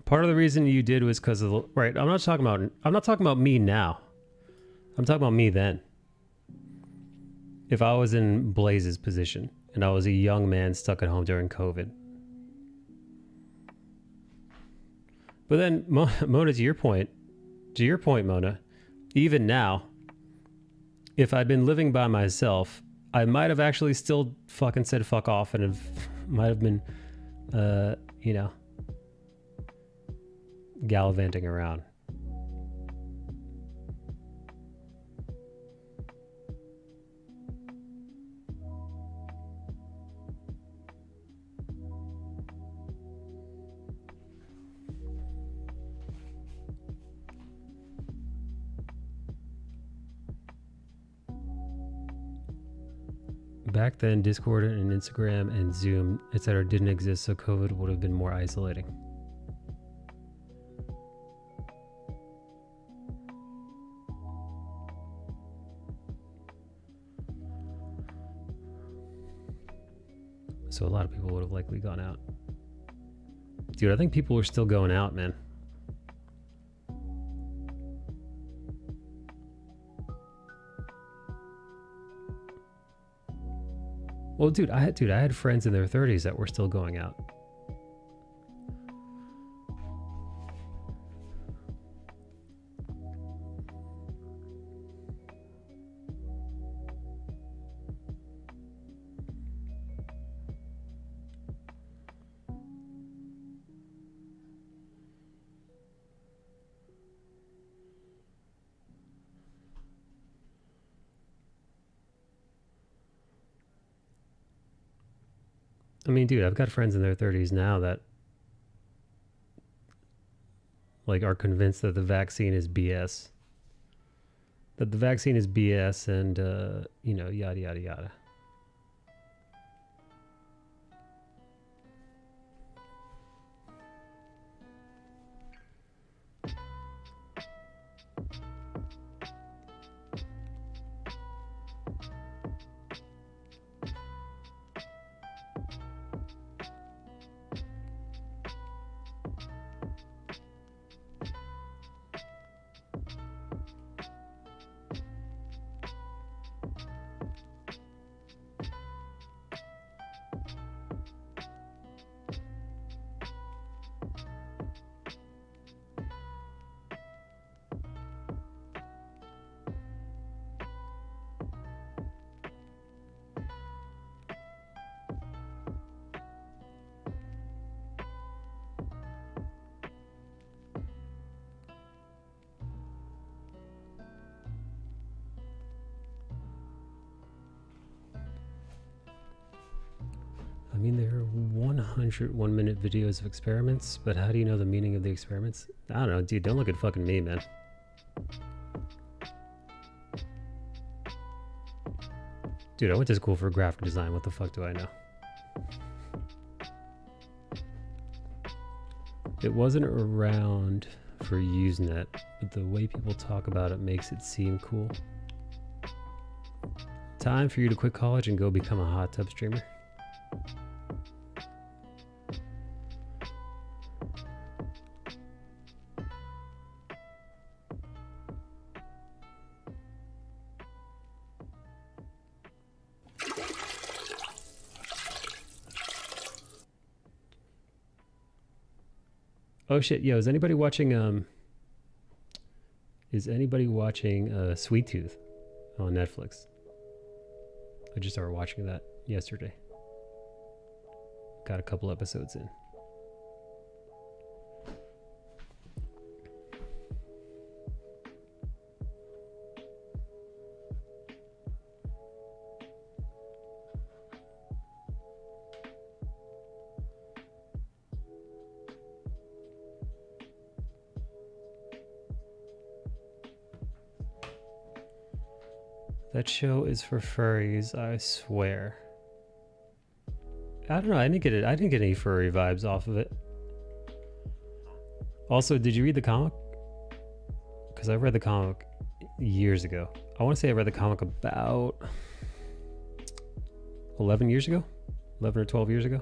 Part of the reason you did was because of the, right. I'm not talking about me now. I'm talking about me then. If I was in Blaze's position and I was a young man stuck at home during COVID. But then, Mona, to your point, Mona, even now, if I'd been living by myself, I might have actually still fucking said fuck off and might have been, you know, gallivanting around. Back then, Discord and Instagram and Zoom, etc. didn't exist, so COVID would have been more isolating. So a lot of people would have likely gone out. Dude, I think people are still going out, man. Well, dude, I had friends in their 30s that were still going out. I mean, dude, I've got friends in their 30s now that like are convinced that the vaccine is BS. That the vaccine is BS and you know, yada yada yada. I mean, there are 100 1-minute videos of experiments, but how do you know the meaning of the experiments? I don't know, dude, don't look at fucking me, man. Dude, I went to school for graphic design, what the fuck do I know? It wasn't around for Usenet, but the way people talk about it makes it seem cool. Time for you to quit college and go become a hot tub streamer. Oh shit, yo, is anybody watching Sweet Tooth on Netflix? I just started watching that yesterday. Got a couple episodes in. That show is for furries, I swear. I don't know. I didn't get it. I didn't get any furry vibes off of it. Also, did you read the comic? Because I read the comic years ago. I want to say I read the comic about 11 years ago, 11 or 12 years ago.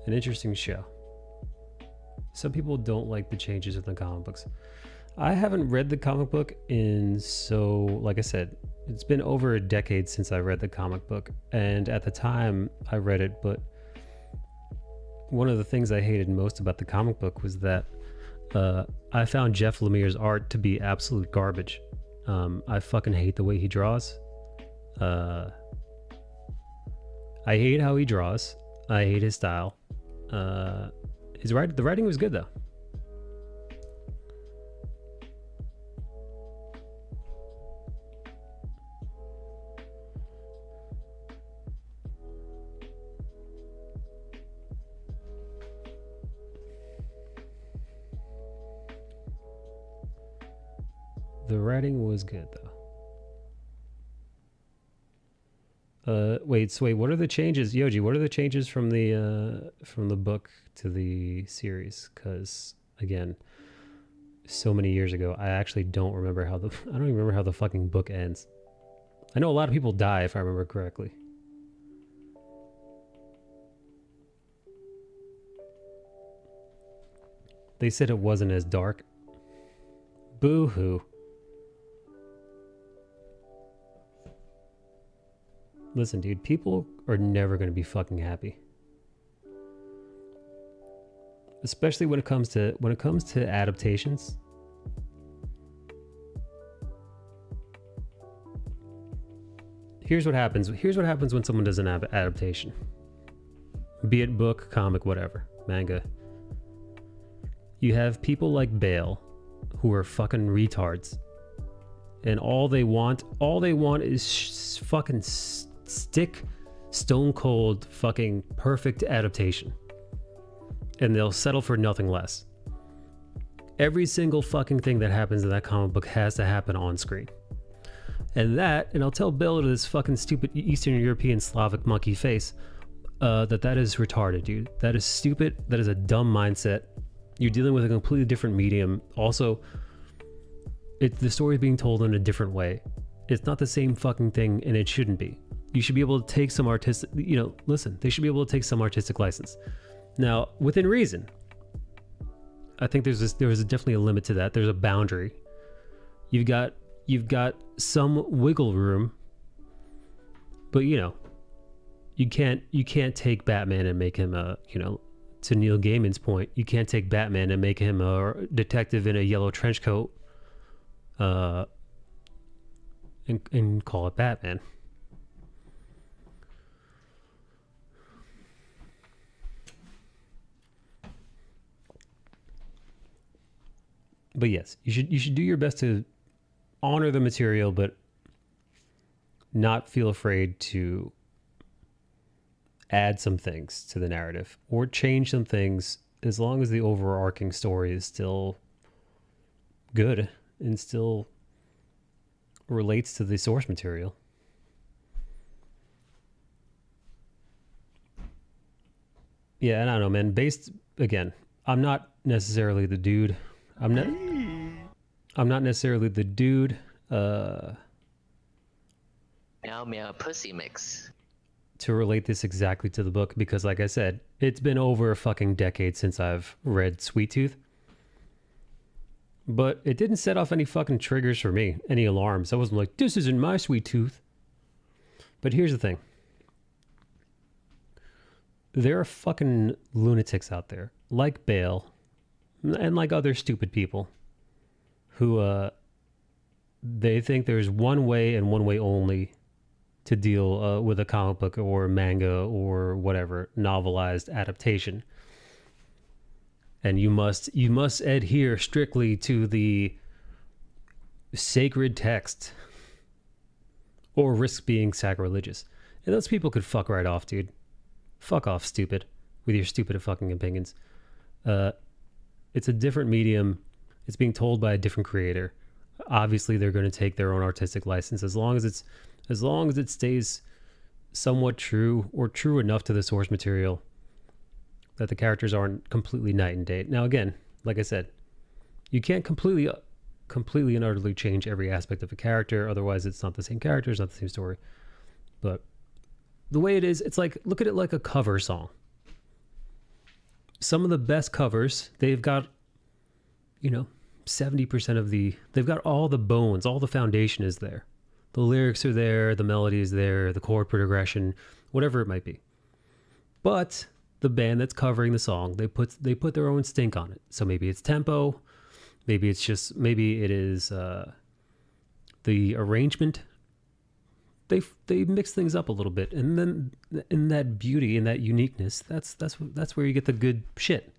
An interesting show. Some people don't like the changes in the comic books. I haven't read the comic book like I said, it's been over a decade since I read the comic book. And at the time I read it, but one of the things I hated most about the comic book was that I found Jeff Lemire's art to be absolute garbage. I fucking hate the way he draws. I hate how he draws. I hate his style. The writing was good though. The writing was good though. Wait, what are the changes, Yoji? What are the changes from the book to the series? Because again, so many years ago, I actually don't remember I don't even remember how the fucking book ends. I know a lot of people die if I remember correctly. They said it wasn't as dark. Boo-hoo. Listen, dude, people are never going to be fucking happy. Especially when it comes to adaptations. Here's what happens. Here's what happens when someone does an adaptation. Be it book, comic, whatever, manga. You have people like Bale who are fucking retards. And all they want is fucking stick stone cold fucking perfect adaptation. And they'll settle for nothing less. Every single fucking thing that happens in that comic book has to happen on screen. And I'll tell Bill to this fucking stupid Eastern European Slavic monkey face, that is retarded, dude. That is stupid. That is a dumb mindset. You're dealing with a completely different medium. Also, the story is being told in a different way. It's not the same fucking thing, and it shouldn't be. You should be able to take some artistic, listen, they should be able to take some artistic license. Now, within reason. I think there was definitely a limit to that. There's a boundary. You've got some wiggle room, but you can't take Batman and make him to Neil Gaiman's point, you can't take Batman and make him a detective in a yellow trench coat, and call it Batman. But yes, you should do your best to honor the material, but not feel afraid to add some things to the narrative or change some things, as long as the overarching story is still good and still relates to the source material. Yeah, and I don't know, man. Again, I'm not necessarily the dude. I'm not necessarily the dude. Meow meow pussy mix. To relate this exactly to the book, because like I said, it's been over a fucking decade since I've read Sweet Tooth. But it didn't set off any fucking triggers for me, any alarms. I wasn't like, this isn't my Sweet Tooth. But here's the thing. There are fucking lunatics out there, like Bale, and like other stupid people, who they think there's one way and one way only to deal with a comic book or manga or whatever novelized adaptation, and you must adhere strictly to the sacred text or risk being sacrilegious. And those people could fuck right off, dude. Fuck off, stupid, with your stupid fucking opinions. It's a different medium. It's being told by a different creator. Obviously, they're going to take their own artistic license as long as it stays somewhat true or true enough to the source material that the characters aren't completely night and day. Now, again, like I said, you can't completely and utterly change every aspect of a character. Otherwise, it's not the same character. It's not the same story. But the way it is, it's like, look at it like a cover song. Some of the best covers, they've got, 70% of they've got all the bones, all the foundation is there. The lyrics are there, the melody is there, the chord progression, whatever it might be. But the band that's covering the song, they put their own stink on it. So maybe it's tempo, maybe it is the arrangement. They mix things up a little bit, and then in that beauty and that uniqueness, that's where you get the good shit.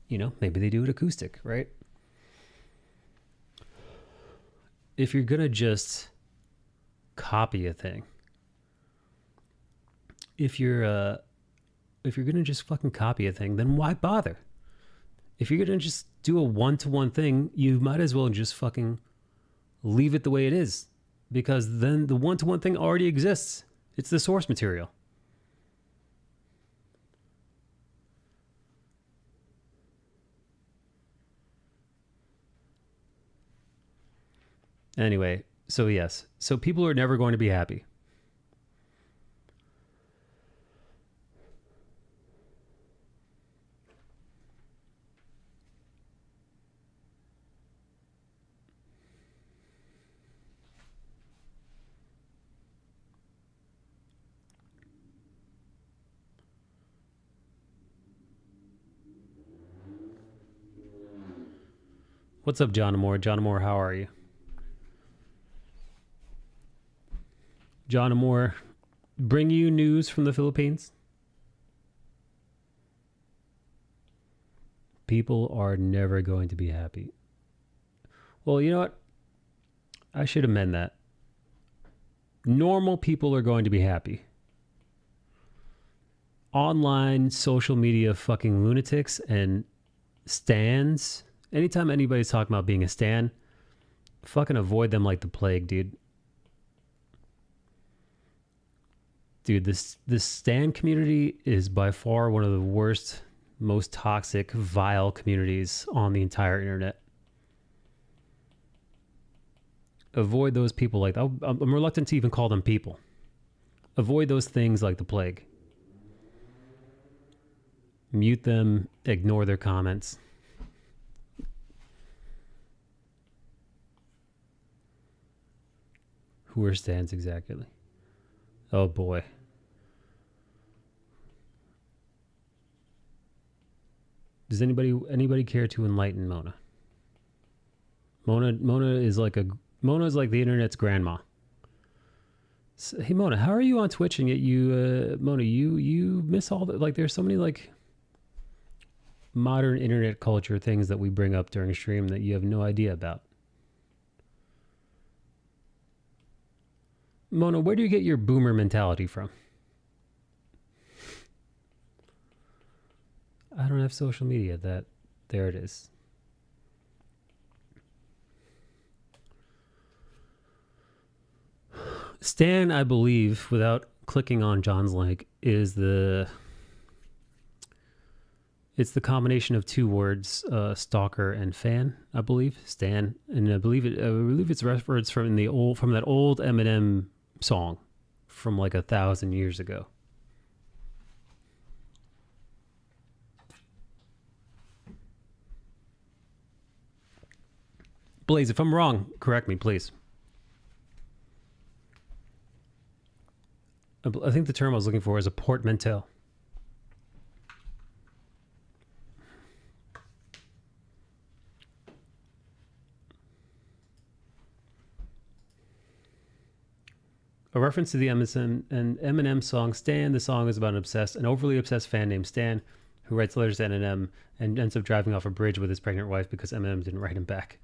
Maybe they do it acoustic, right? If you're gonna just copy a thing, if you're gonna just fucking copy a thing, then why bother? If you're gonna just do a one-to-one thing, you might as well just fucking leave it the way it is, because then the one-to-one thing already exists. It's the source material. Anyway, so yes. So people are never going to be happy. What's up, John Amore? John Amore, how are you? John Amore, bring you news from the Philippines? People are never going to be happy. Well, you know what? I should amend that. Normal people are going to be happy. Online social media fucking lunatics and stans. Anytime anybody's talking about being a stan, fucking avoid them like the plague, dude. Dude, this stan community is by far one of the worst, most toxic, vile communities on the entire internet. Avoid those people like I'm reluctant to even call them people. Avoid those things like the plague. Mute them, ignore their comments. Who are stans exactly? Oh boy. Does anybody care to enlighten Mona? Mona is like the internet's grandma. So, hey Mona, how are you on Twitch and yet Mona, you miss all the, like, there's so many like modern internet culture things that we bring up during stream that you have no idea about. Mona, where do you get your boomer mentality from? I don't have social media. There it is. Stan, I believe, without clicking on John's link, it's the combination of two words, stalker and fan, I believe. Stan, and I believe it's reference from that old Eminem song from like 1,000 years ago. Blaze, if I'm wrong, correct me, please. I think the term I was looking for is a portmanteau. A reference to the Eminem song Stan. The song is about an overly obsessed fan named Stan who writes letters to Eminem and ends up driving off a bridge with his pregnant wife because Eminem didn't write him back.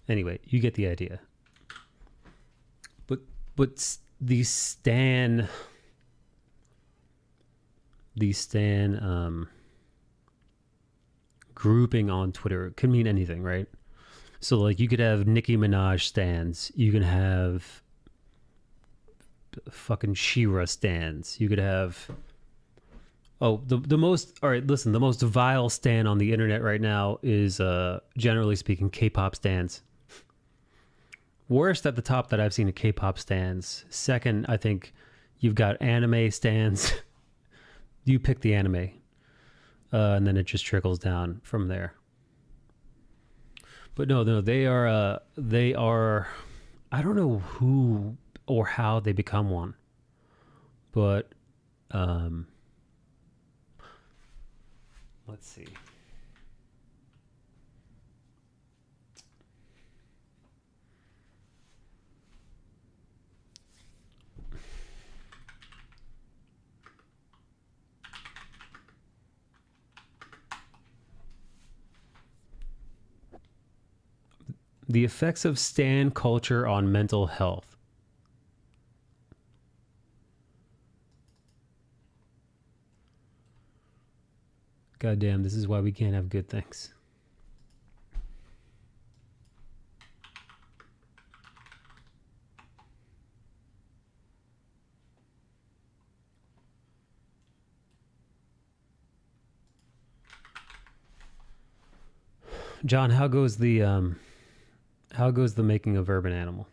Anyway, you get the idea. But the Stan grouping on Twitter could mean anything, right? So like you could have Nicki Minaj stands. You can have fucking She-Ra stands. You could have the most, all right, listen, the most vile stan on the internet right now is generally speaking K-pop stands. Worst at the top that I've seen of K-pop stands. Second, I think you've got anime stands. You pick the anime. And then it just trickles down from there. But no, they are, I don't know who or how they become one. But, let's see. The effects of stan culture on mental health. Goddamn, this is why we can't have good things. John, how goes the making of Urban Animal?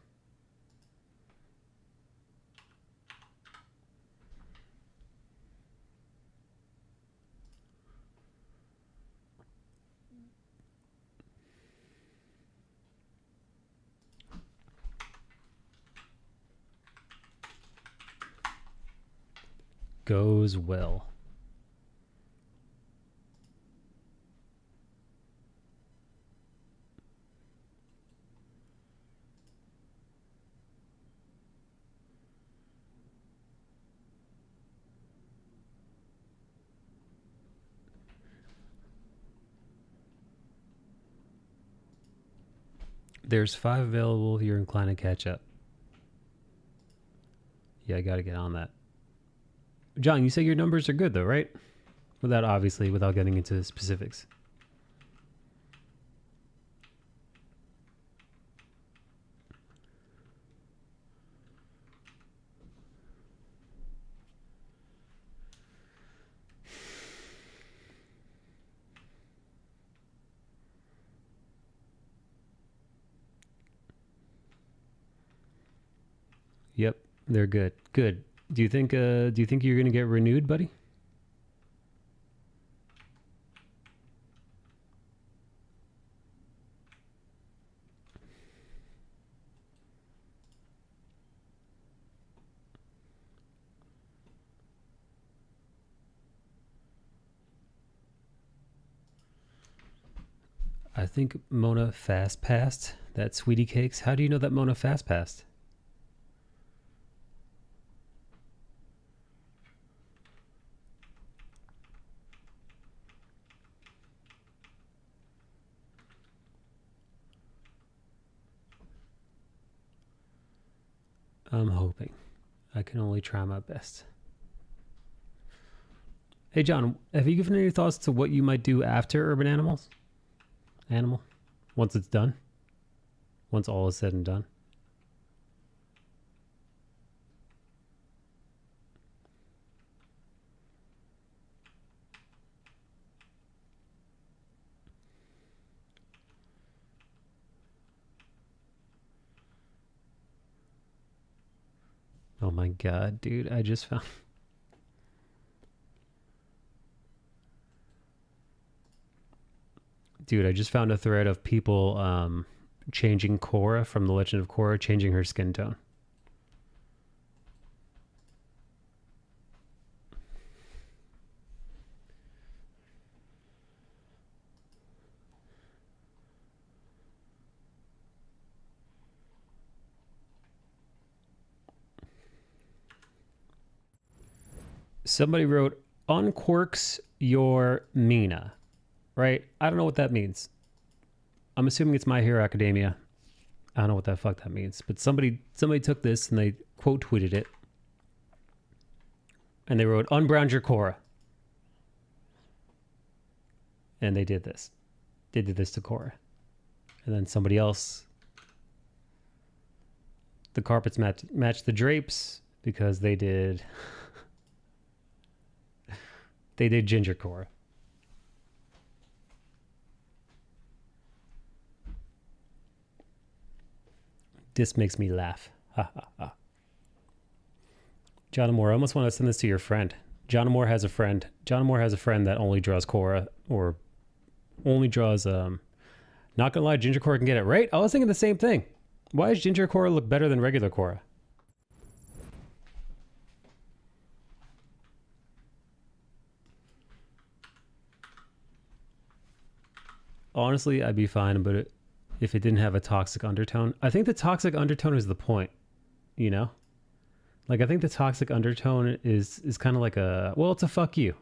Goes well. There's 5 available. You're inclined to catch up. Yeah, I gotta get on that. John, you say your numbers are good though, right? Without getting into specifics. Yep, they're good. Good. Do you think you're gonna get renewed, buddy? I think Mona fast passed that Sweetie Cakes. How do you know that Mona fast passed? I'm hoping. I can only try my best. Hey John, have you given any thoughts to what you might do after Urban Animals? Animal? Once it's done? Once all is said and done? Oh my god, dude, I just found... Dude, I just found a thread of people changing Korra from The Legend of Korra, changing her skin tone. Somebody wrote, unquirks your Mina. Right? I don't know what that means. I'm assuming it's My Hero Academia. I don't know what the fuck that means. But somebody took this and they quote tweeted it. And they wrote, unbrown your Korra. And they did this. They did this to Korra. And then somebody else. The carpets match the drapes because they did ginger core. This makes me laugh. Ha ha ha. John Moore, I almost want to send this to your friend. John Moore has a friend. John Moore has a friend that only draws Korra or only draws not gonna lie, ginger Korra can get it right. I was thinking the same thing. Why does ginger Korra look better than regular Korra? Honestly, I'd be fine, but if it didn't have a toxic undertone. I think the toxic undertone is the point, you know? Like, I think the toxic undertone is kind of like a, well, it's a fuck you.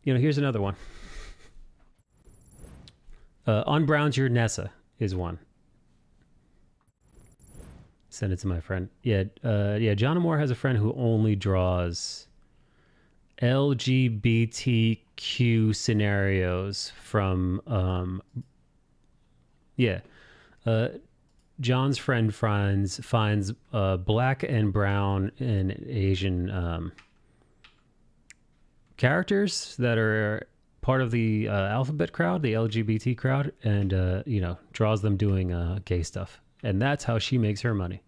You know, here's another one. On Brown's Your Nessa is one. Send it to my friend. Yeah, John Moore has a friend who only draws LGBTQ scenarios from, John's friend finds black and brown and Asian characters that are part of the alphabet crowd, the LGBT crowd, and, draws them doing gay stuff. And that's how she makes her money.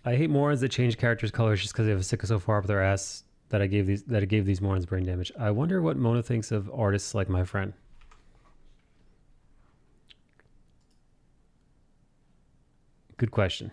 I hate morons that change characters' colors just because they have a sticker so far up their ass that I gave these morons brain damage. I wonder what Mona thinks of artists like my friend. Good question.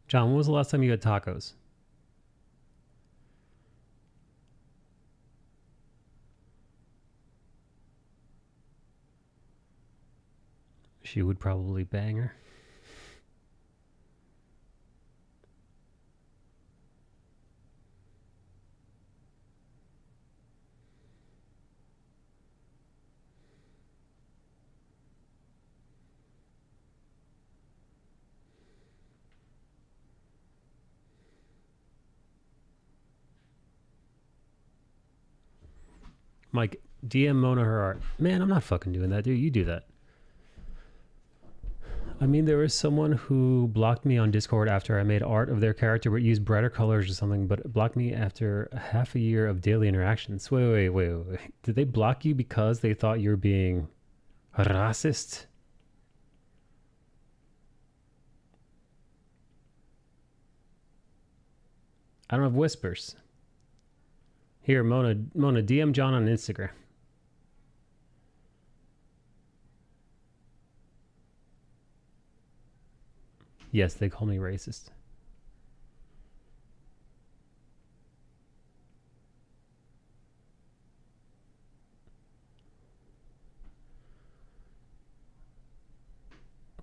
John, when was the last time you had tacos? She would probably bang her. Mike, DM Mona her art. Man, I'm not fucking doing that, dude. You do that. I mean, there was someone who blocked me on Discord after I made art of their character but used brighter colors or something, but blocked me after half a year of daily interactions. Wait. Did they block you because they thought you were being racist? I don't have whispers. Here, Mona, DM John on Instagram. Yes, they call me racist.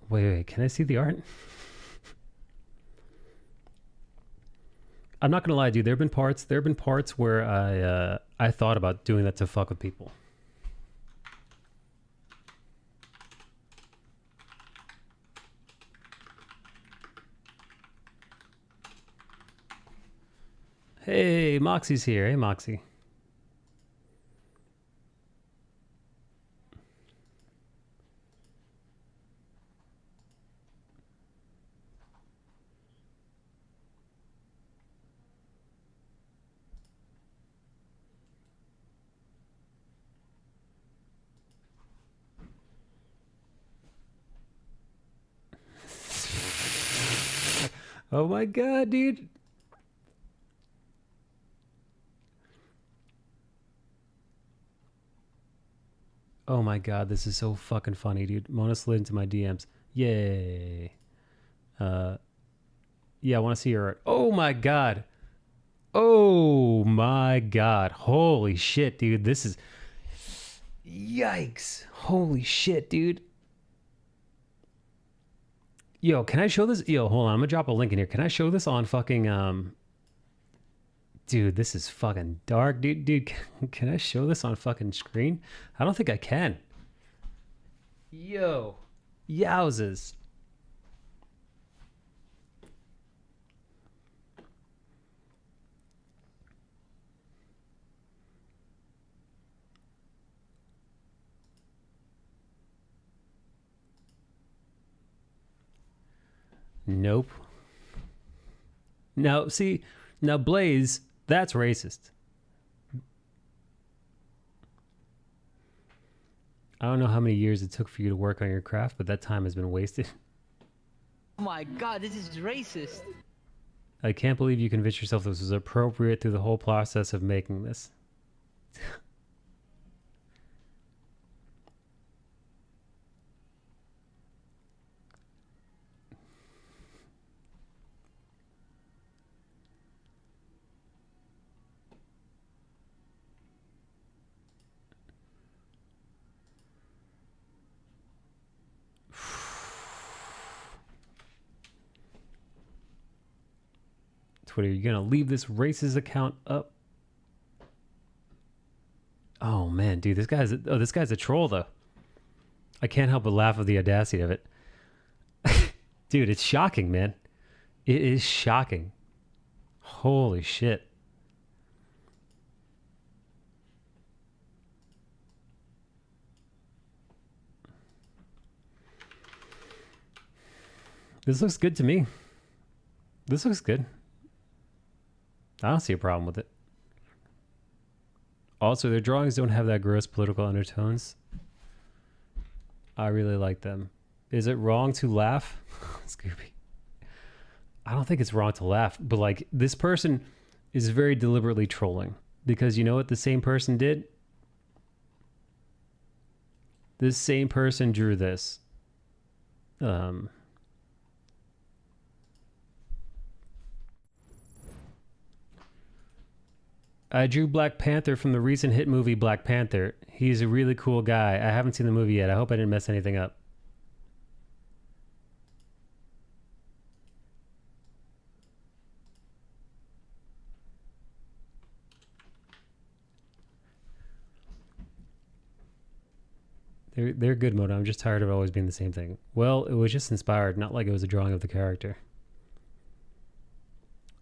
Wait, can I see the art? I'm not gonna lie, dude. There have been parts where I thought about doing that to fuck with people. Hey, Moxie's here. Hey, Moxie. Oh my god, dude. Oh my god, this is so fucking funny, dude. Mona slid into my DMs. Yay. Yeah, I want to see your art. Oh my god. Oh my god. Holy shit, dude. This is... Yikes. Holy shit, dude. Yo, can I show this? Yo, hold on. I'm gonna drop a link in here. Can I show this on fucking... Dude, this is fucking dark. Dude, can I show this on fucking screen? I don't think I can. Yo. Yowzes. Nope. Now, see, now Blaze, that's racist. I don't know how many years it took for you to work on your craft, but that time has been wasted. Oh my god, this is racist. I can't believe you convinced yourself this was appropriate through the whole process of making this. Twitter, you're gonna leave this racist account up? Oh man, dude, this guy's a troll though. I can't help but laugh at the audacity of it. Dude, it's shocking, man. It is shocking. Holy shit. This looks good to me. This looks good. I don't see a problem with it. Also, their drawings don't have that gross political undertones. I really like them. Is it wrong to laugh? Scooby. I don't think it's wrong to laugh, but like this person is very deliberately trolling because you know what the same person did? This same person drew this. I drew Black Panther from the recent hit movie Black Panther. He's a really cool guy. I haven't seen the movie yet. I hope I didn't mess anything up. They're good, Moto. I'm just tired of always being the same thing. Well, it was just inspired, not like it was a drawing of the character.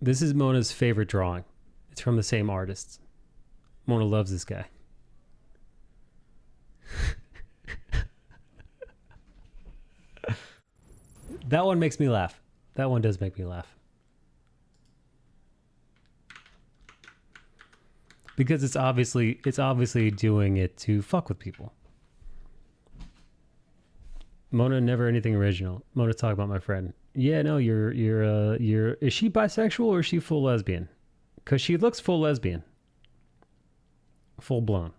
This is Mona's favorite drawing. It's from the same artist. Mona loves this guy. That one makes me laugh. That one does make me laugh. Because it's obviously doing it to fuck with people. Mona, never anything original. Mona, talk about my friend. Yeah, no, you're is she bisexual or is she full lesbian? Because she looks full lesbian. Full blown.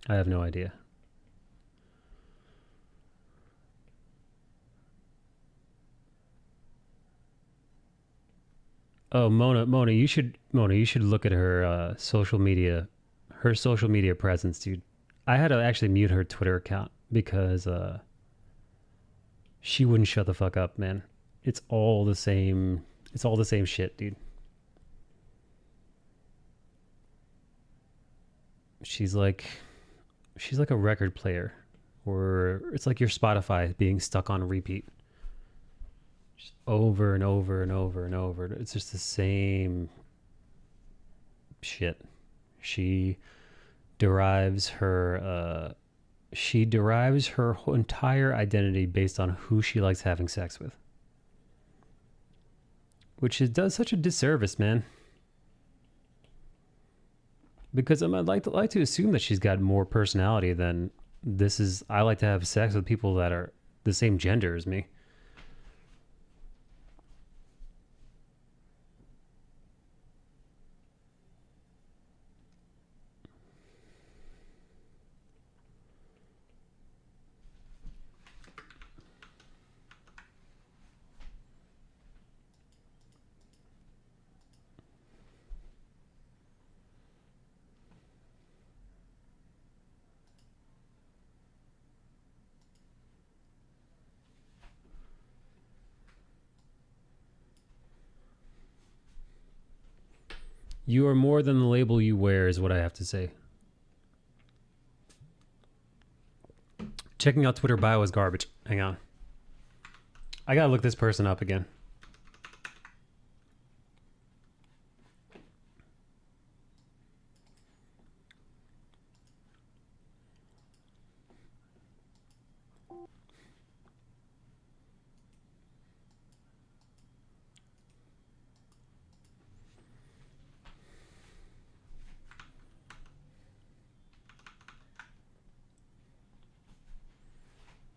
I have no idea. Oh, Mona, you should look at her social media presence, dude. I had to actually mute her Twitter account because she wouldn't shut the fuck up, man. It's all the same shit, dude. She's like a record player, or it's like your Spotify being stuck on repeat. Just over and over and over and over. It's just the same shit. She derives her whole entire identity based on who she likes having sex with, which does such a disservice, man. Because I'd like to assume that she's got more personality than this is. I like to have sex with people that are the same gender as me. You are more than the label you wear is what I have to say. Checking out Twitter bio is garbage. Hang on. I gotta look this person up again.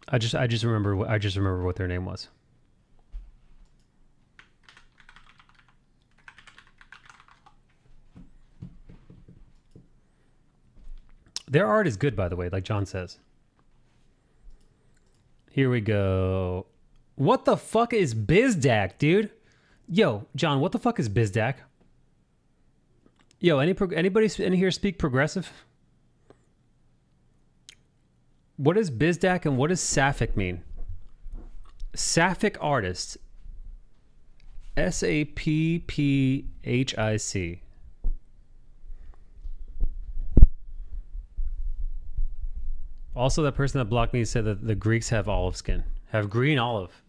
I just remember what their name was. Their art is good, by the way, like John says. Here we go. What the fuck is BizDac, dude? Yo, John, what the fuck is BizDac? Yo, anybody in here speak progressive? What does BizDac and what does Sapphic mean? Sapphic artist. SAPPHIC. Also, that person that blocked me said that the Greeks have olive skin. Have green olive.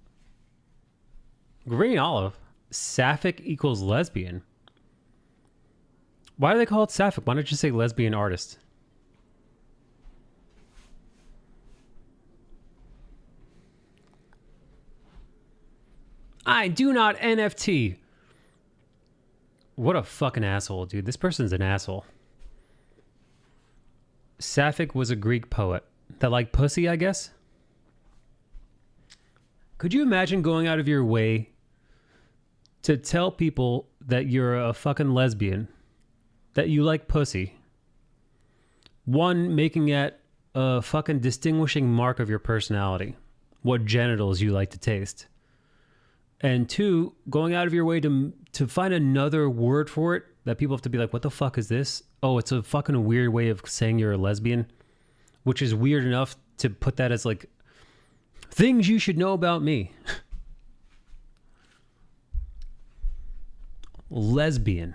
Green olive? Sapphic equals lesbian. Why do they call it Sapphic? Why don't you say lesbian artist? I do not NFT. What a fucking asshole, dude. This person's an asshole. Sapphic was a Greek poet that liked pussy, I guess. Could you imagine going out of your way to tell people that you're a fucking lesbian, that you like pussy? One, making it a fucking distinguishing mark of your personality, what genitals you like to taste. And two, going out of your way to find another word for it that people have to be like, what the fuck is this? Oh, it's a fucking weird way of saying you're a lesbian, which is weird enough to put that as like things you should know about me. Lesbian.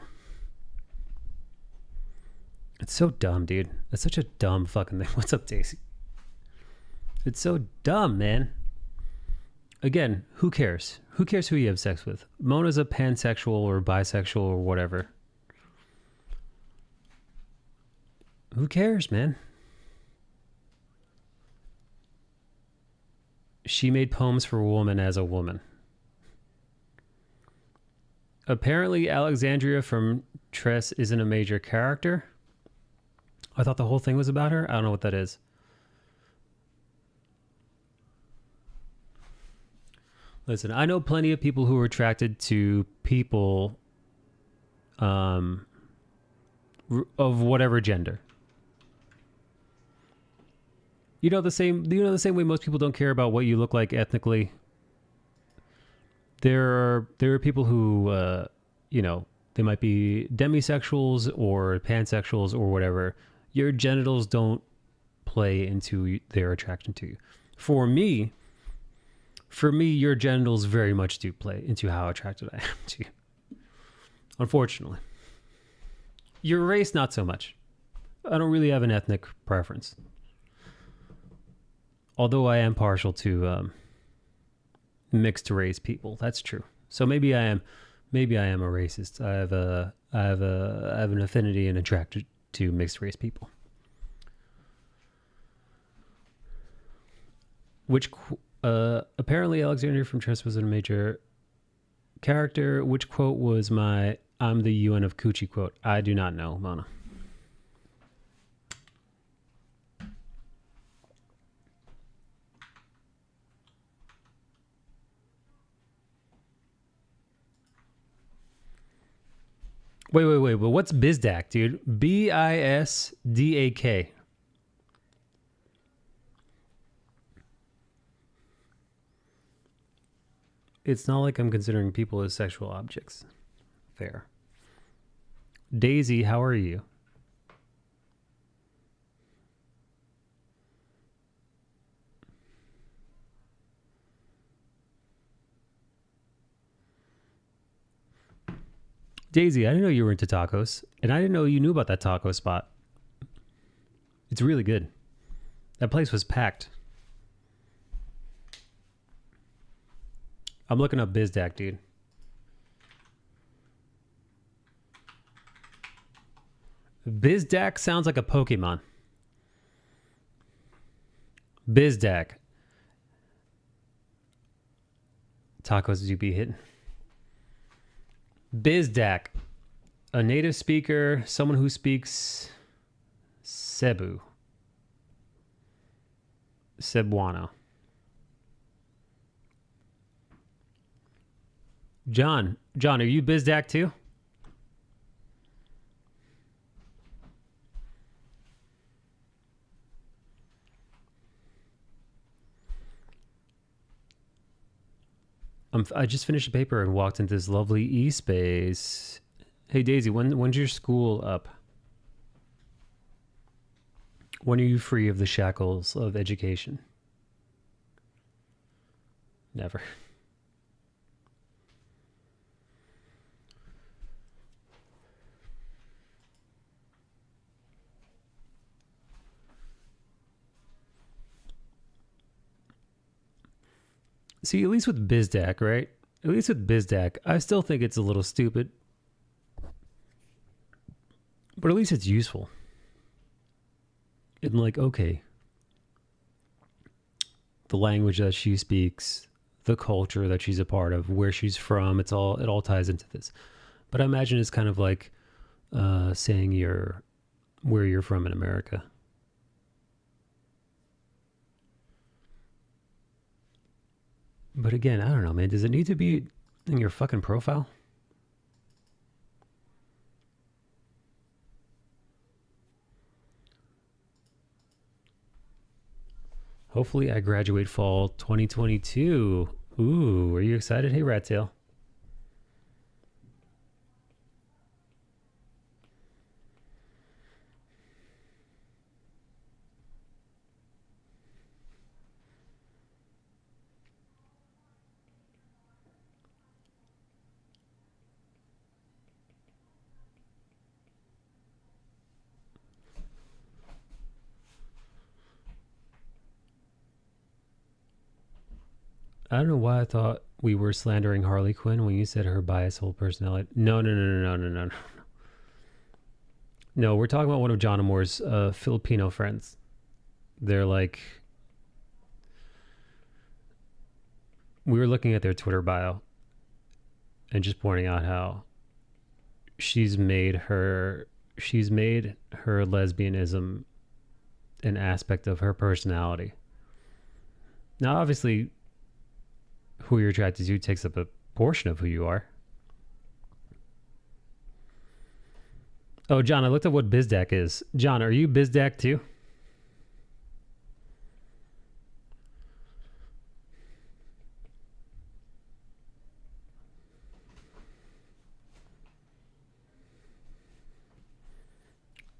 It's so dumb, dude. It's such a dumb fucking thing. What's up, Daisy? It's so dumb, man. Again, who cares? Who cares who you have sex with? Mona's a pansexual or bisexual or whatever. Who cares, man? She made poems for a woman as a woman. Apparently, Alexandria from Tress isn't a major character. I thought the whole thing was about her. I don't know what that is. Listen, I know plenty of people who are attracted to people of whatever gender. You know the same way most people don't care about what you look like ethnically. There are people who they might be demisexuals or pansexuals or whatever. Your genitals don't play into their attraction to you. For me, your genitals very much do play into how attracted I am to you. Unfortunately. Your race, not so much. I don't really have an ethnic preference. Although I am partial to mixed race people. That's true. So maybe I am a racist. I have an affinity and attracted to mixed race people. Which apparently Alexander from Tress was a major character. Which quote was my "I'm the UN of Coochie" quote? I do not know, Mona. Wait. But what's BizDac, dude? BISDAK. It's not like I'm considering people as sexual objects. Fair. Daisy, how are you? Daisy, I didn't know you were into tacos, and I didn't know you knew about that taco spot. It's really good. That place was packed. I'm looking up BizDac, dude. BizDac sounds like a Pokemon. BizDac. Tacos you be hitting. BizDac. A native speaker, someone who speaks Cebu. Cebuano. John, are you BizDac too? I just finished a paper and walked into this lovely e-space. Hey Daisy, when's your school up? When are you free of the shackles of education? Never. See, at least with BizDac, right? At least with BizDac, I still think it's a little stupid. But at least it's useful. And like, okay. The language that she speaks, the culture that she's a part of, where she's from, it all ties into this. But I imagine it's kind of like saying where you're from in America. But again, I don't know, man. Does it need to be in your fucking profile? Hopefully I graduate fall 2022. Ooh, are you excited? Hey, Rattail. I don't know why I thought we were slandering Harley Quinn when you said her biased whole personality. No. No, we're talking about one of John Amore's Filipino friends. They're like... We were looking at their Twitter bio and just pointing out how she's made her lesbianism an aspect of her personality. Now, obviously, who you're attracted to takes up a portion of who you are. Oh, John, I looked up what BizDac is. John, are you BizDac too?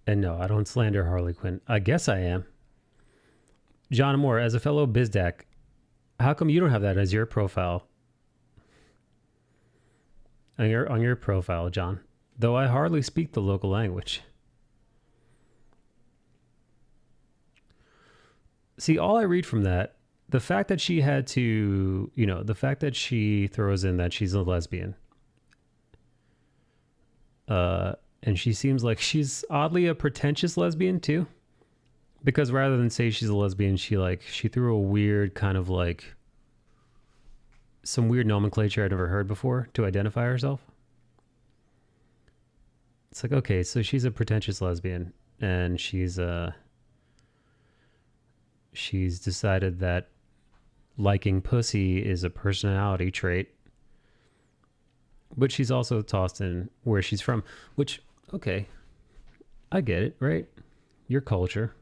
And no, I don't slander Harley Quinn. I guess I am. John Moore, as a fellow BizDac, how come you don't have that as your profile? On your profile, John. Though I hardly speak the local language. See, all I read from that, the fact that she had to, the fact that she throws in that she's a lesbian. And she seems like she's oddly a pretentious lesbian too. Because rather than say she's a lesbian, she threw a weird kind of like some weird nomenclature I'd never heard before to identify herself. It's like, okay, so she's a pretentious lesbian and she's decided that liking pussy is a personality trait. But she's also tossed in where she's from, which, okay, I get it, right? Your culture.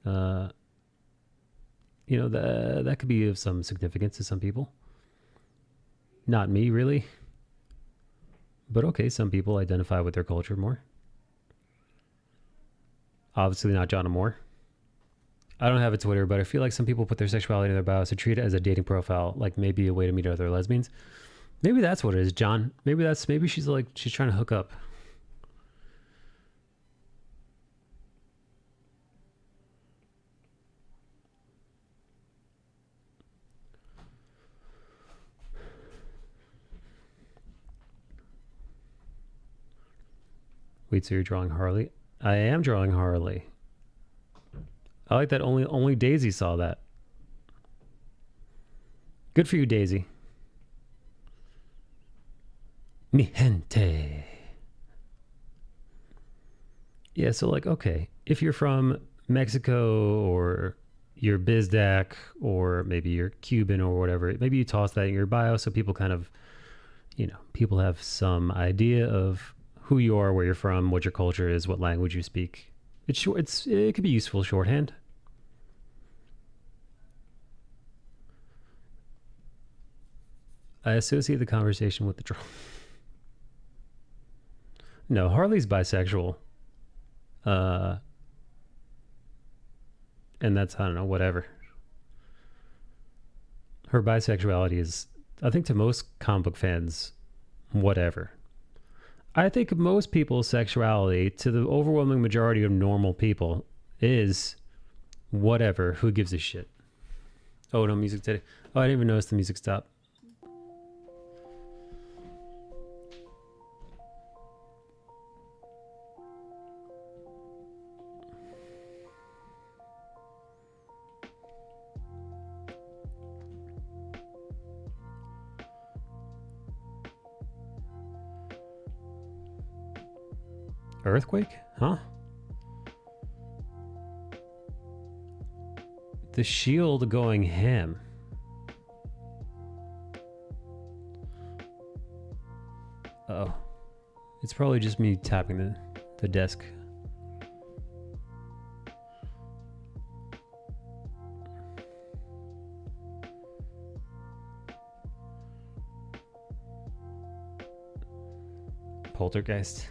That could be of some significance to some people. Not me, really. But okay, some people identify with their culture more. Obviously not John Moore. I don't have a Twitter, but I feel like some people put their sexuality in their bios to treat it as a dating profile, like maybe a way to meet other lesbians. Maybe that's what it is, John. Maybe she's like she's trying to hook up. Wait, so you're drawing Harley? I am drawing Harley. I like that only Daisy saw that. Good for you, Daisy. Mi gente. Yeah, so like, okay, if you're from Mexico or you're Bizdak or maybe you're Cuban or whatever, maybe you toss that in your bio so people kind of, people have some idea of who you are, where you're from, what your culture is, what language you speak. It could be useful shorthand. I associate the conversation with the draw. No, Harley's bisexual. And that's, I don't know, whatever. Her bisexuality is, I think to most comic book fans, whatever. I think most people's sexuality, to the overwhelming majority of normal people, is whatever. Who gives a shit? Oh, no music today. Oh, I didn't even notice the music stopped. Earthquake? Huh? The shield going ham. Uh-oh. It's probably just me tapping the desk. Poltergeist.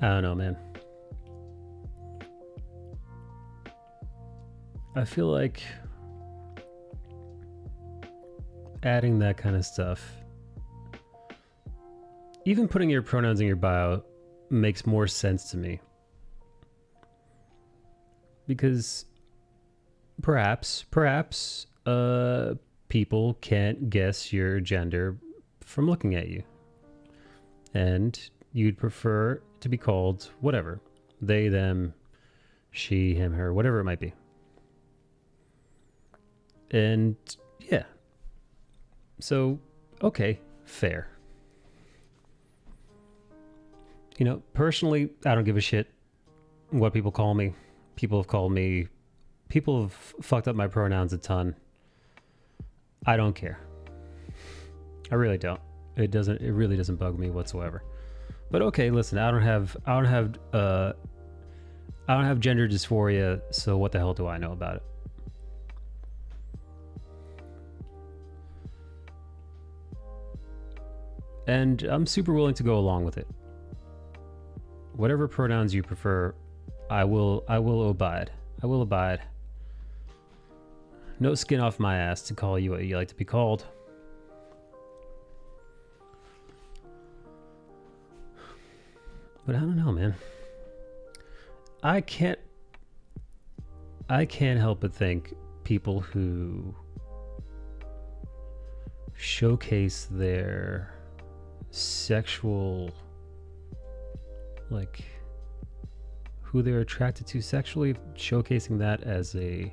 I don't know, man. I feel like adding that kind of stuff, even putting your pronouns in your bio, makes more sense to me. Because perhaps people can't guess your gender from looking at you. And you'd prefer to be called whatever. They, them, she, him, her, whatever it might be. And yeah. So, okay, fair. Personally, I don't give a shit what people call me. People have fucked up my pronouns a ton. I don't care. I really don't. It really doesn't bug me whatsoever. But okay, listen, I don't have gender dysphoria, so what the hell do I know about it? And I'm super willing to go along with it. Whatever pronouns you prefer, I will abide. I will abide. No skin off my ass to call you what you like to be called. But I don't know, man. I can't help but think people who showcase their sexual, like, who they're attracted to sexually, showcasing that as a,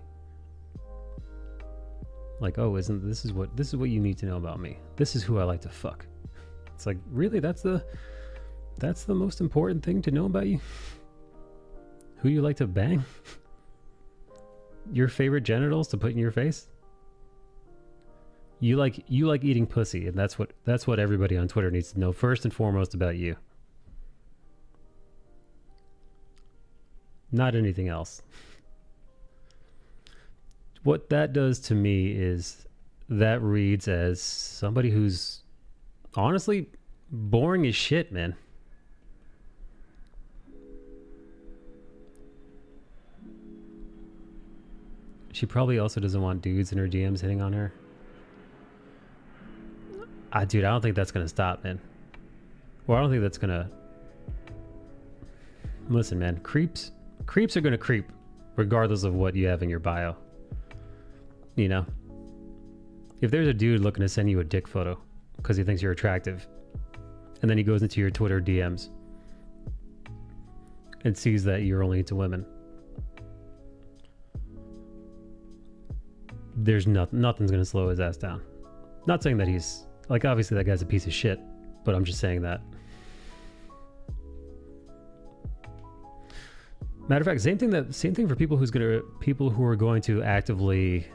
like, oh, this is what you need to know about me. This is who I like to fuck. It's like, really? That's the That's the most important thing to know about you? Who you like to bang? Your favorite genitals to put in your face? You like eating pussy, and that's what everybody on Twitter needs to know first and foremost about you. Not anything else. What that does to me is that reads as somebody who's honestly boring as shit, man. She probably also doesn't want dudes in her DMs hitting on her. Dude, I don't think that's gonna stop, man. Well, I don't think that's gonna... Listen, man, creeps are gonna creep regardless of what you have in your bio. You know? If there's a dude looking to send you a dick photo because he thinks you're attractive, and then he goes into your Twitter DMs and sees that you're only into women, there's nothing's gonna slow his ass down. Not saying that he's like, obviously that guy's a piece of shit, but I'm just saying that. Matter of fact, same thing for people who are going to actively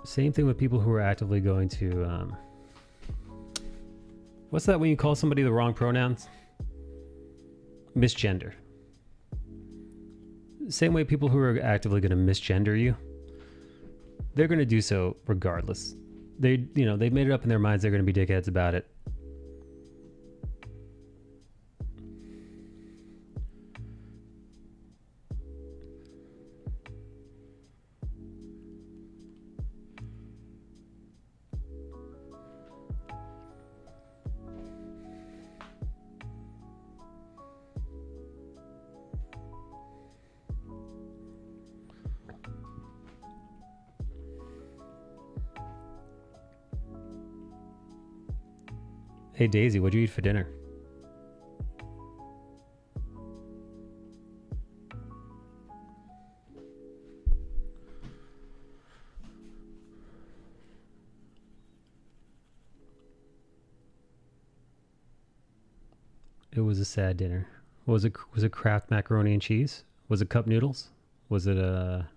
same thing with people who are actively going to what's that when you call somebody the wrong pronouns? Misgender. Same way people who are actively going to misgender you, they're going to do so regardless. They've made it up in their minds they're going to be dickheads about it. Hey Daisy, what'd you eat for dinner? It was a sad dinner. Was it Kraft macaroni and cheese? Was it cup noodles? Was it a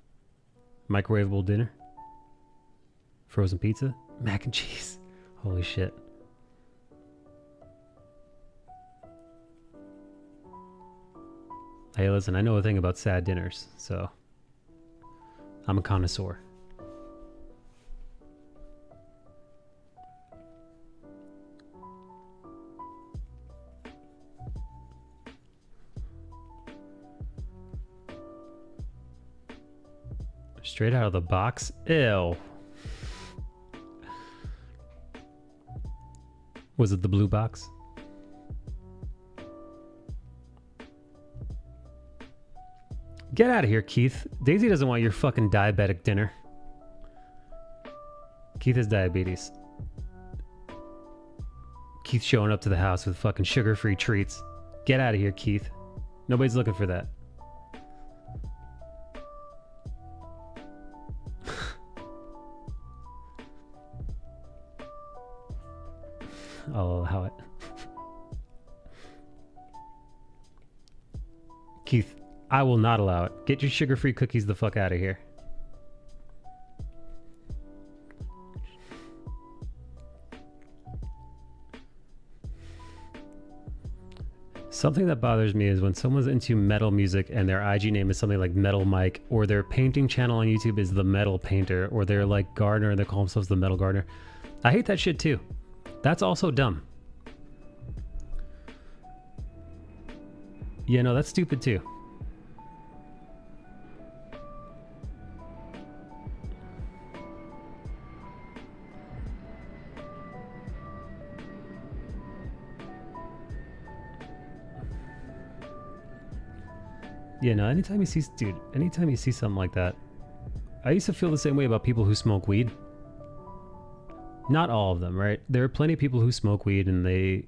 microwavable dinner? Frozen pizza? Mac and cheese. Holy shit. Hey, listen, I know a thing about sad dinners, so I'm a connoisseur. Straight out of the box? Ew. Was it the blue box? Get out of here, Keith. Daisy doesn't want your fucking diabetic dinner. Keith has diabetes. Keith's showing up to the house with fucking sugar-free treats. Get out of here, Keith. Nobody's looking for that. I'll allow it. Keith, I will not allow it. Get your sugar-free cookies the fuck out of here. Something that bothers me is when someone's into metal music and their IG name is something like Metal Mike, or their painting channel on YouTube is The Metal Painter, or they're like Gardener and they call themselves The Metal Gardener. I hate that shit too. That's also dumb. Yeah, no, that's stupid too. Yeah, no, anytime you see something like that, I used to feel the same way about people who smoke weed. Not all of them, right? There are plenty of people who smoke weed and they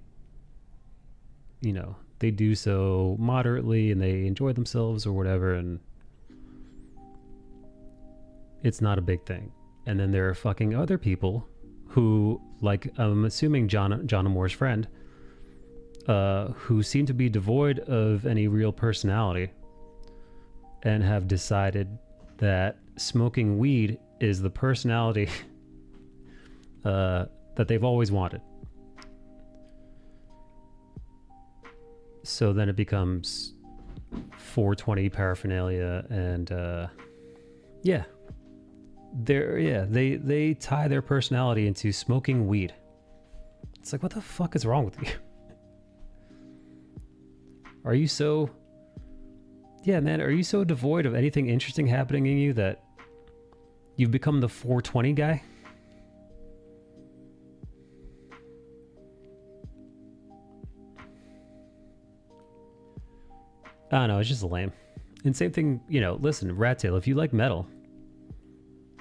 do so moderately and they enjoy themselves or whatever, and it's not a big thing. And then there are fucking other people who, like, I'm assuming John Amore's friend, who seem to be devoid of any real personality and have decided that smoking weed is the personality that they've always wanted. So then it becomes 420 paraphernalia and they tie their personality into smoking weed. It's like, what the fuck is wrong with you? Are you so... Yeah, man, are you so devoid of anything interesting happening in you that you've become the 420 guy? I don't know, it's just lame. And same thing, you know, listen, Rat Tail, if you like metal,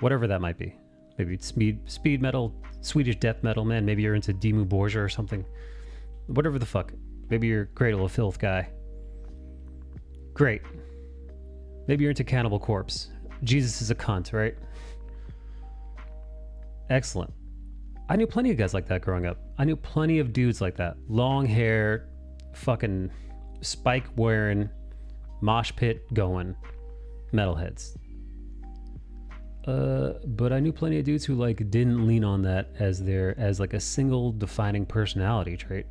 whatever that might be, maybe it's speed metal, Swedish death metal, man, maybe you're into Dimmu Borgir or something, whatever the fuck, maybe you're Cradle of Filth guy, great. Maybe you're into Cannibal Corpse, Jesus is a cunt, right? Excellent. I knew plenty of guys like that growing up. I knew plenty of dudes like that, long hair, fucking spike wearing, mosh pit going metalheads. But I knew plenty of dudes who like didn't lean on that as like a single defining personality trait.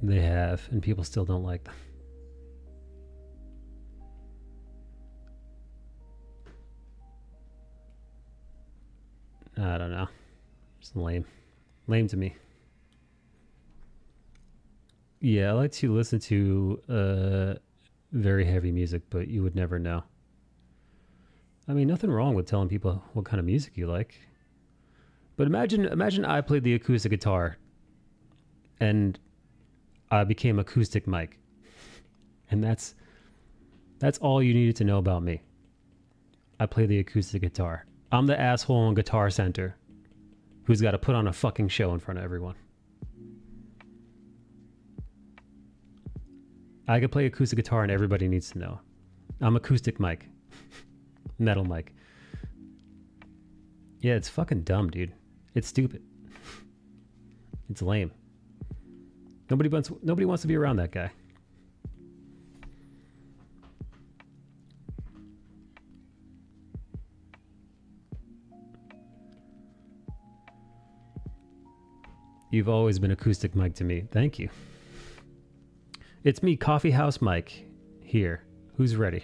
They have, and people still don't like them. I don't know. It's lame. Lame to me. Yeah, I like to listen to very heavy music, but you would never know. I mean, nothing wrong with telling people what kind of music you like. But imagine I played the acoustic guitar and I became acoustic Mike. And that's all you needed to know about me. I play the acoustic guitar. I'm the asshole in Guitar Center who's got to put on a fucking show in front of everyone. I can play acoustic guitar and everybody needs to know. I'm acoustic Mike. Metal Mike. Yeah, it's fucking dumb, dude. It's stupid. It's lame. Nobody wants to be around that guy. You've always been acoustic Mike to me. Thank you. It's me, Coffee House Mike, here. Who's ready?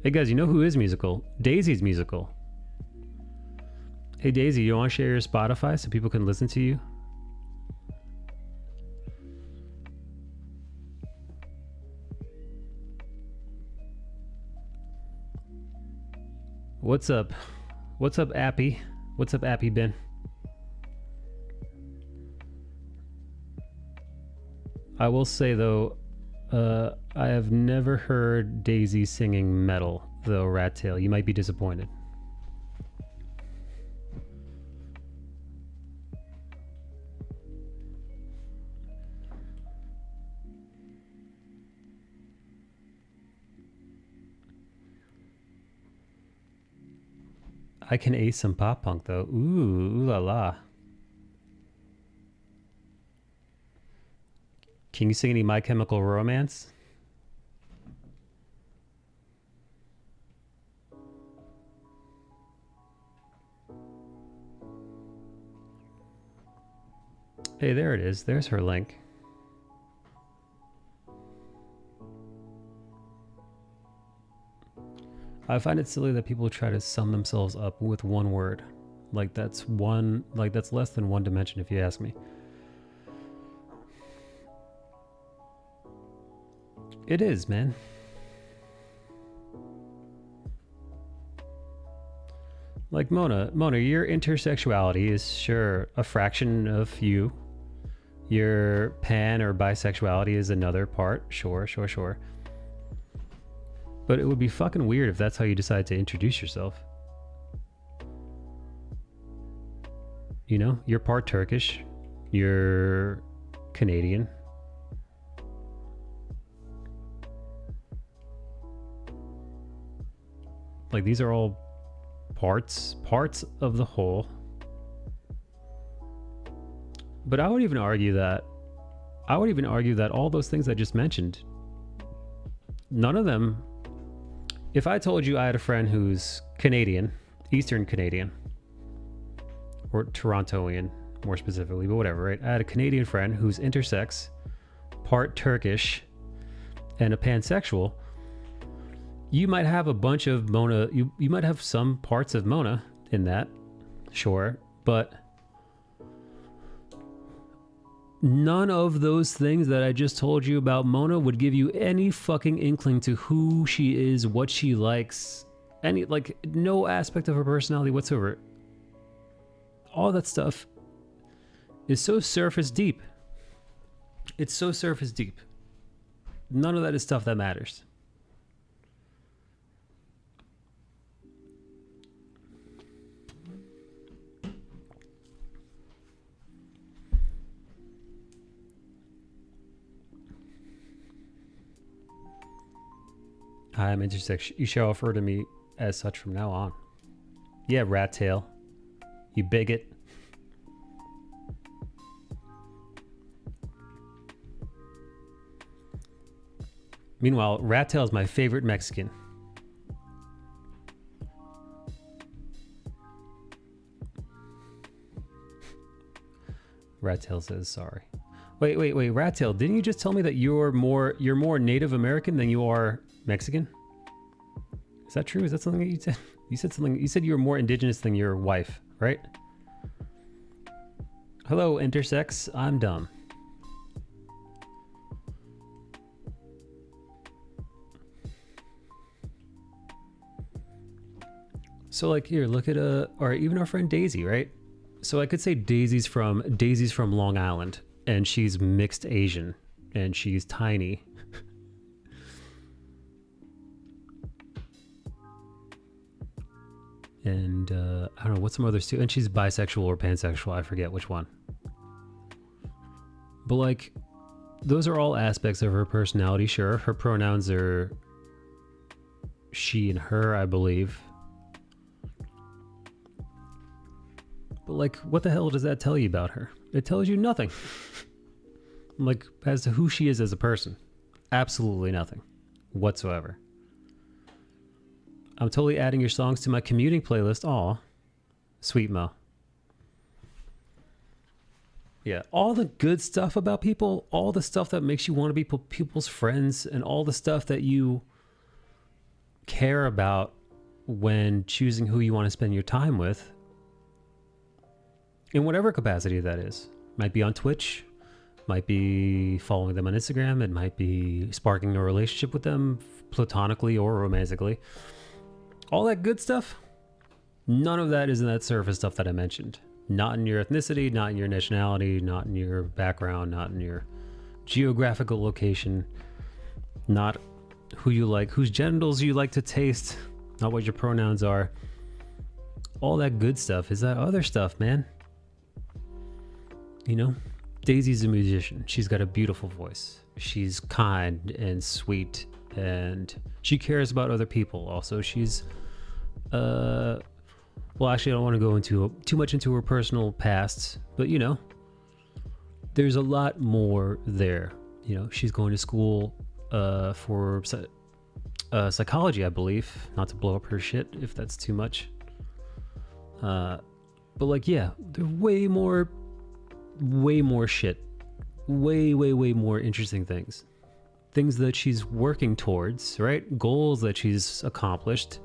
Hey guys, you know who is musical? Daisy's musical. Hey Daisy, you want to share your Spotify so people can listen to you? What's up? What's up, Appy? What's up, Appy Ben? I will say though, I have never heard Daisy singing metal, though, Rat Tail. You might be disappointed. I can ace some pop punk though. Ooh la la. Can you sing any My Chemical Romance? Hey, there it is. There's her link. I find it silly that people try to sum themselves up with one word. Like that's less than one dimension if you ask me. It is, man. Like Mona, your intersexuality is sure a fraction of you. Your pan or bisexuality is another part. Sure. But it would be fucking weird if that's how you decide to introduce yourself. You know, you're part Turkish, you're Canadian. Like, these are all parts of the whole. But I would even argue that all those things I just mentioned, none of them, if I told you I had a friend who's Canadian, Eastern Canadian, or Torontoian more specifically, but whatever, right? I had a Canadian friend who's intersex, part Turkish, and a pansexual. You might have a bunch of Mona, you might have some parts of Mona in that, sure, but none of those things that I just told you about Mona would give you any fucking inkling to who she is, what she likes, any, like, no aspect of her personality whatsoever. All that stuff is so surface deep. It's so surface deep. None of that is stuff that matters. I'm intersex. You shall refer to me as such from now on. Yeah, rat tail. You bigot. Meanwhile, rat tail is my favorite Mexican. Rat tail says sorry. Wait, rat tail, didn't you just tell me that you're more Native American than you are Mexican? Is that true? Is that something that you said? You said something. You said you were more indigenous than your wife, right? Hello, intersex. I'm dumb. So, like, here, look at or even our friend Daisy, right? So I could say Daisy's from Long Island, and she's mixed Asian, and she's tiny. And I don't know, what's some others too? And she's bisexual or pansexual, I forget which one. But like, those are all aspects of her personality, sure. Her pronouns are she and her, I believe. But like, what the hell does that tell you about her? It tells you nothing. Like, as to who she is as a person. Absolutely nothing whatsoever. I'm totally adding your songs to my commuting playlist. Aw, sweet Mo. Yeah, all the good stuff about people, all the stuff that makes you want to be people's friends, and all the stuff that you care about when choosing who you want to spend your time with, in whatever capacity that is. Might be on Twitch, might be following them on Instagram, it might be sparking a relationship with them platonically or romantically. All that good stuff, none of that is in that surface stuff that I mentioned. Not in your ethnicity, not in your nationality, not in your background, not in your geographical location, not who you like, whose genitals you like to taste, not what your pronouns are. All that good stuff is that other stuff, man. You know, Daisy's a musician. She's got a beautiful voice. She's kind and sweet, and she cares about other people. Also, she's well, actually, I don't want to go into too much into her personal past, but you know, there's a lot more there. You know, she's going to school for psychology, I believe. Not to blow up her shit if that's too much. But like, yeah, there's way more shit, way more interesting things that she's working towards, right? Goals that she's accomplished,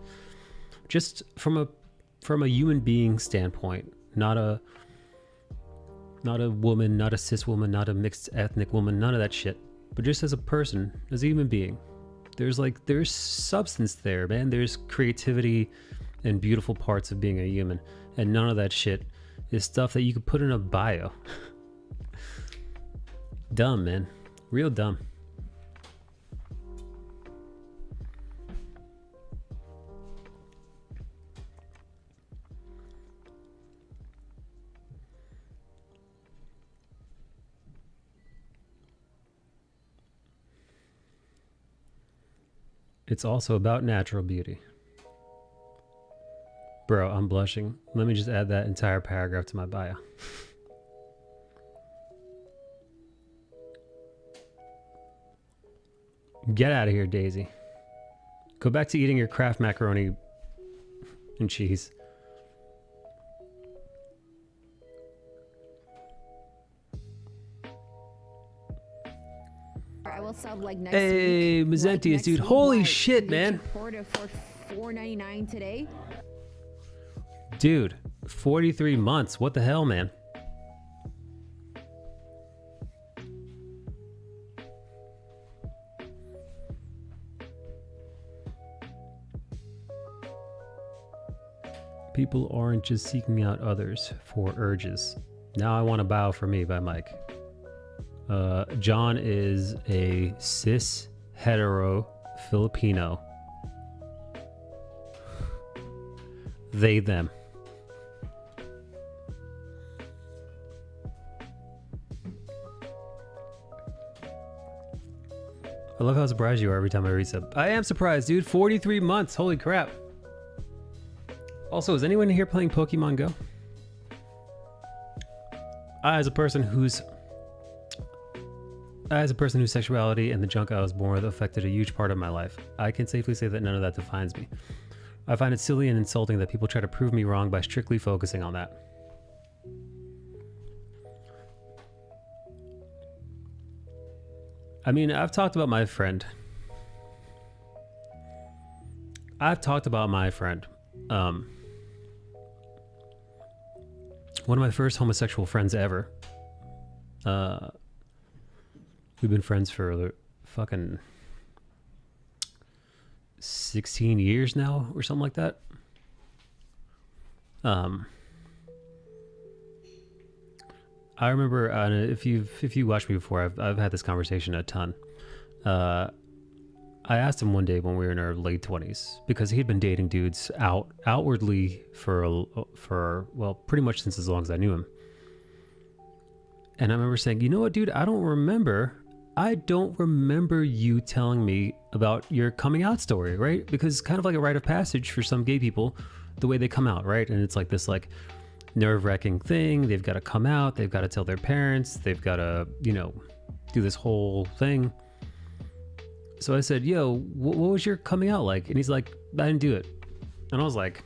just from a human being standpoint, not a woman, not a cis woman, not a mixed ethnic woman, none of that shit, but just as a person, as a human being. There's substance there, man. There's creativity and beautiful parts of being a human, and none of that shit is stuff that you could put in a bio. Dumb, man. Real dumb. It's also about natural beauty. Bro, I'm blushing. Let me just add that entire paragraph to my bio. Get out of here, Daisy. Go back to eating your Kraft macaroni and cheese. I will sub like next Hey, week. Mazentius, next dude. week, Holy what? shit, Make man. your order for $4.99 today. Dude, 43 months. What the hell, man? People aren't just seeking out others for urges. Now I Want to Bow for Me by Mike. John is a cis hetero Filipino. They, them. I love how surprised you are every time I read stuff. I am surprised, dude. 43 months. Holy crap. Also, is anyone here playing Pokemon Go? As a person whose sexuality and the junk I was born with affected a huge part of my life, I can safely say that none of that defines me. I find it silly and insulting that people try to prove me wrong by strictly focusing on that. I mean, I've talked about my friend. One of my first homosexual friends ever. We've been friends for fucking 16 years now or something like that. I remember, if you watched me before, I've had this conversation a ton. I asked him one day when we were in our late 20s, because he'd been dating dudes outwardly for well, pretty much since as long as I knew him. And I remember saying, you know what, dude, I don't remember you telling me about your coming out story, right? Because it's kind of like a rite of passage for some gay people, the way they come out, right? And it's like this nerve-wracking thing. They've got to come out, they've got to tell their parents, they've got to, do this whole thing. So I said, yo, what was your coming out like? And he's like, I didn't do it. And I was like,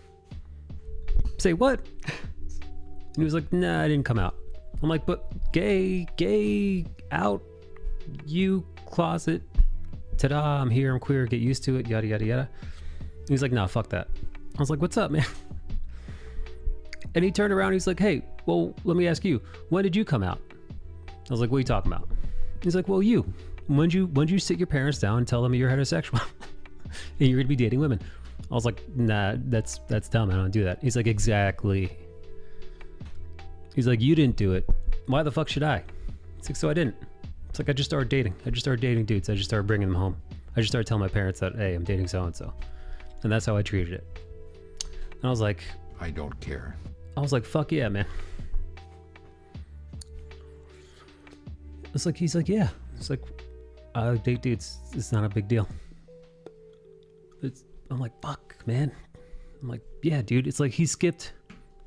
say what? And he was like, nah, I didn't come out. I'm like, but gay, out, you, closet, ta-da, I'm here, I'm queer, get used to it, yada, yada, yada. And he's like, nah, fuck that. I was like, what's up, man? And he turned around, he's like, hey, well, let me ask you, when did you come out? I was like, what are you talking about? He's like, well, you. When'd you sit your parents down and tell them you're heterosexual and you're gonna be dating women? I was like, nah, that's dumb. I don't do that. He's like, exactly. He's like, you didn't do it. Why the fuck should I? It's like, so I didn't. It's like, I just started dating. I just started dating dudes. I just started bringing them home. I just started telling my parents that, hey, I'm dating so-and-so. And that's how I treated it. And I was like, I don't care. I was like, fuck yeah, man. It's like, he's like, yeah. It's like, I date dudes. It's not a big deal. I'm like, fuck, man. I'm like, yeah, dude. It's like he skipped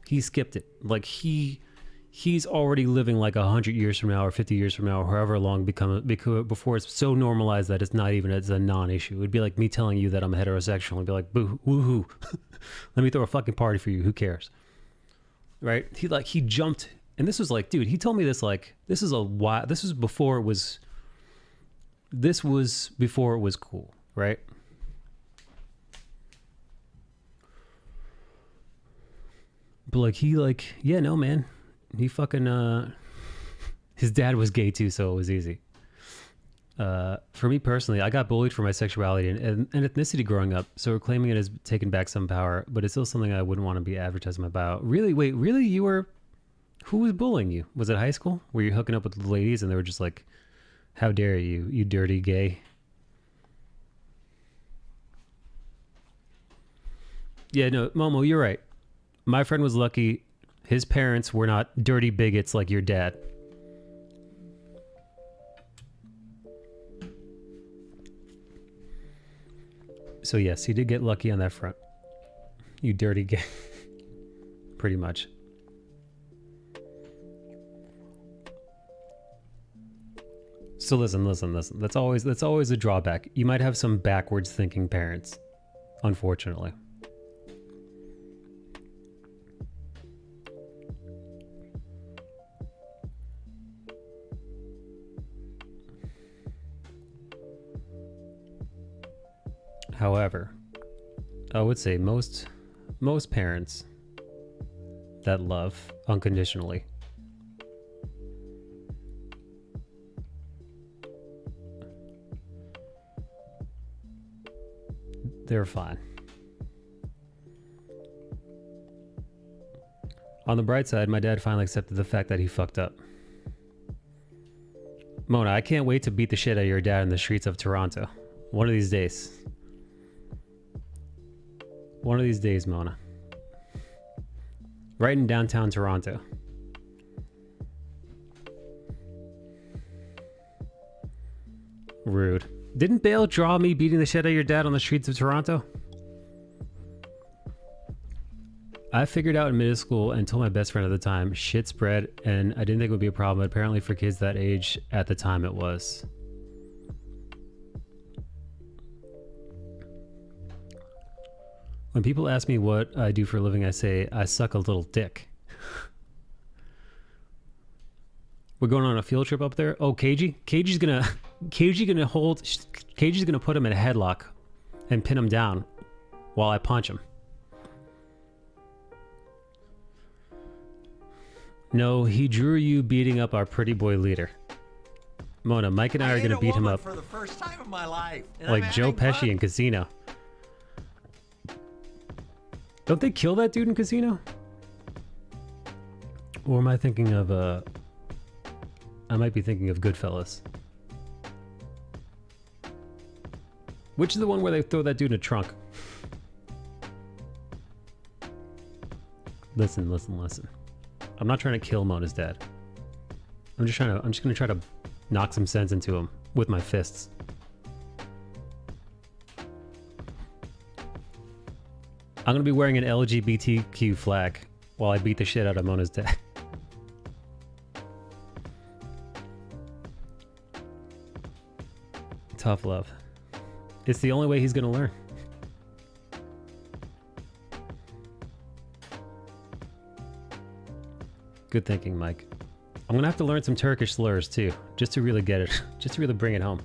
it. Like he's already living like 100 years from now or 50 years from now or however long before it's so normalized that it's not even, it's a non-issue. It'd be like me telling you that I'm heterosexual and be like, boo, woohoo. Let me throw a fucking party for you. Who cares? Right? He jumped. And this was like, dude, he told me this like, this was before it was cool, right? But yeah, no, man. He fucking, his dad was gay too, so it was easy. For me personally, I got bullied for my sexuality and ethnicity growing up, so claiming it has taken back some power, but it's still something I wouldn't want to be advertising about. Really? Wait, really? Who was bullying you? Was it high school? Were you hooking up with ladies and they were just like, How dare you, you dirty gay. Yeah, no, Momo, you're right. My friend was lucky. His parents were not dirty bigots like your dad. So yes, he did get lucky on that front. You dirty gay. Pretty much. So listen. That's always a drawback. You might have some backwards thinking parents, unfortunately. However, I would say most parents that love unconditionally they're fine. On the bright side, my dad finally accepted the fact that he fucked up. Mona, I can't wait to beat the shit out of your dad in the streets of Toronto. One of these days. One of these days, Mona. Right in downtown Toronto. Rude. Didn't Bale draw me beating the shit out of your dad on the streets of Toronto? I figured out in middle school and told my best friend at the time, shit spread, and I didn't think it would be a problem, but apparently for kids that age, at the time it was. When people ask me what I do for a living, I say, I suck a little dick. We're going on a field trip up there. Oh, KG's gonna put him in a headlock and pin him down while I punch him. No, he drew you beating up our pretty boy leader. Mona, Mike and I are gonna beat him up for the first time in my life, like Joe Pesci in Casino. Don't they kill that dude in Casino? Or am I thinking of I might be thinking of Goodfellas. Which is the one where they throw that dude in a trunk? Listen. I'm not trying to kill Mona's dad. I'm just gonna try to knock some sense into him with my fists. I'm gonna be wearing an LGBTQ flag while I beat the shit out of Mona's dad. Tough love. It's the only way he's gonna learn. Good thinking, Mike. I'm gonna have to learn some Turkish slurs too, just to really get it, just to really bring it home.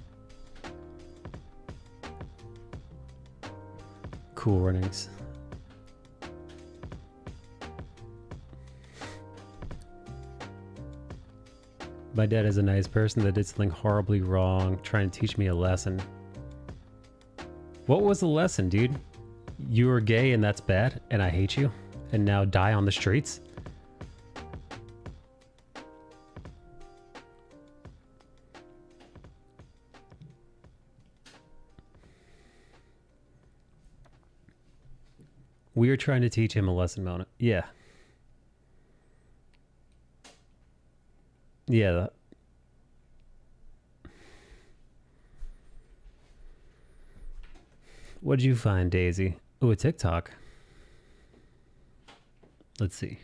Cool runnings. My dad is a nice person that did something horribly wrong, trying to teach me a lesson. What was the lesson, dude? You were gay and that's bad, and I hate you, and now die on the streets? We are trying to teach him a lesson, Mona. Yeah. Yeah. What'd you find, Daisy? Oh, a TikTok. Let's see.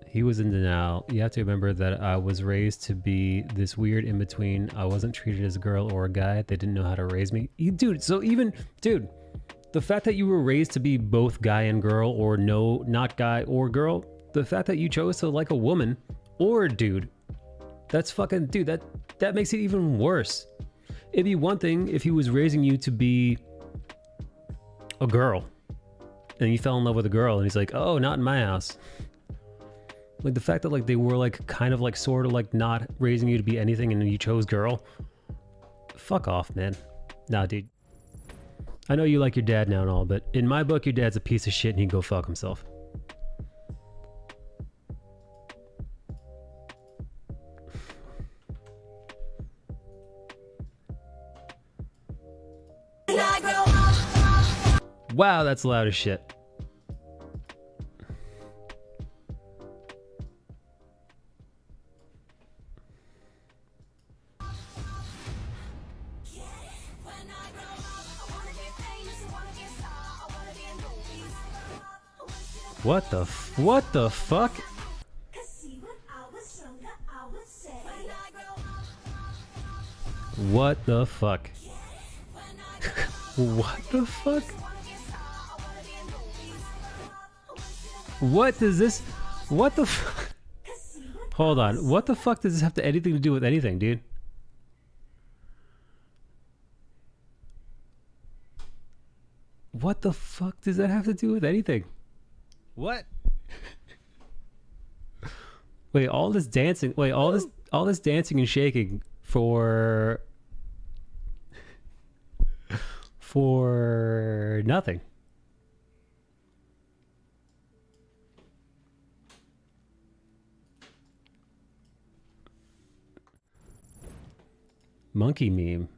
He was in denial. You have to remember that I was raised to be this weird in between. I wasn't treated as a girl or a guy. They didn't know how to raise me. Dude, so even, dude, the fact that you were raised to be both guy and girl, or no, not guy or girl, the fact that you chose to like a woman or a dude, That's fucking, dude, that makes it even worse. It'd be one thing if he was raising you to be a girl and you fell in love with a girl and he's like, oh, not in my house. Like the fact that like they were like kind of like sort of like not raising you to be anything and then you chose girl. Fuck off, man. Nah, dude. I know you like your dad now and all, but in my book, your dad's a piece of shit and he'd go fuck himself. Wow, that's loud as shit. What the fuck? What the fuck? What the fuck? What does this... What the fuck? Hold on. What the fuck does this have anything to do with anything, dude? What the fuck does that have to do with anything? What? Wait, all this dancing... Wait, all this dancing and shaking for nothing. Monkey meme.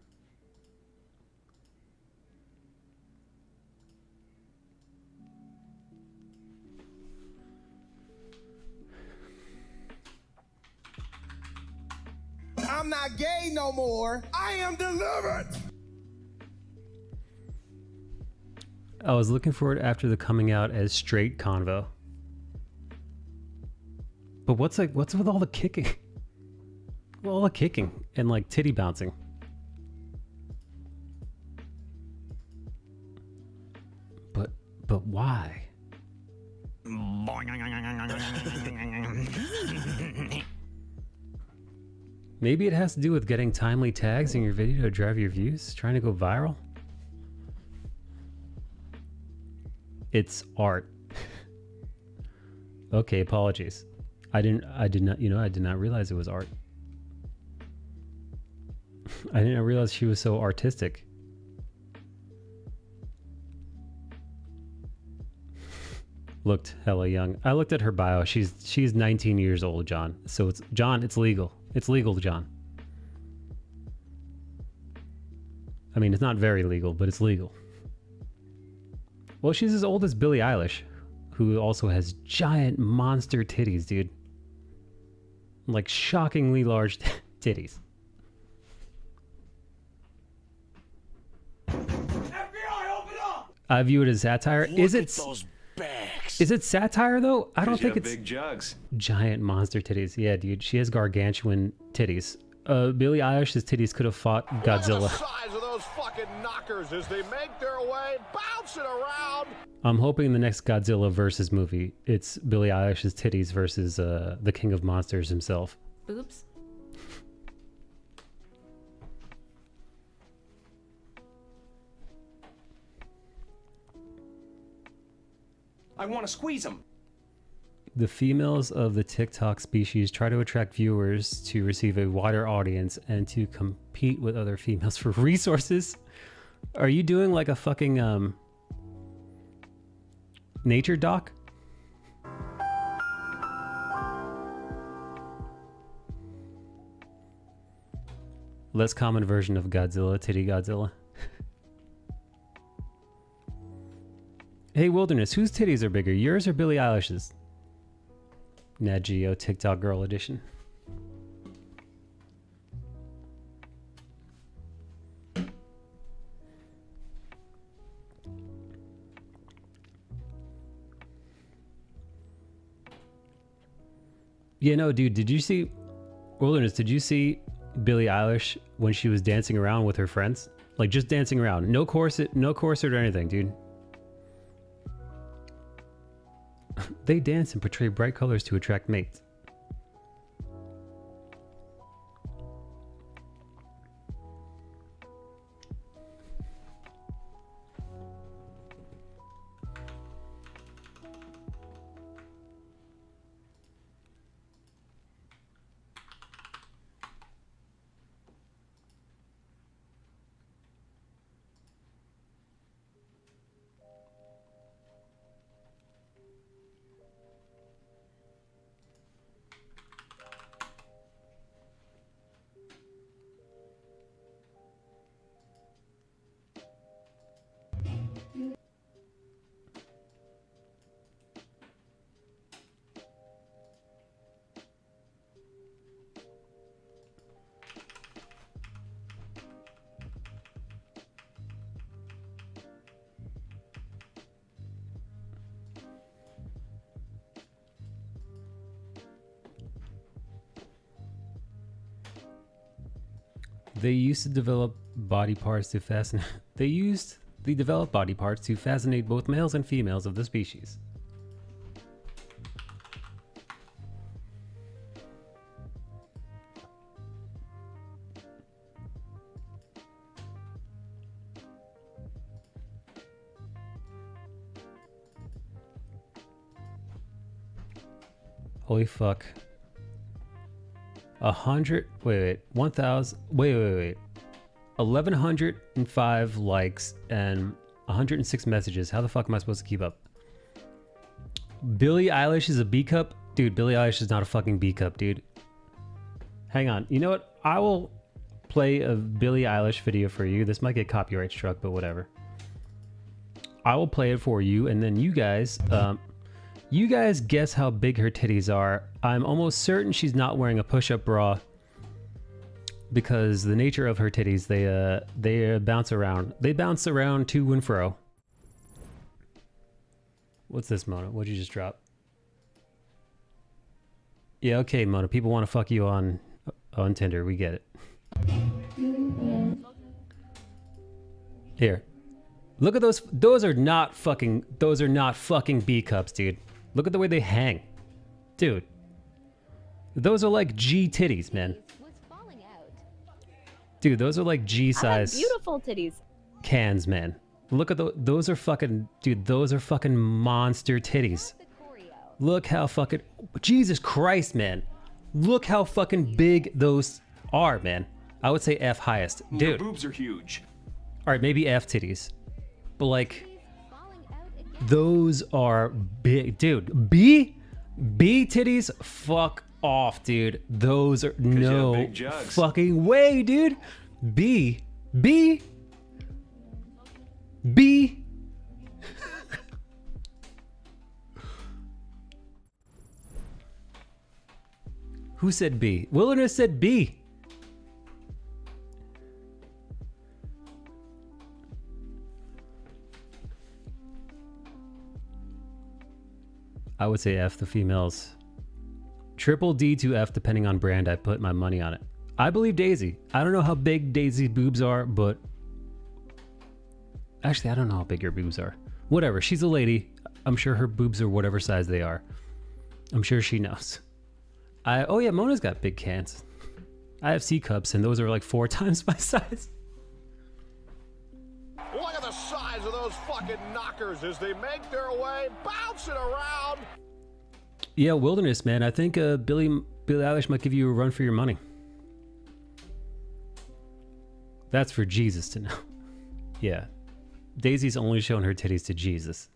I'm not gay no more. I am delivered. I was looking for it after the coming out as straight convo. But what's with all the kicking? All the kicking and like titty bouncing. But why? Maybe it has to do with getting timely tags in your video to drive your views, trying to go viral. It's art. Okay, apologies. I did not realize it was art. I didn't realize she was so artistic. Looked hella young. I looked at her bio. She's 19 years old, John. So it's legal. It's legal, John. I mean, it's not very legal, but it's legal. Well, she's as old as Billie Eilish, who also has giant monster titties, dude. Like shockingly large titties. FBI, open up! I view it as satire. Is it satire though? I don't think it's big jugs. Giant monster titties. Yeah, dude, she has gargantuan titties. Billie Eilish's titties could have fought Godzilla. Look at the size of those fucking knockers as they make their way, bouncing around. I'm hoping the next Godzilla versus movie, it's Billie Eilish's titties versus the King of Monsters himself. Boobs? I want to squeeze them. The females of the TikTok species try to attract viewers to receive a wider audience and to compete with other females for resources. Are you doing like a fucking nature doc? Less common version of Godzilla, titty Godzilla. Hey Wilderness, whose titties are bigger, yours or Billie Eilish's? Nat Geo TikTok Girl Edition. Yeah, no, dude, did you see... Wilderness, did you see Billie Eilish when she was dancing around with her friends? Like, just dancing around. No corset or anything, dude. They dance and portray bright colors to attract mates. They used to develop body parts to fascinate. They developed body parts to fascinate both males and females of the species. Holy fuck. 1,000, wait. 1,105 likes and 106 messages. How the fuck am I supposed to keep up? Billie Eilish is a B cup? Dude, Billie Eilish is not a fucking B cup, dude. Hang on. You know what? I will play a Billie Eilish video for you. This might get copyright struck, but whatever. I will play it for you, and then you guys guess how big her titties are. I'm almost certain she's not wearing a push-up bra because the nature of her titties, they bounce around. They bounce around to and fro. What's this, Mona? What'd you just drop? Yeah, okay, Mona. People want to fuck you on Tinder. We get it. Here. Look at those. Those are not fucking B cups, dude. Look at the way they hang. Dude. Those are like G titties, man. Dude, those are like G size beautiful titties. cans, man. Look at those are fucking, dude, those are fucking monster titties. Look how fucking, Jesus Christ, man. Look how fucking big those are, man. I would say F highest. Dude. Your boobs are huge. All right, maybe F titties. But like, those are big, dude. B titties, fuck off, dude. Those are no fucking way, dude. B. Who said B? Wilderness said B. I would say F, the females. Triple D to F, depending on brand. I put my money on it. I believe Daisy. I don't know how big Daisy's boobs are, but... Actually, I don't know how big her boobs are. Whatever, she's a lady. I'm sure her boobs are whatever size they are. I'm sure she knows. Oh yeah, Mona's got big cans. I have C cups, and those are like 4 times my size. Look at the size of those fucking knockers as they make their way, bouncing around. Yeah, Wilderness, man. I think Billie Eilish might give you a run for your money. That's for Jesus to know. Yeah. Daisy's only shown her titties to Jesus.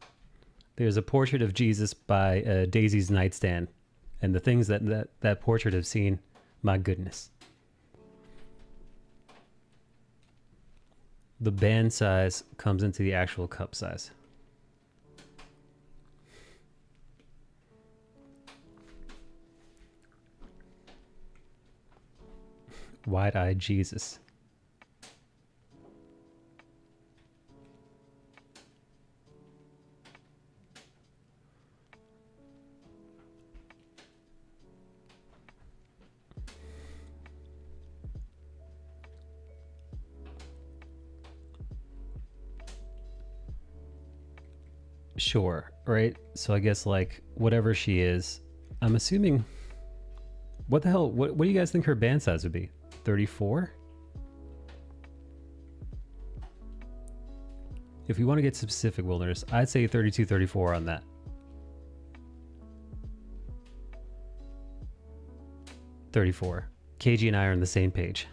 There's a portrait of Jesus by Daisy's nightstand. And the things that portrait have seen, my goodness. The band size comes into the actual cup size. Wide-eyed Jesus. Sure, right? So I guess like whatever she is, I'm assuming. What the hell? What do you guys think her band size would be? 34? If you want to get specific, Wilderness, I'd say 32, 34 on that. 34. KG and I are on the same page.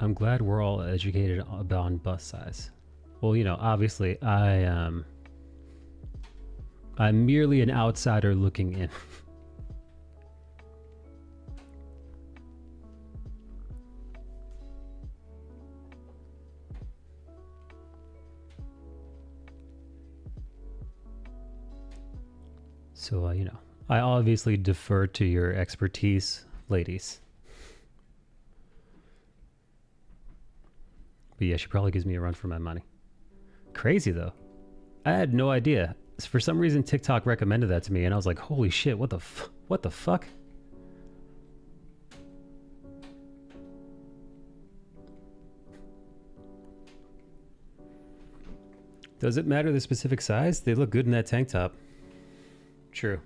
I'm glad we're all educated on bust size. Well, you know, obviously I'm merely an outsider looking in. So, you know, I obviously defer to your expertise, ladies. But yeah, she probably gives me a run for my money. Crazy, though. I had no idea. For some reason, TikTok recommended that to me, and I was like, holy shit, what the fuck? Does it matter the specific size? They look good in that tank top. True.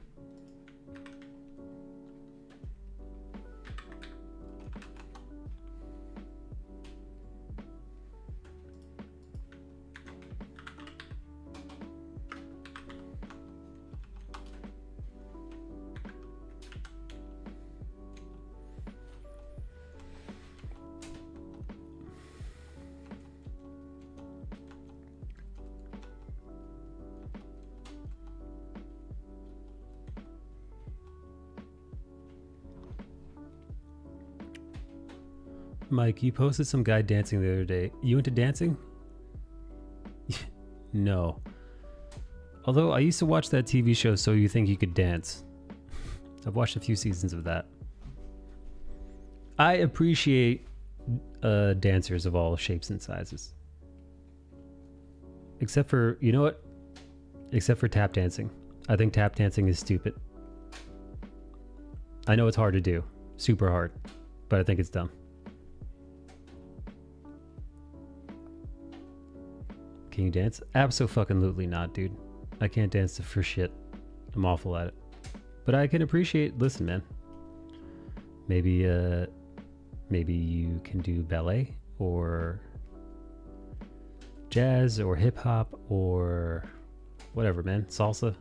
Mike, you posted some guy dancing the other day. You into dancing? No. Although I used to watch that TV show, So You Think You Could Dance. I've watched a few seasons of that. I appreciate dancers of all shapes and sizes. Except for, you know what? Except for tap dancing. I think tap dancing is stupid. I know it's hard to do. Super hard. But I think it's dumb. Can you dance? Abso-fucking-lutely not, dude. I can't dance for shit. I'm awful at it. But I can appreciate... Listen, man. Maybe, maybe you can do ballet or jazz or hip-hop or whatever, man. Salsa.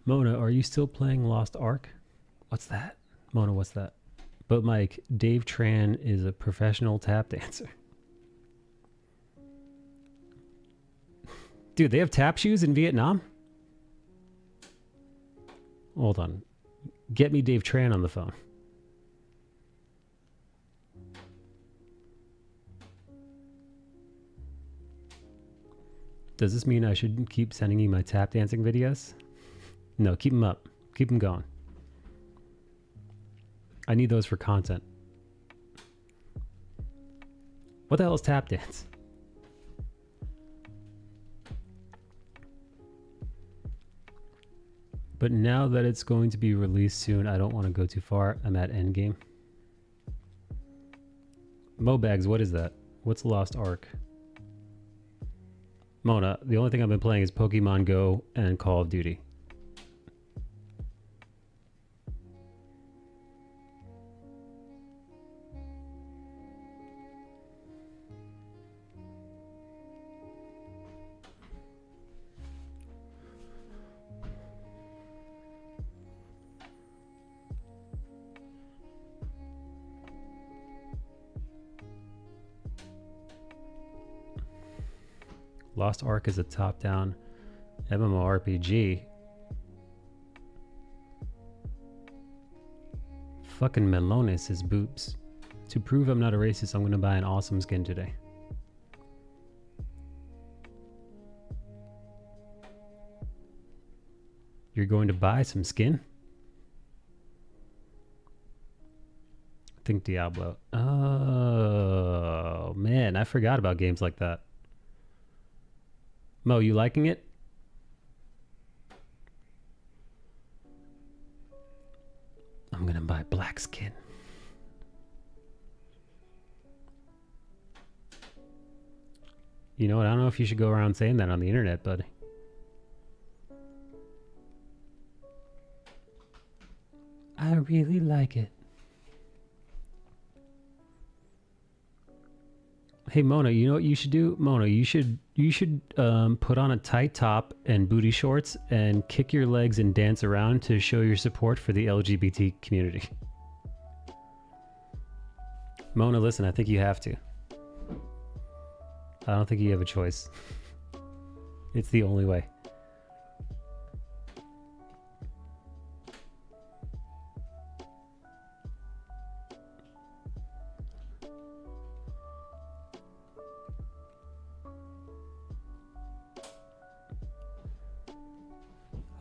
Mona, are you still playing Lost Ark? What's that? Mona, what's that? But Mike, Dave Tran is a professional tap dancer. Dude, they have tap shoes in Vietnam? Hold on. Get me Dave Tran on the phone. Does this mean I should keep sending you my tap dancing videos? No, keep them up. Keep them going. I need those for content. What the hell is tap dance? But now that it's going to be released soon, I don't want to go too far. I'm at endgame. Mobags, what is that? What's Lost Ark? Mona, the only thing I've been playing is Pokemon Go and Call of Duty. Lost Ark is a top-down MMORPG. Fucking Melones is boobs. To prove I'm not a racist, I'm gonna buy an awesome skin today. You're going to buy some skin? Think Diablo. Oh, man, I forgot about games like that. Mo, you liking it? I'm gonna buy black skin. You know what? I don't know if you should go around saying that on the internet, buddy. I really like it. Hey Mona, you know what you should do? Mona, you should put on a tight top and booty shorts and kick your legs and dance around to show your support for the LGBT community. Mona, listen, I think you have to. I don't think you have a choice. It's the only way.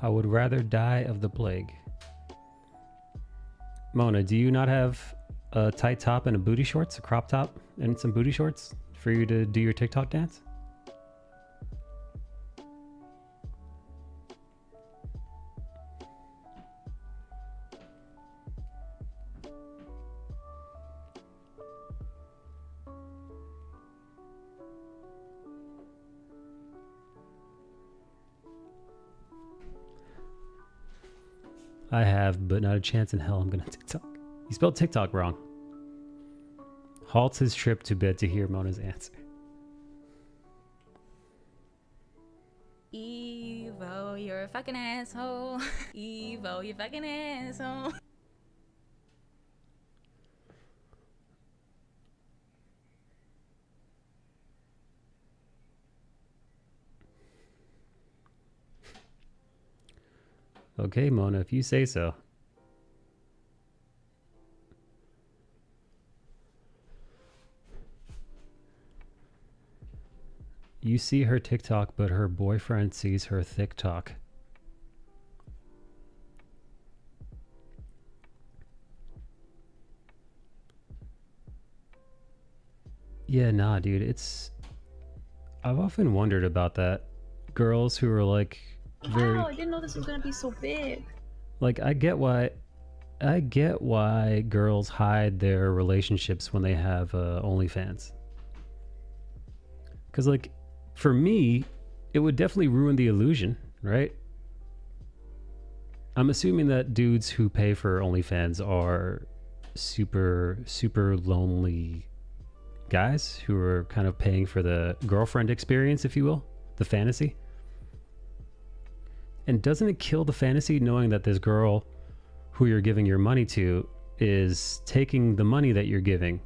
I would rather die of the plague. Mona, do you not have a tight top and a booty shorts, a crop top and some booty shorts for you to do your TikTok dance? I have, but not a chance in hell I'm gonna TikTok. You spelled TikTok wrong. Halts his trip to bed to hear Mona's answer. Evo, you're a fucking asshole. Evo, you fucking asshole. Okay, Mona, if you say so. You see her TikTok, but her boyfriend sees her thick talk. Yeah, nah, dude, it's... I've often wondered about that. Girls who are like... very... Wow, I didn't know this was gonna be so big. Like, I get why girls hide their relationships when they have OnlyFans. Because, like, for me, it would definitely ruin the illusion, right? I'm assuming that dudes who pay for OnlyFans are super, super lonely guys who are kind of paying for the girlfriend experience, if you will, the fantasy. And doesn't it kill the fantasy knowing that this girl who you're giving your money to is taking the money that you're giving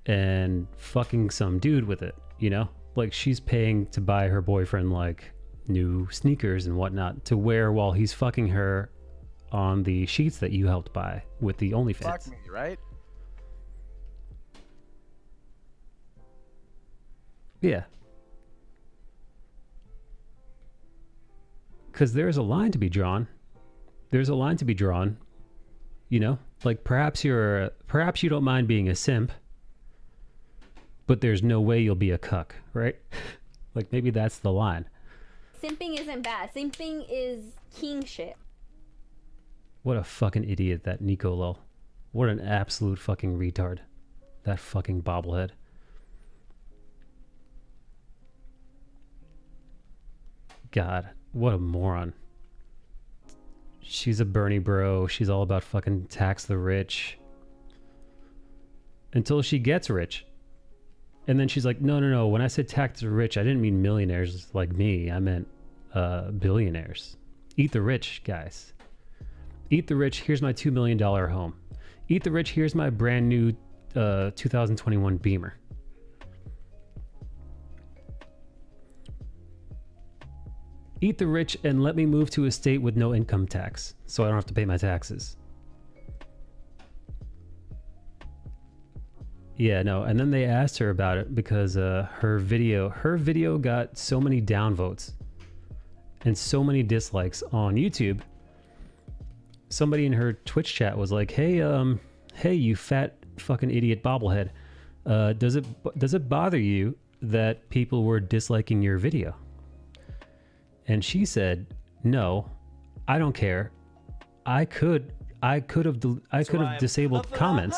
and fucking some dude with it, you know? Like, she's paying to buy her boyfriend, like, new sneakers and whatnot to wear while he's fucking her on the sheets that you helped buy with the OnlyFans. Fuck me, right? Yeah. Because there's a line to be drawn. There's a line to be drawn. You know? Like, perhaps you don't mind being a simp, but there's no way you'll be a cuck, right? Like, maybe that's the line. Simping isn't bad. Simping is king shit. What a fucking idiot that Nico lol. What an absolute fucking retard. That fucking bobblehead. God, what a moron. She's a Bernie bro. She's all about fucking tax the rich. Until she gets rich. And then she's like, no. When I said tax the rich, I didn't mean millionaires like me. I meant billionaires. Eat the rich, guys. Eat the rich. Here's my $2 million home. Eat the rich. Here's my brand new 2021 Beamer. Eat the rich and let me move to a state with no income tax so I don't have to pay my taxes. Yeah, no, and then they asked her about it because her video got so many downvotes and so many dislikes on YouTube. Somebody in her Twitch chat was like, hey, you fat fucking idiot bobblehead. Does it bother you that people were disliking your video? And she said, no, I don't care. I could have disabled comments.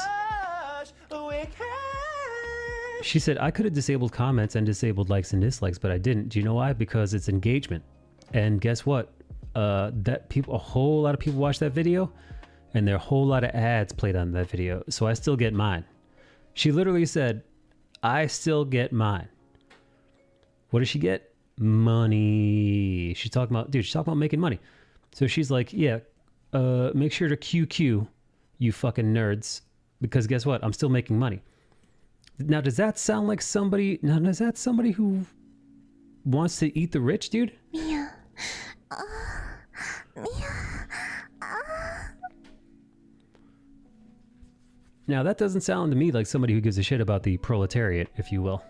She said, I could have disabled comments and disabled likes and dislikes, but I didn't. Do you know why? Because it's engagement. And guess what? A whole lot of people watched that video, and there are a whole lot of ads played on that video. So I still get mine. She literally said, I still get mine. What does she get? Money. She's talking about making money. So she's like, yeah, make sure to QQ, you fucking nerds, because guess what? I'm still making money. Now, does that sound like somebody? Now, is that somebody who wants to eat the rich, dude? Mia. Now, that doesn't sound to me like somebody who gives a shit about the proletariat, if you will.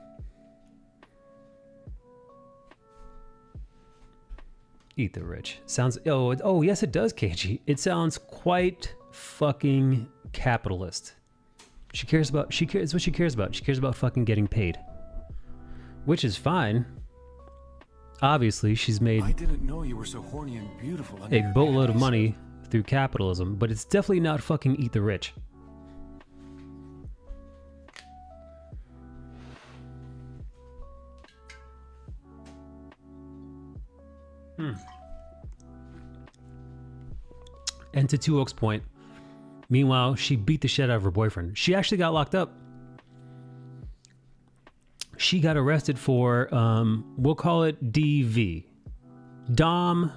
Eat the rich. Sounds, oh yes it does, KG. It sounds quite fucking capitalist. She cares what she cares about. She cares about fucking getting paid. Which is fine. Obviously, she's made I didn't know you were so horny and beautiful. a boatload of money through capitalism, but it's definitely not fucking eat the rich. And to Two Oaks Point, meanwhile, she beat the shit out of her boyfriend. She actually got locked up. She got arrested for, we'll call it DV. Dom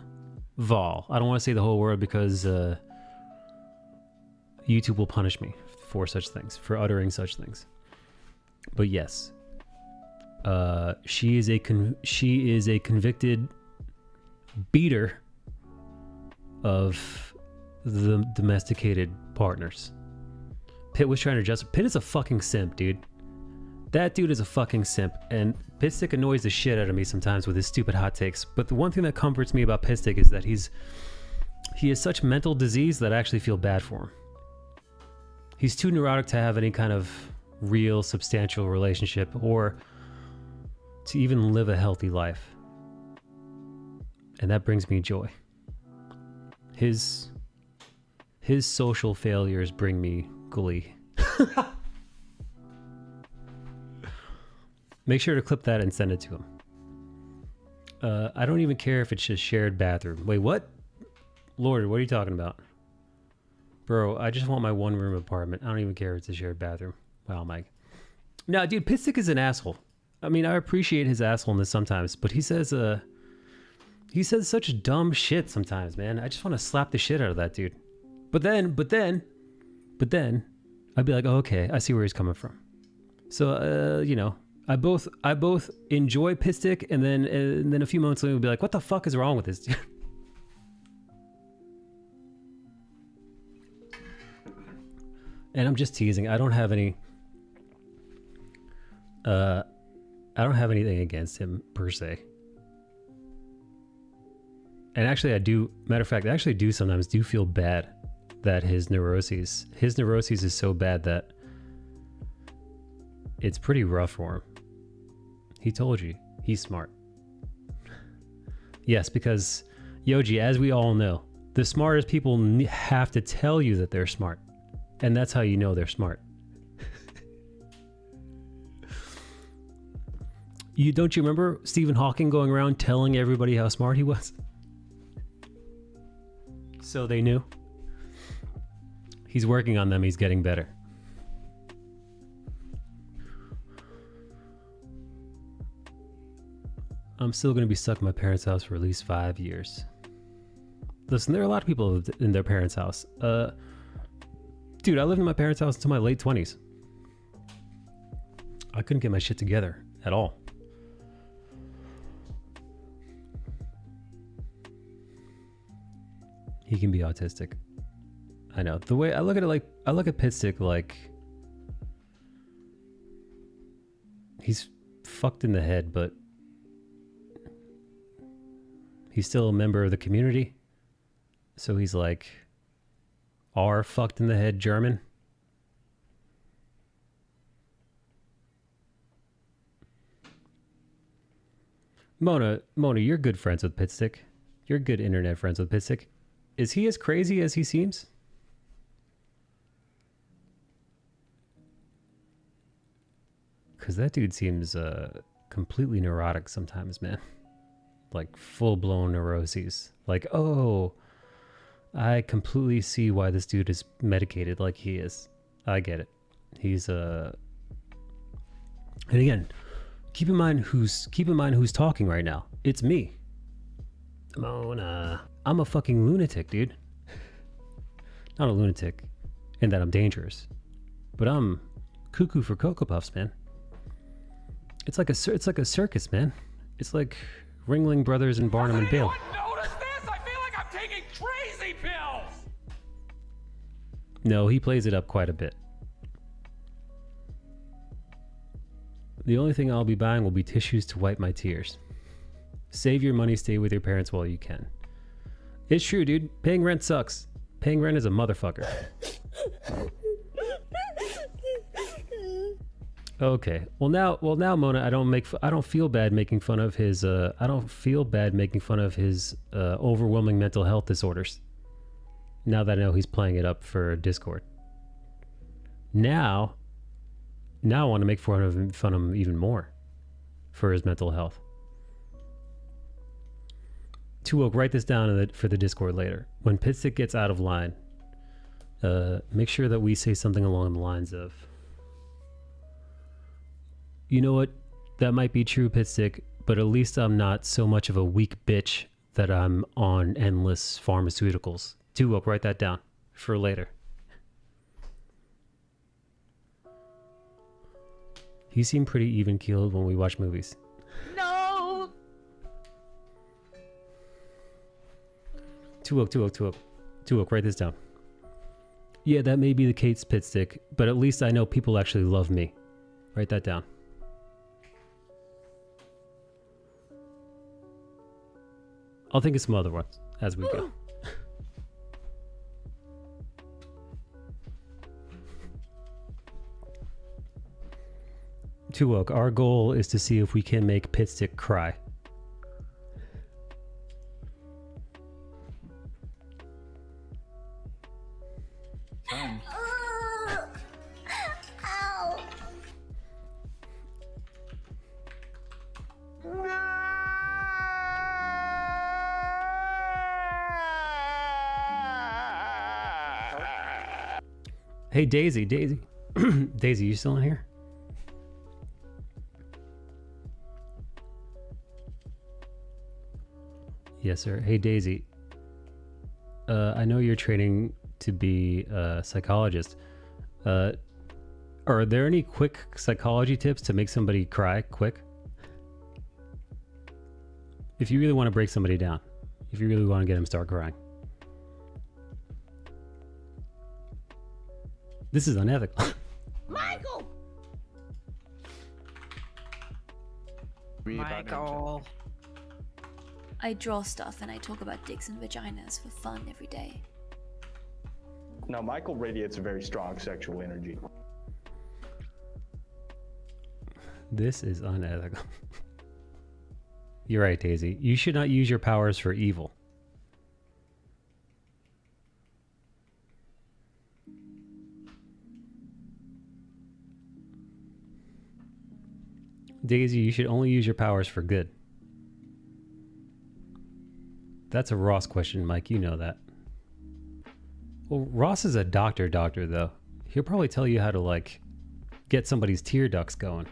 Vol. I don't want to say the whole word because YouTube will punish me for such things, for uttering such things. But yes, she is a convicted beater of the domesticated partners. Pitt was trying to justify. Pitt is a fucking simp, dude. That dude is a fucking simp, and Pitstick annoys the shit out of me sometimes with his stupid hot takes. But the one thing that comforts me about Pitstick is that he has such mental disease that I actually feel bad for him. He's too neurotic to have any kind of real, substantial relationship or to even live a healthy life. And that brings me joy. His social failures bring me glee. Make sure to clip that and send it to him. I don't even care if it's just shared bathroom. Wait, what? Lord, what are you talking about? Bro, I just want my one-room apartment. I don't even care if it's a shared bathroom. Wow, Mike. No, dude, Pitstick is an asshole. I mean, I appreciate his assholeness sometimes, but he says such dumb shit sometimes, man. I just want to slap the shit out of that dude. But then, I'd be like, oh, okay, I see where he's coming from. So, you know, I both enjoy Pitstick, and then a few moments later, we'll be like, what the fuck is wrong with this dude? And I'm just teasing. I don't have any. I don't have anything against him per se. And actually, I do. Matter of fact, I actually do sometimes feel bad that his neuroses is so bad that it's pretty rough for him. He told you he's smart. Yes, because Yoji, as we all know, the smartest people have to tell you that they're smart. And that's how you know they're smart. Don't you remember Stephen Hawking going around telling everybody how smart he was? So they knew. He's working on them. He's getting better. I'm still going to be stuck in my parents' house for at least 5 years. Listen, there are a lot of people in their parents' house. Dude, I lived in my parents' house until my late 20s. I couldn't get my shit together at all. He can be autistic. I know. The way I look at it, I look at Pitstick like he's fucked in the head, but he's still a member of the community. So he's like R fucked in the head German. Mona, you're good friends with Pitstick. You're good internet friends with Pitstick. Is he as crazy as he seems? Because that dude seems completely neurotic sometimes, man. Like full-blown neuroses. Like, oh, I completely see why this dude is medicated like he is. I get it. He's and again, keep in mind who's talking right now. It's me. Mona. I'm a fucking lunatic, dude. Not a lunatic in that I'm dangerous, but I'm cuckoo for Cocoa Puffs, man. It's like a circus, man. It's like Ringling Brothers and Barnum and Bailey. Notice this? I feel like I'm taking crazy pills. No, he plays it up quite a bit. The only thing I'll be buying will be tissues to wipe my tears. Save your money, stay with your parents while you can. It's true, dude. Paying rent sucks. Paying rent is a motherfucker. Okay. Well now, Mona, I don't feel bad making fun of his. Overwhelming mental health disorders. Now that I know he's playing it up for Discord. Now I want to make fun of him even more for his mental health. Tuok, write this down for the Discord later. When Pitstick gets out of line, make sure that we say something along the lines of, you know what, that might be true, Pitstick, but at least I'm not so much of a weak bitch that I'm on endless pharmaceuticals. Tuok, write that down for later. He seemed pretty even-keeled when we watched movies. No! Tuok, write this down. Yeah, that may be the case, Pitstick, but at least I know people actually love me. Write that down. I'll think of some other ones as we go. Tuok, our goal is to see if we can make Pitstick cry. Hey, Daisy. Daisy, you still in here? Yes, sir. Hey, Daisy. I know you're training to be a psychologist. Are there any quick psychology tips to make somebody cry quick? If you really want to break somebody down. If you really want to get them to start crying. This is unethical. Michael! Michael. I draw stuff and I talk about dicks and vaginas for fun every day. Now, Michael radiates a very strong sexual energy. This is unethical. You're right, Daisy. You should not use your powers for evil. Daisy, you should only use your powers for good. That's a Ross question, Mike. You know that. Well, Ross is a doctor, though. He'll probably tell you how to, like, get somebody's tear ducts going.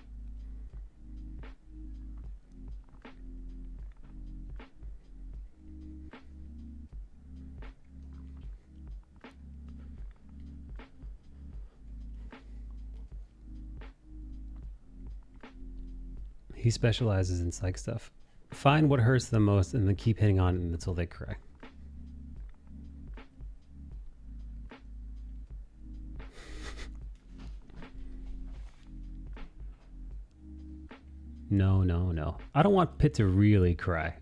He specializes in psych stuff. Find what hurts them most and then keep hitting on it until they cry. No. I don't want Pitt to really cry.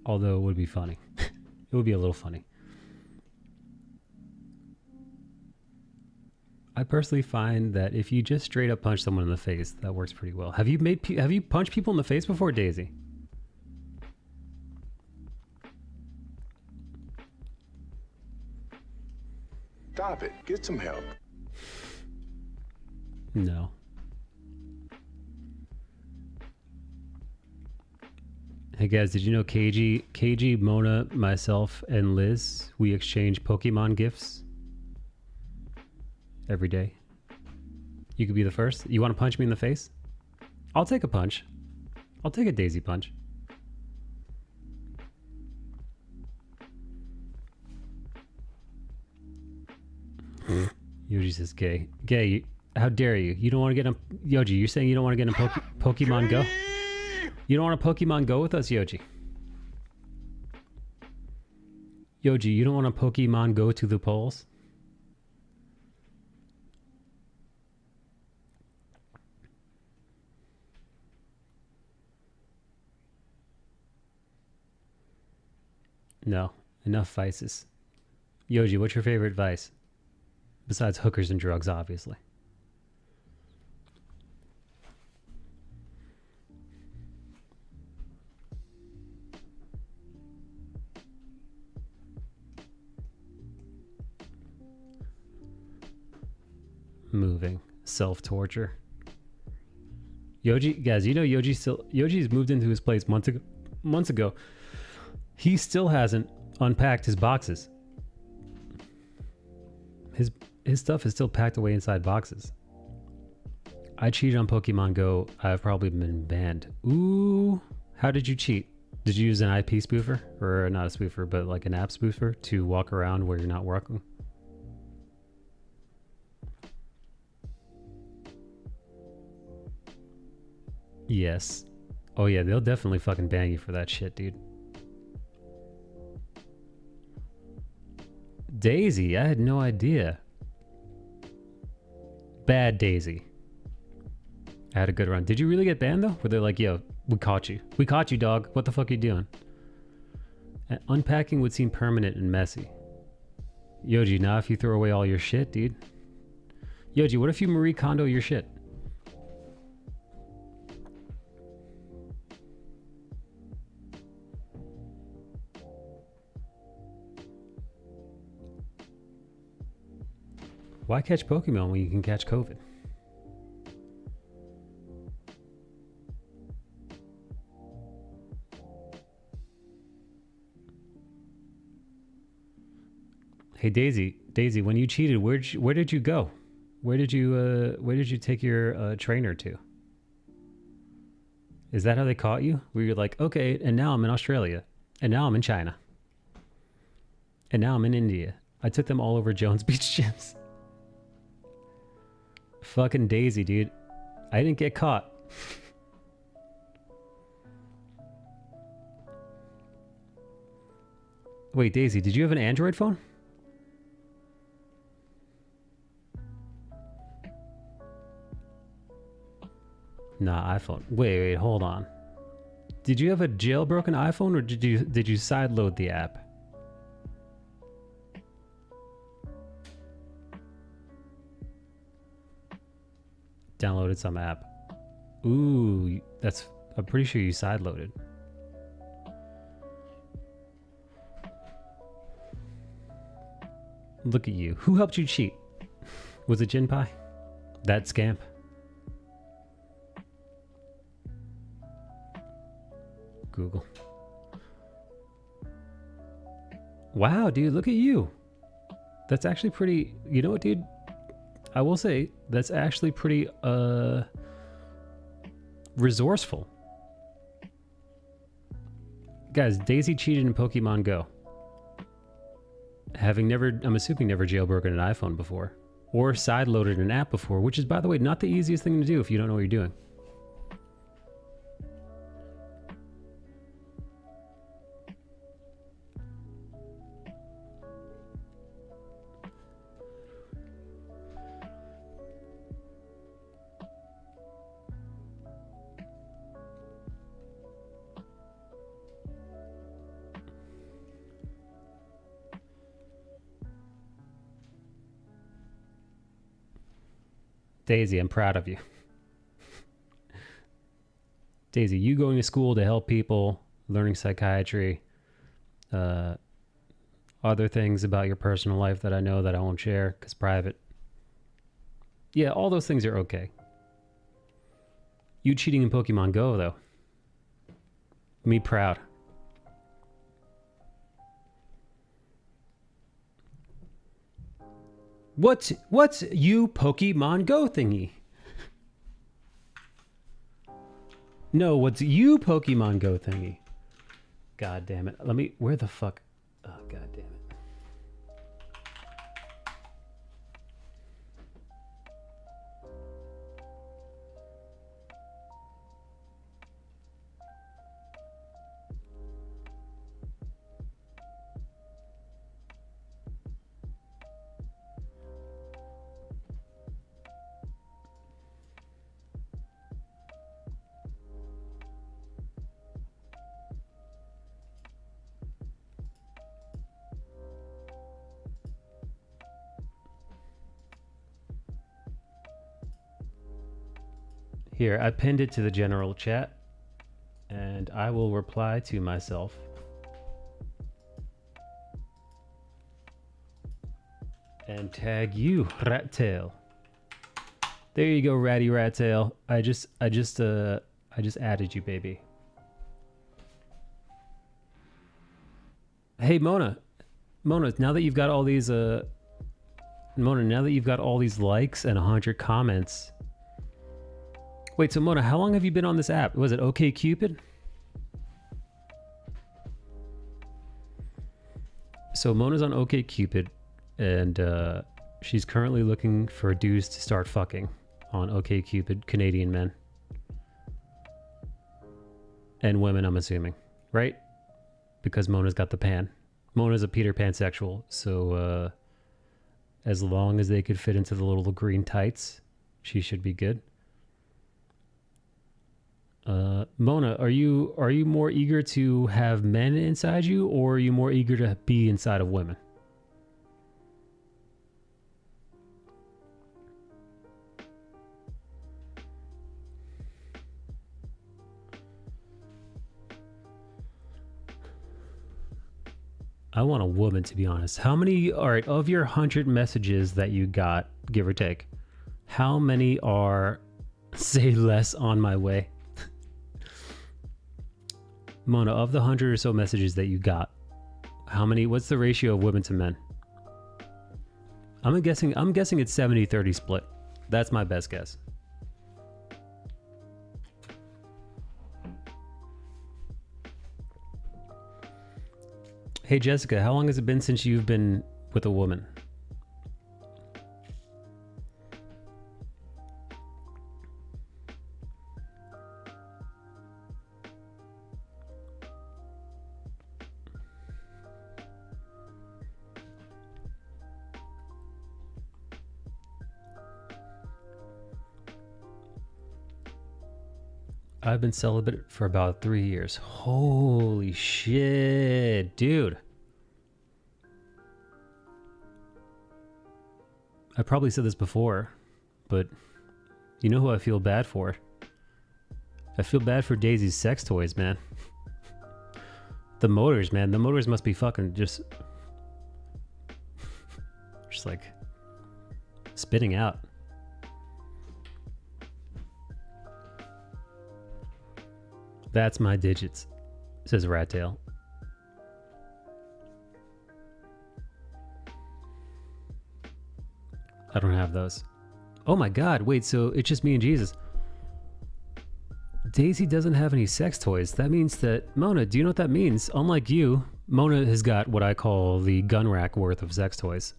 Although it would be funny. It would be a little funny. I personally find that if you just straight up punch someone in the face, that works pretty well. Have you punched people in the face before, Daisy? Stop it. Get some help. No. Hey guys, did you know KG, Mona, myself, and Liz, we exchange Pokemon gifts every day? You could be the first. You want to punch me in the face? I'll take a punch. I'll take a Daisy punch. Yoji says gay. Gay, how dare you? You don't want to get a... Yoji, you're saying you don't want to get a Pokemon Go? You don't want a Pokemon Go with us, Yoji? Yoji, you don't want a Pokemon Go to the polls? No, enough vices. Yoji, what's your favorite vice? Besides hookers and drugs, obviously. Moving. Self-torture. Yoji, guys, you know Yoji's moved into his place months ago. He still hasn't unpacked his boxes. His stuff is still packed away inside boxes. I cheated on Pokemon Go. I've probably been banned. Ooh, how did you cheat? Did you use an IP spoofer? Or not a spoofer, but like an app spoofer to walk around where you're not working? Yes. Oh yeah, they'll definitely fucking ban you for that shit, dude. Daisy, I had no idea. Bad Daisy. I had a good run. Did you really get banned though? Were they like, yo, we caught you. We caught you, dog. What the fuck are you doing? And unpacking would seem permanent and messy. Yoji, now if you throw away all your shit, dude. Yoji, what if you Marie Kondo your shit? Why catch Pokemon when you can catch COVID? Hey Daisy, when you cheated, where did you go? Where did you take your trainer to? Is that how they caught you? Where you're like, okay, and now I'm in Australia, and now I'm in China, and now I'm in India. I took them all over Jones Beach gyms. Fucking Daisy, dude. I didn't get caught. Wait, Daisy, did you have an Android phone? Nah, iPhone. Wait, hold on. Did you have a jailbroken iPhone or did you sideload the app? Downloaded some app. Ooh, I'm pretty sure you sideloaded. Look at you. Who helped you cheat? Was it Jinpai? That scamp? Google. Wow, dude, look at you. That's actually pretty, you know what, dude? I will say that's actually pretty resourceful. Guys, Daisy cheated in Pokemon Go. I'm assuming never jailbroken an iPhone before. Or sideloaded an app before, which is, by the way, not the easiest thing to do if you don't know what you're doing. Daisy, I'm proud of you. Daisy, you going to school to help people, learning psychiatry, other things about your personal life that I know that I won't share because private. Yeah, all those things are okay. You cheating in Pokemon Go, though. Me proud. What's you Pokemon Go thingy? No, what's you Pokemon Go thingy? God damn it. Where the fuck? Oh, god damn it. Here, I pinned it to the general chat, and I will reply to myself. And tag you, Rat Tail. There you go, Ratty Rat Tail. I just added you, baby. Hey, Mona, now that you've got all these likes and 100 comments. Wait, so Mona, how long have you been on this app? Was it OkCupid? So Mona's on OkCupid, and she's currently looking for dudes to start fucking on OkCupid, Canadian men. And women, I'm assuming, right? Because Mona's got the pan. Mona's a Peter Pan sexual, so as long as they could fit into the little green tights, she should be good. Mona, are you more eager to have men inside you, or are you more eager to be inside of women? I want a woman, to be honest. How many, all right, of your 100 messages that you got, give or take, how many are say less on my way? Mona, of the 100 or so messages that you got, how many, what's the ratio of women to men? I'm guessing it's 70-30 split. That's my best guess. Hey Jessica, how long has it been since you've been with a woman? I've been celibate for about 3 years. Holy shit, dude. I probably said this before, but you know who I feel bad for? I feel bad for Daisy's sex toys, man. The motors, man. The motors must be fucking just like spitting out. That's my digits, says Rat Tail. I don't have those. Oh my god, wait, so it's just me and Jesus. Daisy doesn't have any sex toys. That means that, Mona, do you know what that means? Unlike you, Mona has got what I call the gun rack worth of sex toys.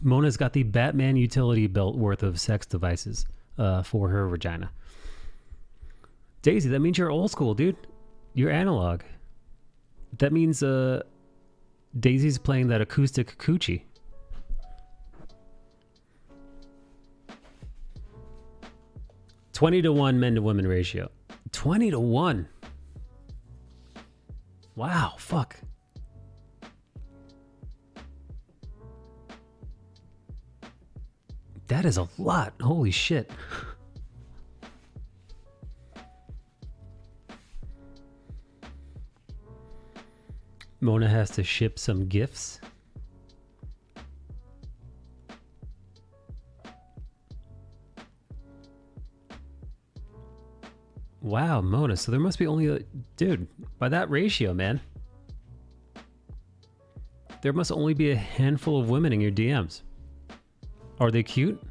Mona's got the Batman utility belt worth of sex devices for her vagina. Daisy, that means you're old school, dude. You're analog. That means Daisy's playing that acoustic coochie. (20-1) men to women ratio. 20-1. Wow, fuck. That is a lot. Holy shit. Mona has to ship some gifts. Wow, Mona, so there must be only dude, by that ratio, man. There must only be a handful of women in your DMs. Are they cute?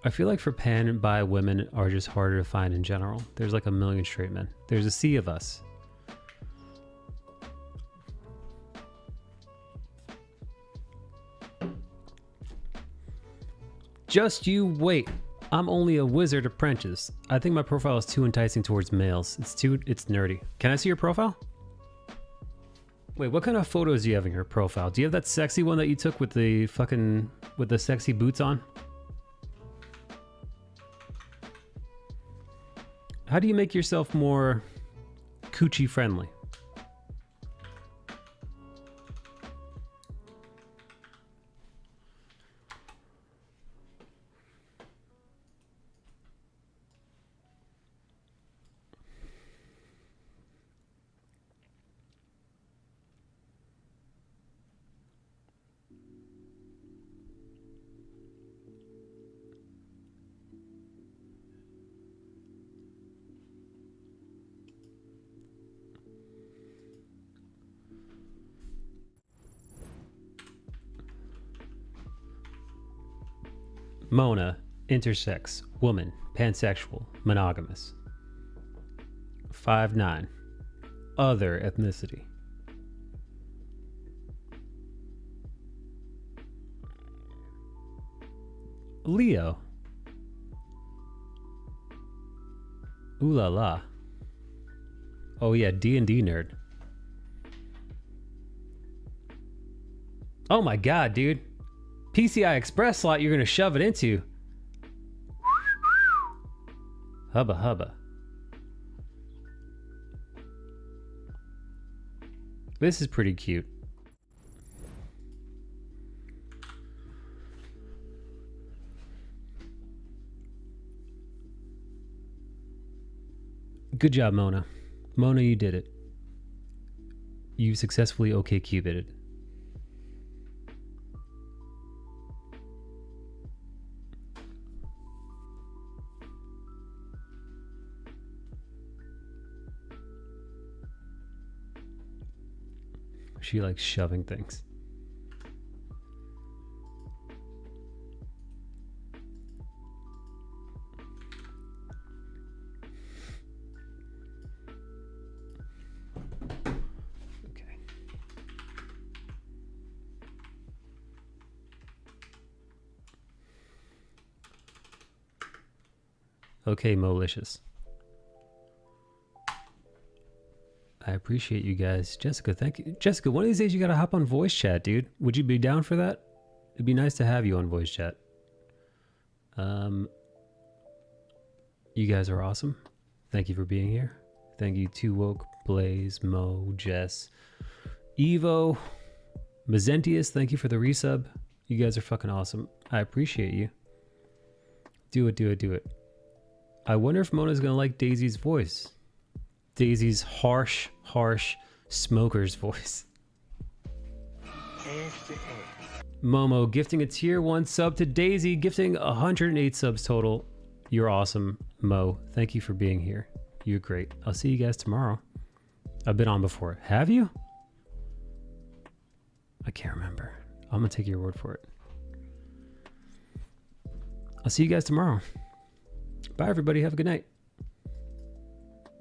I feel like for pan and bi women are just harder to find in general. There's like a million straight men. There's a sea of us. Just you wait. I'm only a wizard apprentice. I think my profile is too enticing towards males. It's nerdy. Can I see your profile? Wait, what kind of photos do you have in your profile? Do you have that sexy one that you took with the sexy boots on? How do you make yourself more coochie friendly? Mona, intersex, woman, pansexual, monogamous. 5'9", other ethnicity. Leo. Ooh la la. Oh yeah, D&D nerd. Oh my god, dude. PCI Express slot you're gonna shove it into. Hubba hubba. This is pretty cute. Good job, Mona. Mona, you did it. You successfully OkCupided. She likes shoving things. Okay. Okay, Molicious. I appreciate you guys. Jessica, thank you. Jessica, one of these days you gotta hop on voice chat, dude. Would you be down for that? It'd be nice to have you on voice chat. You guys are awesome. Thank you for being here. Thank you to Woke, Blaze, Mo, Jess, Evo, Mazentius, thank you for the resub. You guys are fucking awesome. I appreciate you. Do it, do it, do it. I wonder if Mona's gonna like Daisy's voice. Daisy's harsh smoker's voice. Momo gifting a tier 1 sub to Daisy, gifting 108 subs total. You're awesome, Mo. Thank you for being here. You're great. I'll see you guys tomorrow. I've been on before. Have you? I can't remember. I'm gonna take your word for it. I'll see you guys tomorrow. Bye, everybody. Have a good night.